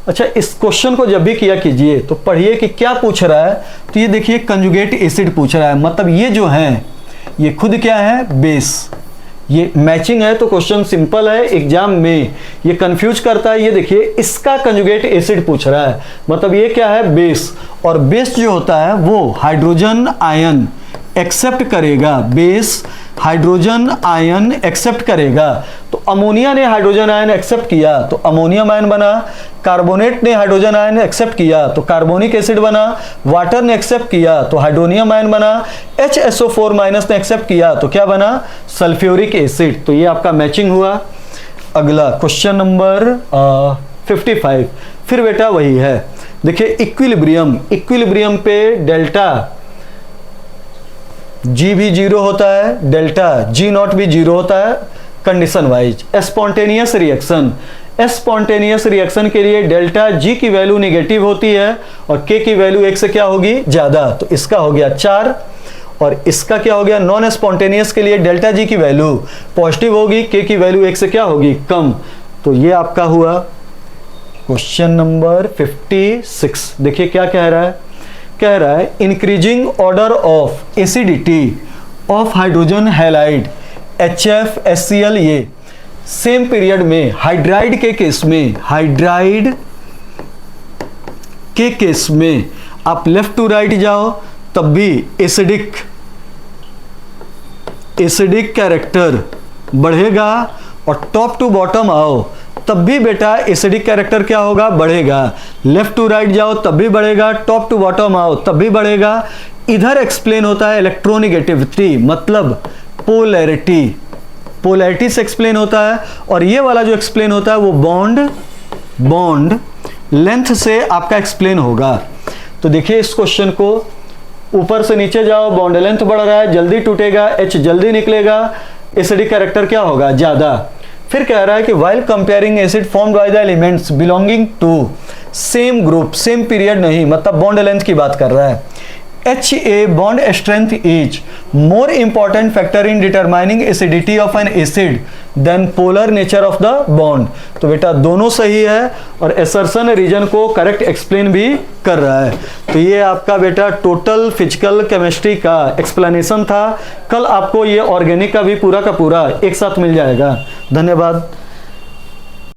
अच्छा इस क्वेश्चन को जब भी किया कीजिए तो पढ़िए कि क्या पूछ रहा है। तो ये देखिए कंजुगेट एसिड पूछ रहा है, मतलब ये जो है ये खुद क्या है बेस। ये मैचिंग है तो क्वेश्चन सिंपल है, एग्जाम में ये कंफ्यूज करता है। ये देखिए इसका कंजुगेट एसिड पूछ रहा है, मतलब ये क्या है बेस, और बेस जो होता है वो हाइड्रोजन आयन एक्सेप्ट करेगा। बेस हाइड्रोजन आयन एक्सेप्ट करेगा। तो अमोनिया ने हाइड्रोजन आयन एक्सेप्ट किया तो अमोनियम आयन बना, कार्बोनेट ने हाइड्रोजन आयन एक्सेप्ट किया तो कार्बोनिक एसिड बना, वाटर ने एक्सेप्ट किया तो हाइड्रोनियम आयन बना, HSO4 माइनस ने एक्सेप्ट किया तो क्या बना सल्फ्यूरिक एसिड। तो ये आपका मैचिंग हुआ। अगला क्वेश्चन नंबर 55, फिर बेटा वही है। देखिए इक्विलिब्रियम पे डेल्टा जी भी जीरो होता है, डेल्टा जी नॉट भी जीरो होता है condition wise. Spontaneous reaction, spontaneous reaction के लिए डेल्टा जी की वैल्यू नेगेटिव होती है और के की वैल्यू 1 से क्या होगी, ज्यादा, तो इसका हो गया 4। और इसका क्या हो गया, नॉन स्पॉन्टेनियस के लिए डेल्टा जी की वैल्यू पॉजिटिव होगी, के की वैल्यू 1 से क्या होगी, कम। तो ये आपका हुआ क्वेश्चन नंबर 56। देखिए क्या कह रहा है, कह रहा है increasing order of acidity of hydrogen halide HFHCl ये सेम पीरियड में हाइड्राइड के केस में, हाइड्राइड के केस में आप लेफ्ट टू राइट जाओ तब भी एसिडिक कैरेक्टर बढ़ेगा, और टॉप टू बॉटम आओ तब भी बेटा एसिडिक कैरेक्टर क्या होगा, बढ़ेगा। लेफ्ट टू राइट जाओ तब भी बढ़ेगा, टॉप टू बॉटम आओ तब भी बढ़ेगा। इधर एक्सप्लेन होता है इलेक्ट्रोनिगेटिविटी, मतलब पोलैरिटी, पोलैरिटी से एक्सप्लेन होता है। और ये वाला जो एक्सप्लेन होता है वो बॉन्ड लेंथ से आपका एक्सप्लेन होगा। तो देखिए इस क्वेश्चन को, ऊपर से नीचे जाओ, बॉन्ड लेंथ बढ़ रहा है, जल्दी टूटेगा, H जल्दी निकलेगा, एसिडिक कैरेक्टर क्या होगा, ज्यादा। फिर कह रहा है कि while comparing acid formed by the elements belonging to same group, same period नहीं, मतलब बॉन्ड लेंथ की बात कर रहा है। HA bond strength is more important factor in determining acidity of an acid than polar nature of the bond। तो बेटा दोनों सही है और assertion रीजन को करेक्ट एक्सप्लेन भी कर रहा है। तो ये आपका बेटा टोटल फिजिकल केमिस्ट्री का एक्सप्लेनेशन था। कल आपको ये ऑर्गेनिक का भी पूरा का पूरा एक साथ मिल जाएगा। धन्यवाद।